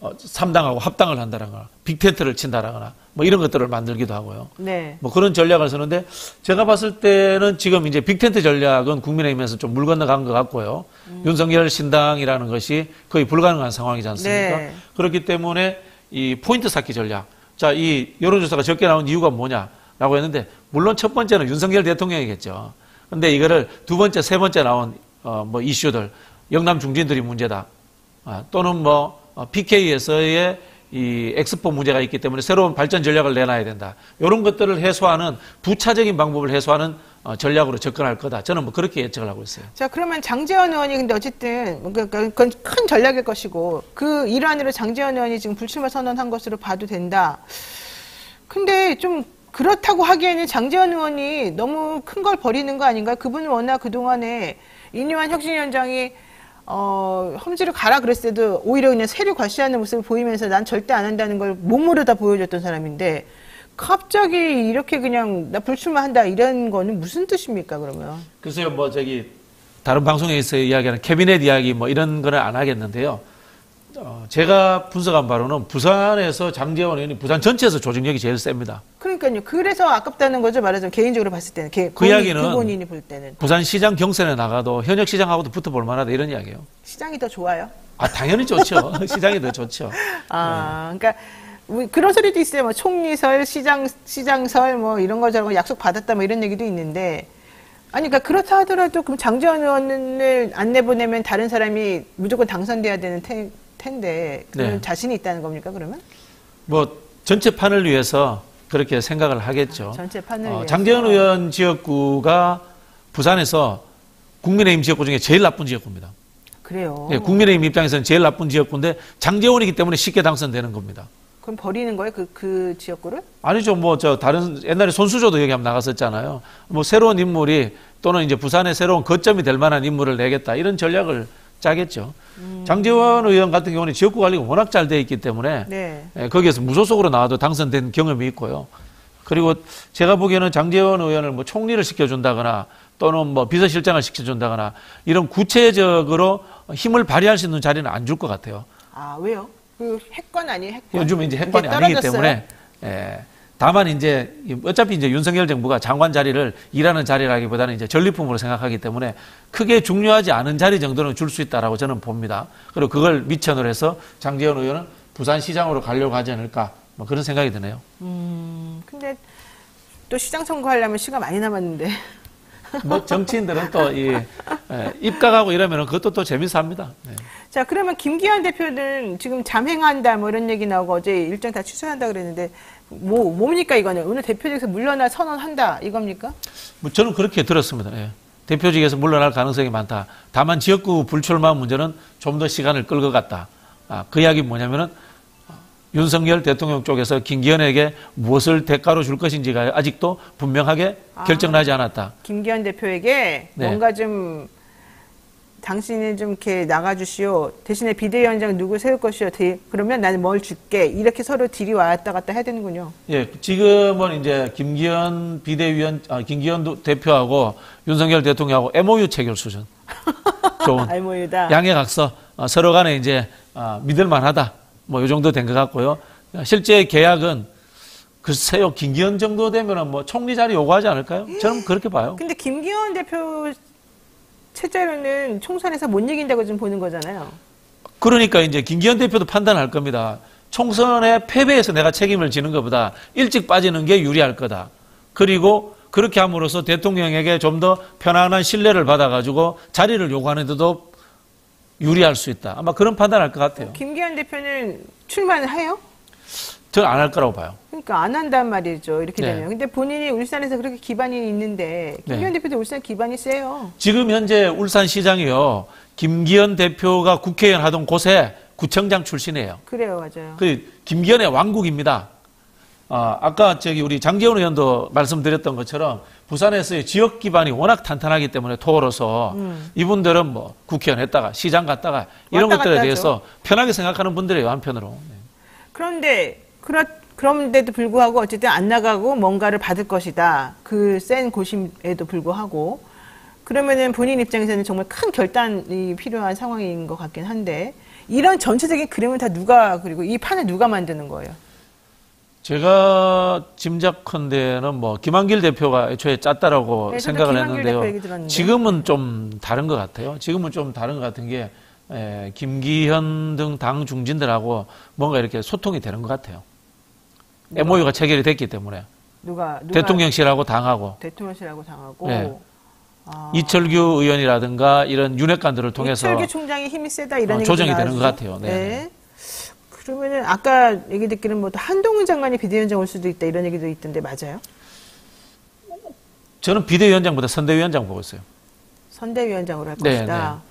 3당하고 합당을 한다거나 빅텐트를 친다거나 뭐 이런 것들을 만들기도 하고요. 네. 뭐 그런 전략을 쓰는데 제가 봤을 때는 지금 이제 빅텐트 전략은 국민의힘에서 좀 물 건너간 것 같고요. 윤석열 신당이라는 것이 거의 불가능한 상황이지 않습니까? 네. 그렇기 때문에 이 포인트 쌓기 전략. 자, 이 여론조사가 적게 나온 이유가 뭐냐라고 했는데 물론 첫 번째는 윤석열 대통령이겠죠. 근데 이거를 두 번째, 세 번째 나온 뭐 이슈들, 영남 중진들이 문제다. 또는 뭐 PK에서의 이 엑스포 문제가 있기 때문에 새로운 발전 전략을 내놔야 된다. 이런 것들을 해소하는 부차적인 방법을 해소하는 전략으로 접근할 거다. 저는 뭐 그렇게 예측을 하고 있어요. 자, 그러면 장제원 의원이 근데 어쨌든 그건 큰 전략일 것이고 그 일환으로 장제원 의원이 지금 불출마 선언한 것으로 봐도 된다. 근데 좀 그렇다고 하기에는 장제원 의원이 너무 큰 걸 버리는 거 아닌가? 그분은 워낙 그동안에 인요한 혁신위원장이 험지를 가라 그랬을 때도 오히려 그냥 세류 과시하는 모습을 보이면서 난 절대 안 한다는 걸 몸으로 다 보여줬던 사람인데 갑자기 이렇게 그냥 나 불출마한다 이런 거는 무슨 뜻입니까 그러면? 글쎄요, 뭐 다른 방송에서 이야기하는 캐비넷 이야기 뭐 이런 거는 안 하겠는데요. 제가 분석한 바로는 부산에서 장제원 의원이 부산 전체에서 조직력이 제일 셉니다. 그러니까요. 그래서 아깝다는 거죠. 말하자면 개인적으로 봤을 때는. 그 이야기는 그 본인이 볼 때는. 부산시장 경선에 나가도 현역 시장하고도 붙어볼 만하다 이런 이야기예요. 시장이 더 좋아요? 당연히 좋죠. 시장이 더 좋죠. 그러니까 그런 소리도 있어요. 뭐 총리설, 시장설 뭐 이런 거 저런 거 약속 받았다 뭐 이런 얘기도 있는데 아니 그러니까 그렇다 하더라도 그럼 장제원 의원을 안 내보내면 다른 사람이 무조건 당선돼야 되는 텐데 그런 네. 자신이 있다는 겁니까 그러면? 뭐 전체 판을 위해서 그렇게 생각을 하겠죠. 전체 판을 위해서. 장제원 의원 지역구가 부산에서 국민의힘 지역구 중에 제일 나쁜 지역구입니다. 그래요. 예, 국민의힘 입장에서는 제일 나쁜 지역구인데 장제원이기 때문에 쉽게 당선되는 겁니다. 그럼 버리는 거예요? 그 지역구를? 아니죠. 뭐 다른 옛날에 손수조도 여기 한번 나갔었잖아요. 뭐 새로운 인물이 또는 이제 부산의 새로운 거점이 될 만한 인물을 내겠다 이런 전략을 짜겠죠. 장제원 의원 같은 경우는 지역구 관리가 워낙 잘 돼 있기 때문에 네. 거기에서 무소속으로 나와도 당선된 경험이 있고요. 그리고 제가 보기에는 장제원 의원을 뭐 총리를 시켜준다거나 또는 뭐 비서실장을 시켜준다거나 이런 구체적으로 힘을 발휘할 수 있는 자리는 안 줄 것 같아요. 왜요? 그 핵관 아니에요? 핵관. 요즘은 이제 핵관이 이제 아니기 떨어졌어요? 때문에 다만 이제 어차피 이제 윤석열 정부가 장관 자리를 일하는 자리라기보다는 이제 전리품으로 생각하기 때문에 크게 중요하지 않은 자리 정도는 줄 수 있다라고 저는 봅니다. 그리고 그걸 미천으로 해서 장제원 의원은 부산시장으로 가려고 하지 않을까 뭐 그런 생각이 드네요. 근데 또 시장 선거하려면 시간 많이 남았는데. 뭐 정치인들은 또 입각하고 이러면 그것도 또 재밌어 합니다. 네. 자, 그러면 김기현 대표는 지금 잠행한다 뭐 이런 얘기 나오고 어제 일정 다 취소한다 그랬는데 뭡니까 이거는? 오늘 대표직에서 물러나 선언한다 이겁니까? 뭐 저는 그렇게 들었습니다. 예. 대표직에서 물러날 가능성이 많다. 다만 지역구 불출마 문제는 좀 더 시간을 끌 것 같다. 그 이야기 뭐냐면은 윤석열 대통령 쪽에서 김기현에게 무엇을 대가로 줄 것인지가 아직도 분명하게 결정나지 않았다. 김기현 대표에게 네. 뭔가 좀 당신은 좀 이렇게 나가주시오. 대신에 비대위원장 누구 세울 것이오. 그러면 나는 뭘 줄게. 이렇게 서로 딜이 왔다 갔다 해야 되는군요. 예, 지금은 이제 김기현 김기현 대표하고 윤석열 대통령하고 MOU 체결 수준. 좋은. 알모유다. 양해각서 서로 간에 이제 믿을만하다. 뭐 이 정도 된 것 같고요. 실제 계약은 글쎄요, 김기현 정도 되면은 뭐 총리 자리 요구하지 않을까요? 저는 그렇게 봐요. 근데 김기현 대표 체제로는 총선에서 못 이긴다고 지금 보는 거잖아요. 그러니까 이제 김기현 대표도 판단할 겁니다. 총선의 패배에서 내가 책임을 지는 것보다 일찍 빠지는 게 유리할 거다. 그리고 그렇게 함으로써 대통령에게 좀 더 편안한 신뢰를 받아가지고 자리를 요구하는 데도 유리할 수 있다. 아마 그런 판단할 것 같아요. 김기현 대표는 출마를 해요? 저는 안 할 거라고 봐요. 그러니까 안 한단 말이죠. 이렇게 네. 되면. 근데 본인이 울산에서 그렇게 기반이 있는데 김기현 네. 대표도 울산 기반이 세요. 지금 현재 울산시장이요. 김기현 대표가 국회의원 하던 곳에 구청장 출신이에요. 그래요, 맞아요. 그 김기현의 왕국입니다. 아까 우리 장재원 의원도 말씀드렸던 것처럼 부산에서의 지역 기반이 워낙 탄탄하기 때문에 토로서 이분들은 뭐 국회의원 했다가 시장 갔다가 이런 왔다 것들에 갔다 대해서 편하게 생각하는 분들이에요, 한편으로. 네. 그런데 그런데도 불구하고 어쨌든 안 나가고 뭔가를 받을 것이다. 그 센 고심에도 불구하고 그러면은 본인 입장에서는 정말 큰 결단이 필요한 상황인 것 같긴 한데 이런 전체적인 그림을 다 그리고 이 판을 누가 만드는 거예요? 제가 짐작컨대는 뭐 김한길 대표가 애초에 짰다라고 네, 저도 생각을 김한길 대표 얘기 했는데요. 들었는데. 지금은 좀 다른 것 같아요. 지금은 좀 다른 것 같은 게 김기현 등 당 중진들하고 뭔가 이렇게 소통이 되는 것 같아요. MOU가 체결이 됐기 때문에 누가 대통령실하고 당하고 대통령실하고 당하고 네. 이철규 의원이라든가 이런 윤핵관들을 통해서 이철규 총장이 힘이 세다 이런 조정이 얘기가 되는 것 같아요. 네. 네. 그러면은 아까 얘기 듣기는 뭐 한동훈 장관이 비대위원장 올 수도 있다 이런 얘기도 있던데 맞아요? 저는 비대위원장보다 선대위원장 보고 있어요. 선대위원장으로 할 네, 것이다.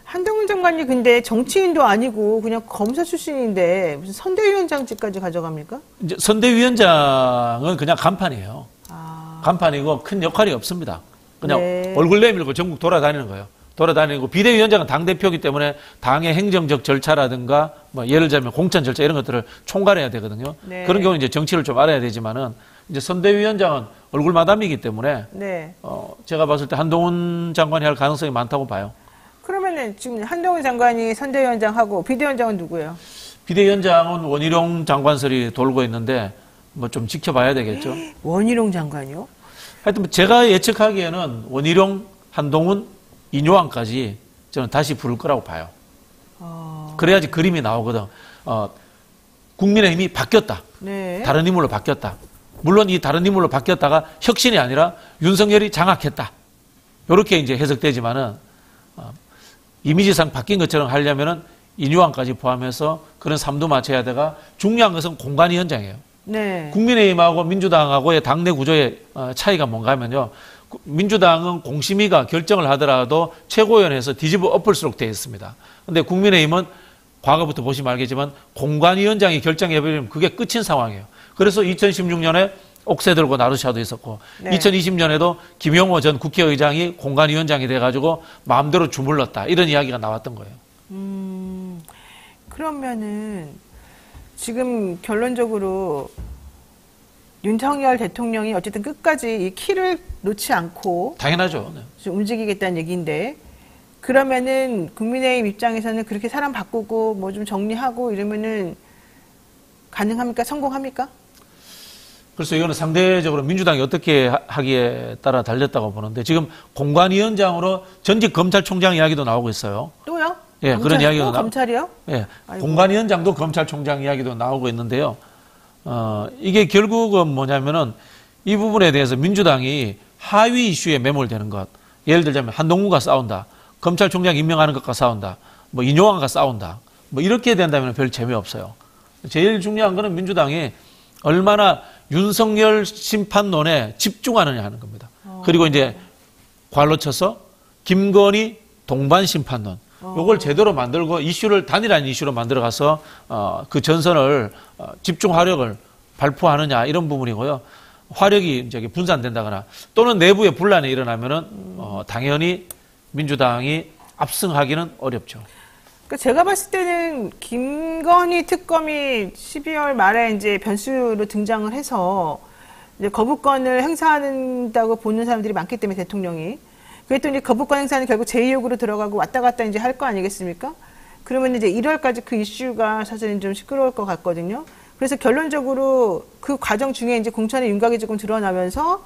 한동훈 장관이 근데 정치인도 아니고 그냥 검사 출신인데 무슨 선대위원장직까지 가져갑니까? 이제 선대위원장은 그냥 간판이에요. 아, 간판이고 큰 역할이 없습니다. 그냥 네. 얼굴 내밀고 전국 돌아다니는 거예요. 돌아다니고 비대위원장은 당대표이기 때문에 당의 행정적 절차라든가 뭐 예를 들면 공천 절차 이런 것들을 총괄해야 되거든요. 네. 그런 경우는 이제 정치를 좀 알아야 되지만은 이제 선대위원장은 얼굴 마담이기 때문에 네. 제가 봤을 때 한동훈 장관이 할 가능성이 많다고 봐요. 그러면은 지금 한동훈 장관이 선대위원장하고 비대위원장은 누구예요? 비대위원장은 원희룡 장관설이 돌고 있는데 뭐 좀 지켜봐야 되겠죠. 원희룡 장관이요? 하여튼 제가 예측하기에는 원희룡, 한동훈, 이뇨한까지 저는 다시 부를 거라고 봐요. 그래야지 그림이 나오거든. 국민의힘이 바뀌었다. 네. 다른 인물로 바뀌었다. 물론 이 다른 인물로 바뀌었다가 혁신이 아니라 윤석열이 장악했다. 이렇게 이제 해석되지만은 이미지상 바뀐 것처럼 하려면은 이뇨한까지 포함해서 그런 삶도 맞춰야 되가 중요한 것은 공관위원장이에요. 네. 국민의힘하고 민주당하고의 당내 구조의 차이가 뭔가 하면요. 민주당은 공심위가 결정을 하더라도 최고위원회에서 뒤집어 엎을수록 되어 있습니다. 그런데 국민의힘은 과거부터 보시면 알겠지만 공관위원장이 결정해버리면 그게 끝인 상황이에요. 그래서 2016년에 옥새 들고 나루샤도 있었고 네. 2020년에도 김용호 전 국회의장이 공관위원장이 돼가지고 마음대로 주물렀다. 이런 이야기가 나왔던 거예요. 그러면은 지금 결론적으로 윤석열 대통령이 어쨌든 끝까지 이 키를 놓지 않고 당연하죠. 네. 좀 움직이겠다는 얘기인데 그러면은 국민의힘 입장에서는 그렇게 사람 바꾸고 뭐 좀 정리하고 이러면은 가능합니까? 성공합니까? 그래서 이거는 상대적으로 민주당이 어떻게 하기에 따라 달렸다고 보는데 지금 공관위원장으로 전직 검찰총장 이야기도 나오고 있어요. 또요? 예, 검찰, 그런 이야기가 또 검찰이요? 예, 아이고. 공관위원장도 검찰총장 이야기도 나오고 있는데요. 이게 결국은 뭐냐면은 이 부분에 대해서 민주당이 하위 이슈에 매몰되는 것. 예를 들자면 한동훈과 싸운다. 검찰총장 임명하는 것과 싸운다. 뭐 인용환과 싸운다. 뭐 이렇게 된다면 별 재미없어요. 제일 중요한 거는 민주당이 얼마나 윤석열 심판론에 집중하느냐 하는 겁니다. 그리고 이제 관로 쳐서 김건희 동반 심판론. 요걸 제대로 만들고 이슈를 단일한 이슈로 만들어가서 그 전선을 집중화력을 발표하느냐 이런 부분이고요. 화력이 이제 분산된다거나 또는 내부에 분란이 일어나면은 당연히 민주당이 압승하기는 어렵죠. 그 제가 봤을 때는 김건희 특검이 12월 말에 이제 변수로 등장을 해서 이제 거부권을 행사한다고 보는 사람들이 많기 때문에 대통령이 그랬더니 거부권 행사는 결국 제2역으로 들어가고 왔다 갔다 이제 할 거 아니겠습니까? 그러면 이제 1월까지 그 이슈가 사실은 좀 시끄러울 것 같거든요. 그래서 결론적으로 그 과정 중에 이제 공천의 윤곽이 조금 드러나면서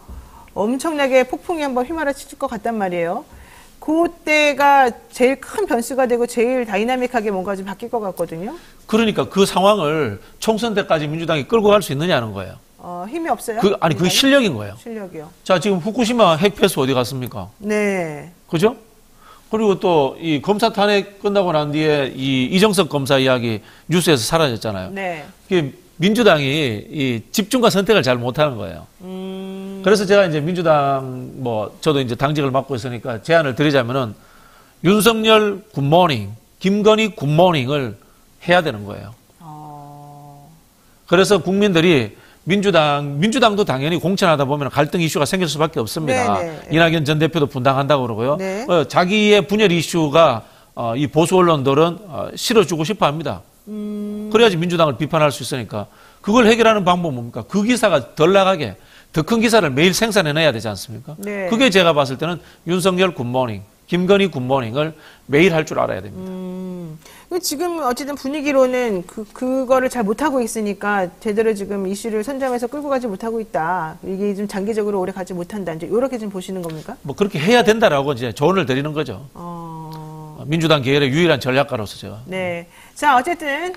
엄청나게 폭풍이 한번 휘말아칠 것 같단 말이에요. 그때가 제일 큰 변수가 되고 제일 다이나믹하게 뭔가 좀 바뀔 것 같거든요. 그러니까 그 상황을 총선 때까지 민주당이 끌고 갈 수 있느냐는 거예요. 힘이 없어요? 그게 실력인 거예요. 실력이요. 자, 지금 후쿠시마 핵폐수 어디 갔습니까? 네. 그죠? 그리고 또 이 검사 탄핵 끝나고 난 뒤에 이 이정석 검사 이야기 뉴스에서 사라졌잖아요. 네. 이게 민주당이 이 집중과 선택을 잘 못하는 거예요. 그래서 제가 이제 민주당 저도 이제 당직을 맡고 있으니까 제안을 드리자면은 윤석열 굿모닝, 김건희 굿모닝을 해야 되는 거예요. 그래서 국민들이 민주당도 당연히 공천하다 보면 갈등 이슈가 생길 수밖에 없습니다. 네네. 이낙연 전 대표도 분당한다고 그러고요. 네. 자기의 분열 이슈가 이 보수 언론들은 실어주고 싶어 합니다. 그래야지 민주당을 비판할 수 있으니까. 그걸 해결하는 방법은 뭡니까? 그 기사가 덜 나가게 더 큰 기사를 매일 생산해내야 되지 않습니까? 네. 그게 제가 봤을 때는 윤석열 굿모닝, 김건희 굿모닝을 매일 할 줄 알아야 됩니다. 지금 어쨌든 분위기로는 그거를 잘 못하고 있으니까 제대로 지금 이슈를 선점해서 끌고 가지 못하고 있다. 이게 좀 장기적으로 오래 가지 못한다. 이제 이렇게 좀 보시는 겁니까? 그렇게 해야 된다라고 이제 조언을 드리는 거죠. 민주당 계열의 유일한 전략가로서 제가. 네. 자, 어쨌든,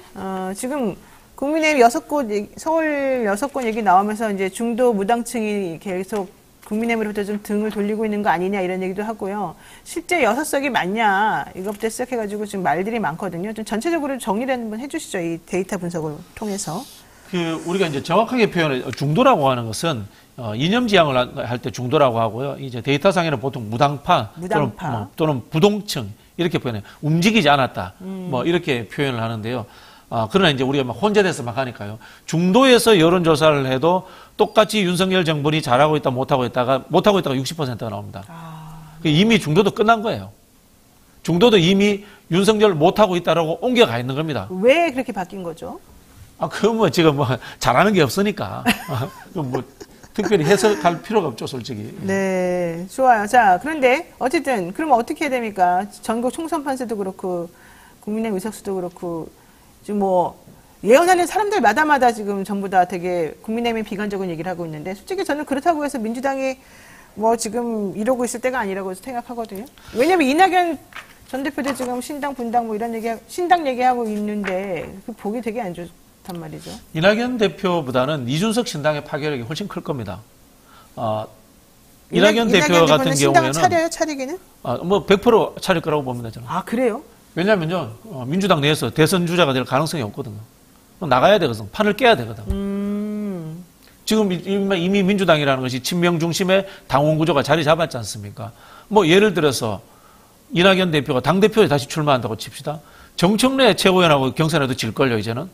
지금 국민의힘 6곳, 서울 6곳 얘기 나오면서 이제 중도 무당층이 계속 국민의힘으로부터 좀 등을 돌리고 있는 거 아니냐 이런 얘기도 하고요. 실제 6석이 맞냐 이것부터 시작해가지고 지금 말들이 많거든요. 좀 전체적으로 정리를 한번 해주시죠. 이 데이터 분석을 통해서. 우리가 이제 정확하게 표현해 중도라고 하는 것은 이념 지향을 할 때 중도라고 하고요. 이제 데이터상에는 보통 무당파. 또는 부동층 이렇게 표현해요. 움직이지 않았다. 이렇게 표현을 하는데요. 그러나 이제 우리가 막 혼재돼서 막 하니까요. 중도에서 여론조사를 해도 똑같이 윤석열 정부이 잘하고 있다, 못하고 있다가 60%가 나옵니다. 이미 중도도 끝난 거예요. 중도도 이미 윤석열 못하고 있다라고 옮겨가 있는 겁니다. 왜 그렇게 바뀐 거죠? 그건 지금 잘하는 게 없으니까. 특별히 해석할 필요가 없죠, 솔직히. 네, 좋아요. 자, 그런데 어쨌든 그러면 어떻게 해야 됩니까? 전국 총선 판세도 그렇고 국민의힘 의석수도 그렇고 지금 예언하는 사람들마다 지금 전부 다 되게 국민의힘에 비관적인 얘기를 하고 있는데 솔직히 저는 그렇다고 해서 민주당이 지금 이러고 있을 때가 아니라고 생각하거든요. 왜냐면 이낙연 전 대표도 지금 신당 분당 이런 신당 얘기하고 있는데 그 보기 되게 안 좋단 말이죠. 이낙연 대표보다는 이준석 신당의 파괴력이 훨씬 클 겁니다. 이낙연 대표 같은 경우에는 차려요, 차리기는? 100% 차릴 거라고 봅니다, 저는. 그래요? 왜냐면요, 민주당 내에서 대선 주자가 될 가능성이 없거든요. 나가야 되거든. 판을 깨야 되거든. 지금 이미 민주당이라는 것이 친명 중심의 당원 구조가 자리 잡았지 않습니까? 예를 들어서 이낙연 대표가 당대표에 다시 출마한다고 칩시다. 정청래 최고위원하고 경선에도 질걸요, 이제는.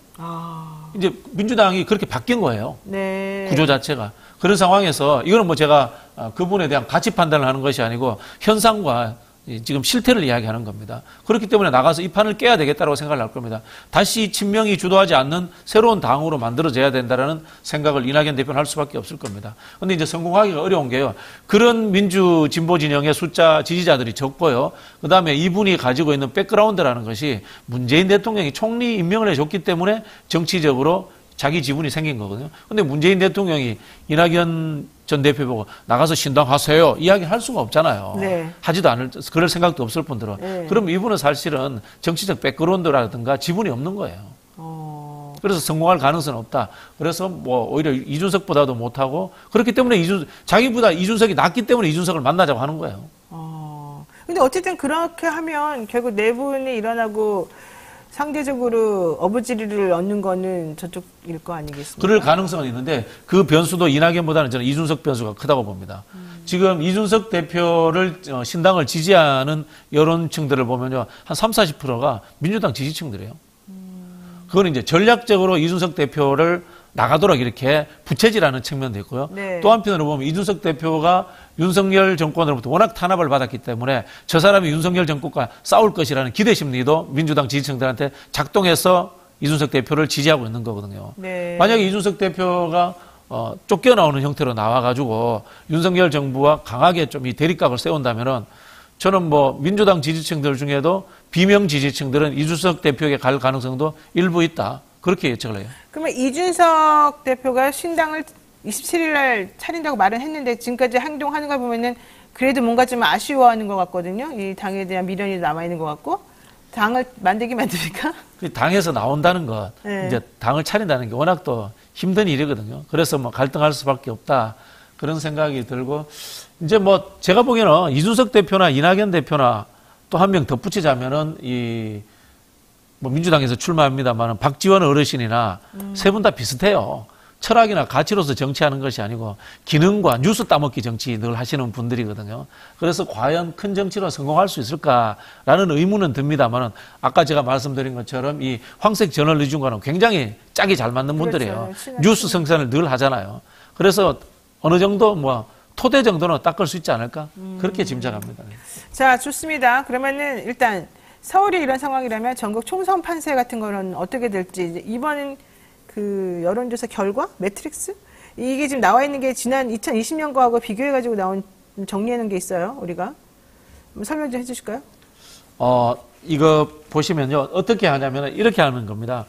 이제 민주당이 그렇게 바뀐 거예요. 네. 구조 자체가. 그런 상황에서 이거는 제가 그분에 대한 가치 판단을 하는 것이 아니고 현상과 지금 실태를 이야기하는 겁니다. 그렇기 때문에 나가서 이 판을 깨야 되겠다고 생각을 할 겁니다. 다시 친명이 주도하지 않는 새로운 당으로 만들어져야 된다는 생각을 이낙연 대표는 할 수밖에 없을 겁니다. 그런데 이제 성공하기가 어려운 게요. 그런 민주 진보 진영의 숫자 지지자들이 적고요. 그다음에 이분이 가지고 있는 백그라운드라는 것이 문재인 대통령이 총리 임명을 해줬기 때문에 정치적으로 자기 지분이 생긴 거거든요. 근데 문재인 대통령이 이낙연 전 대표 보고 나가서 신당하세요 이야기할 수가 없잖아요. 네. 하지도 않을, 그럴 생각도 없을 뿐더러. 네. 그럼 이분은 사실은 정치적 백그라운드라든가 지분이 없는 거예요. 그래서 성공할 가능성은 없다. 그래서 오히려 이준석보다도 못하고 그렇기 때문에 자기보다 이준석이 낫기 때문에 이준석을 만나자고 하는 거예요. 근데 어쨌든 그렇게 하면 결국 내분이 일어나고 상대적으로 어부지리를 얻는 거는 저쪽일 거 아니겠습니까? 그럴 가능성은 있는데 그 변수도 이낙연보다는 저는 이준석 변수가 크다고 봅니다. 지금 이준석 대표를 신당을 지지하는 여론층들을 보면요. 한 30, 40%가 민주당 지지층들이에요. 그거는 이제 전략적으로 이준석 대표를 나가도록 이렇게 부채질하는 측면도 있고요. 네. 또 한편으로 보면 이준석 대표가 윤석열 정권으로부터 워낙 탄압을 받았기 때문에 저 사람이 윤석열 정권과 싸울 것이라는 기대 심리도 민주당 지지층들한테 작동해서 이준석 대표를 지지하고 있는 거거든요. 네. 만약에 이준석 대표가 쫓겨나오는 형태로 나와가지고 윤석열 정부와 강하게 좀 이 대립각을 세운다면은 저는 뭐 민주당 지지층들 중에도 비명 지지층들은 이준석 대표에게 갈 가능성도 일부 있다. 그렇게 예측을 해요. 그러면 이준석 대표가 신당을 27일 날 차린다고 말은 했는데 지금까지 행동하는 걸 보면은 그래도 뭔가 좀 아쉬워하는 것 같거든요. 이 당에 대한 미련이 남아있는 것 같고. 당을 만들기 만듭니까? 당에서 나온다는 것, 네. 이제 당을 차린다는 게 워낙 또 힘든 일이거든요. 그래서 뭐 갈등할 수밖에 없다. 그런 생각이 들고, 이제 뭐 제가 보기에는 이준석 대표나 이낙연 대표나 또 한 명 덧붙이자면은 뭐 민주당에서 출마합니다만은 박지원 어르신이나 세 분 다 비슷해요. 철학이나 가치로서 정치하는 것이 아니고 기능과 뉴스 따먹기 정치 늘 하시는 분들이거든요. 그래서 과연 큰 정치로 성공할 수 있을까라는 의문은 듭니다만은 아까 제가 말씀드린 것처럼 이 황색 저널리즘과는 굉장히 짝이 잘 맞는 분들이에요. 그렇죠. 뉴스 생산을 늘 하잖아요. 그래서 어느 정도 뭐 토대 정도는 닦을 수 있지 않을까? 그렇게 짐작합니다. 자, 좋습니다. 그러면은 일단 서울이 이런 상황이라면 전국 총선 판세 같은 거는 어떻게 될지 이제 이번 그 여론조사 결과 매트릭스 이게 지금 나와 있는 게 지난 2020년 거하고 비교해 가지고 나온 정리해 놓은 게 있어요. 우리가 한번 설명 좀 해주실까요? 이거 보시면요 어떻게 하냐면 이렇게 하는 겁니다.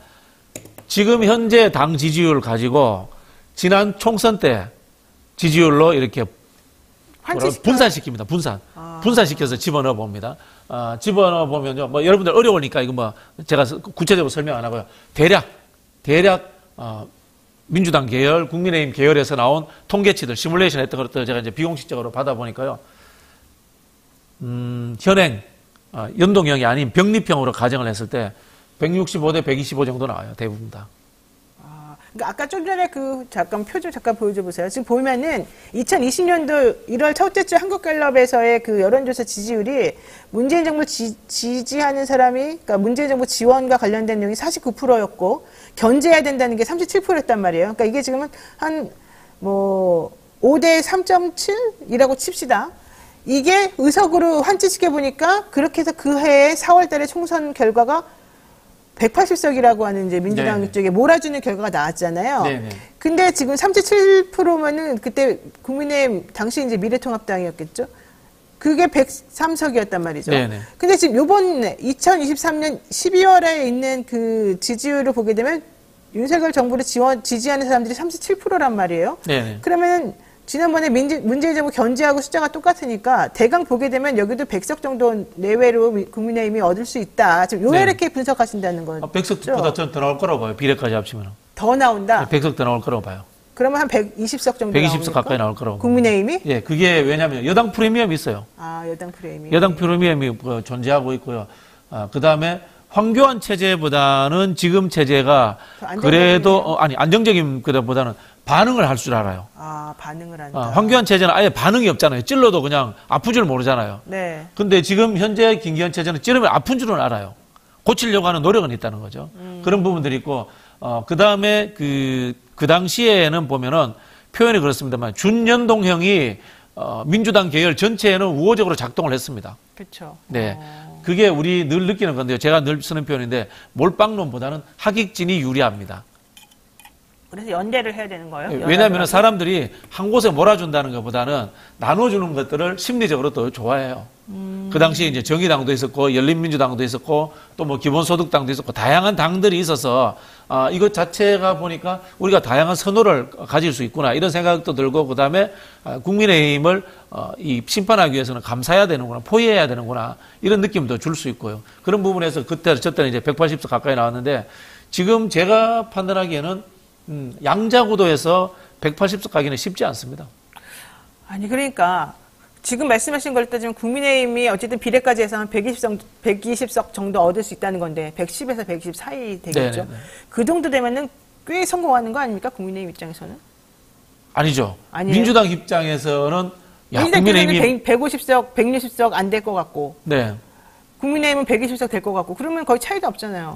지금 현재 당 지지율 가지고 지난 총선 때 지지율로 이렇게 분산시킵니다. 분산시켜서 집어넣어 봅니다. 집어넣어 보면요 뭐 여러분들 어려우니까 이거 뭐 제가 구체적으로 설명 안 하고요. 대략 민주당 계열, 국민의힘 계열에서 나온 통계치들, 시뮬레이션 했던 것들 제가 이제 비공식적으로 받아보니까요. 현행, 연동형이 아닌 병립형으로 가정을 했을 때 165대 125 정도 나와요. 대부분 다. 그러니까 아까 좀 전에 그 잠깐 표 좀 잠깐 보여줘 보세요. 지금 보면은 2020년도 1월 첫째 주 한국갤럽에서의 그 여론조사 지지율이 문재인 정부 지지하는 사람이 그러니까 문재인 정부 지원과 관련된 내용이 49%였고 견제해야 된다는 게 37%였단 말이에요. 그러니까 이게 지금은 한 뭐 5대 3.7이라고 칩시다. 이게 의석으로 환치시켜 보니까 그렇게 해서 그 해에 4월 달에 총선 결과가 180석이라고 하는 이제 민주당 네네. 쪽에 몰아주는 결과가 나왔잖아요. 네네. 근데 지금 37%면은 그때 국민의힘 당시 이제 미래통합당이었겠죠. 그게 103석이었단 말이죠. 네네. 근데 지금 요번 2023년 12월에 있는 그 지지율을 보게 되면 윤석열 정부를 지지하는 사람들이 37%란 말이에요. 네네. 그러면은 지난번에 문재인 정부 견제하고 숫자가 똑같으니까 대강 보게 되면 여기도 100석 정도 내외로 국민의힘이 얻을 수 있다. 지금 네. 이렇게 분석하신다는 거죠. 100석보다 저는 더 나올 거라고 봐요. 비례까지 합치면. 더 나온다. 100석 더 나올 거라고 봐요. 그러면 한 120석 정도 120석 나옵니까? 가까이 나올 거라고. 국민의힘이? 예, 그게 왜냐하면 여당 프리미엄이 있어요. 아, 여당 프레임이. 여당 프리미엄이 존재하고 있고요. 그 다음에 황교안 체제보다는 지금 체제가 더 안정적이네요. 그래도 안정적인 그보다는 반응을 할 줄 알아요. 아, 반응을 한다. 황교안 체제는 아예 반응이 없잖아요. 찔러도 그냥 아픈 줄 모르잖아요. 네. 근데 지금 현재 김기현 체제는 찌르면 아픈 줄은 알아요. 고치려고 하는 노력은 있다는 거죠. 그런 부분들이 있고, 그 다음에 그 당시에는 보면은 표현이 그렇습니다만 준연동형이 민주당 계열 전체에는 우호적으로 작동을 했습니다. 그렇죠. 네. 그게 우리 늘 느끼는 건데요. 제가 늘 쓰는 표현인데 몰빵론보다는 하객진이 유리합니다. 그래서 연대를 해야 되는 거예요? 왜냐하면 사람들이 한 곳에 몰아준다는 것보다는 나눠주는 것들을 심리적으로 더 좋아해요. 그 당시에 이제 정의당도 있었고 열린민주당도 있었고 또 뭐 기본소득당도 있었고 다양한 당들이 있어서 이것 자체가 보니까 우리가 다양한 선호를 가질 수 있구나 이런 생각도 들고 그다음에 국민의힘을 이 심판하기 위해서는 감사해야 되는구나 포위해야 되는구나 이런 느낌도 줄 수 있고요. 그런 부분에서 저때는 이제 180석 가까이 나왔는데 지금 제가 판단하기에는 양자구도에서 180석 가기는 쉽지 않습니다. 아니, 그러니까 지금 말씀하신 걸 따지면 국민의힘이 어쨌든 비례까지 해서 한 120석 정도 얻을 수 있다는 건데 110에서 120 사이 되겠죠. 네네네. 그 정도 되면은 꽤 성공하는 거 아닙니까? 국민의힘 입장에서는? 아니죠. 아니에요? 민주당 입장에서는 야, 민주당 국민의힘이 150석, 160석 안 될 것 같고 네. 국민의힘은 120석 될 것 같고 그러면 거의 차이도 없잖아요.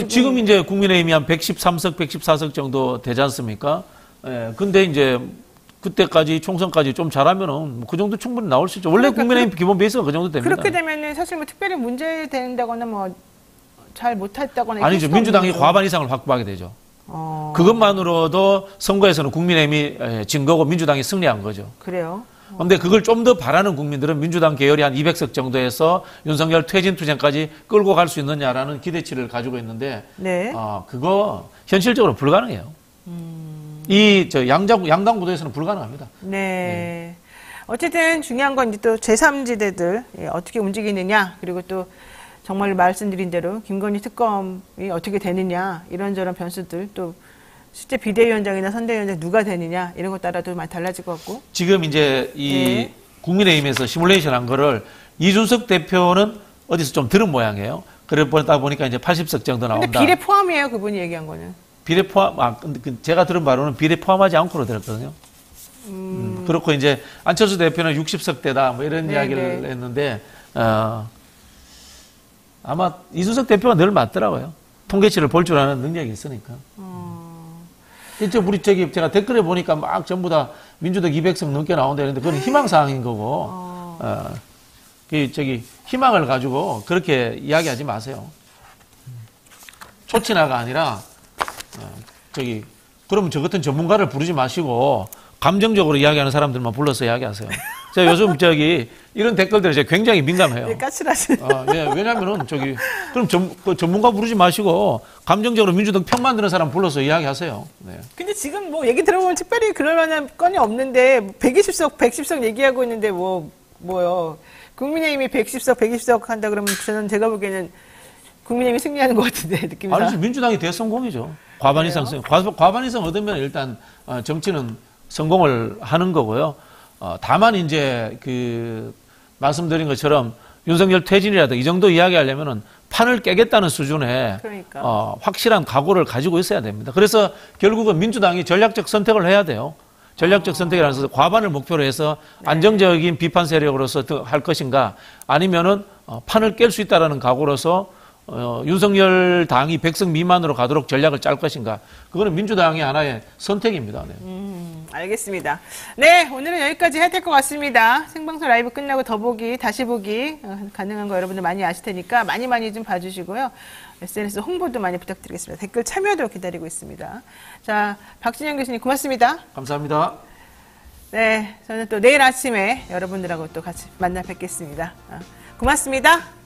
지금 이제 국민의힘이 한 113석, 114석 정도 되지 않습니까? 예. 근데 이제 그때까지 총선까지 좀 잘하면은 뭐그 정도 충분히 나올 수 있죠. 원래 그러니까 국민의힘 기본 베이스가 그 정도 됩니다. 그렇게 되면은 사실 뭐 특별히 문제된다거나 뭐 잘 못했다거나 이럴 아니죠. 수가 민주당이 없는 과반 이상을 확보하게 되죠. 거죠. 그것만으로도 선거에서는 국민의힘이 진 거고 민주당이 승리한 거죠. 그래요. 그런데 그걸 좀 더 바라는 국민들은 민주당 계열이 한 200석 정도에서 윤석열 퇴진 투쟁까지 끌고 갈 수 있느냐라는 기대치를 가지고 있는데 네. 그거 현실적으로 불가능해요. 이 양당 구도에서는 불가능합니다. 네. 어쨌든 중요한 건 이제 또 제3지대들 어떻게 움직이느냐 그리고 또 정말 말씀드린 대로 김건희 특검이 어떻게 되느냐 이런저런 변수들 또 실제 비대위원장이나 선대위원장 누가 되느냐 이런 것 따라도 많이 달라질 것 같고 지금 이제 이 네. 국민의힘에서 시뮬레이션 한 거를 이준석 대표는 어디서 좀 들은 모양이에요. 그러다 보니까 이제 80석 정도 나온다. 근데 비례 포함이에요 그분이 얘기한 거는. 비례 포함, 근데 제가 들은 바로는 비례 포함하지 않고로 들었거든요. 그렇고 이제 안철수 대표는 60석대다 뭐 이런 네, 이야기를 네. 했는데, 아마 이준석 대표가 늘 맞더라고요. 통계치를 볼 줄 아는 능력이 있으니까. 진짜 우리 제가 댓글에 보니까 막 전부 다 민주당 200석 넘게 나온다 이랬는데 그건 희망사항인 거고, 희망을 가지고 그렇게 이야기하지 마세요. 초치나가 아니라, 그러면 저 같은 전문가를 부르지 마시고, 감정적으로 이야기하는 사람들만 불러서 이야기하세요. 제가 요즘 이런 댓글들에 제가 굉장히 민감해요. 네, 까칠하시네. 예, 왜냐면은 그럼 전문가 부르지 마시고, 감정적으로 민주당 편 만드는 사람 불러서 이야기하세요. 네. 근데 지금 뭐 얘기 들어보면 특별히 그럴 만한 건이 없는데 120석, 110석 얘기하고 있는데 뭐요. 국민의힘이 110석, 120석 한다 그러면 저는 제가 보기에는 국민의힘이 승리하는 것 같은데 느낌상. 아니죠. 민주당이 대성공이죠. 과반 이상 과반 이상 얻으면 일단 정치는 성공을 하는 거고요. 다만 이제 말씀드린 것처럼 윤석열 퇴진이라도 이 정도 이야기하려면은 판을 깨겠다는 수준의 그러니까. 확실한 각오를 가지고 있어야 됩니다. 그래서 결국은 민주당이 전략적 선택을 해야 돼요. 전략적 선택이라서 과반을 목표로 해서 안정적인 비판 세력으로서 할 것인가 아니면은 판을 깰 수 있다라는 각오로서 윤석열 당이 100석 미만으로 가도록 전략을 짤 것인가. 그거는 민주당의 하나의 선택입니다. 네. 알겠습니다. 네, 오늘은 여기까지 해야 될 것 같습니다. 생방송 라이브 끝나고 더보기, 다시 보기 가능한 거 여러분들 많이 아실 테니까 많이 좀 봐주시고요. SNS 홍보도 많이 부탁드리겠습니다. 댓글 참여도 기다리고 있습니다. 자, 박진영 교수님 고맙습니다. 감사합니다. 네, 저는 또 내일 아침에 여러분들하고 또 같이 만나 뵙겠습니다. 고맙습니다.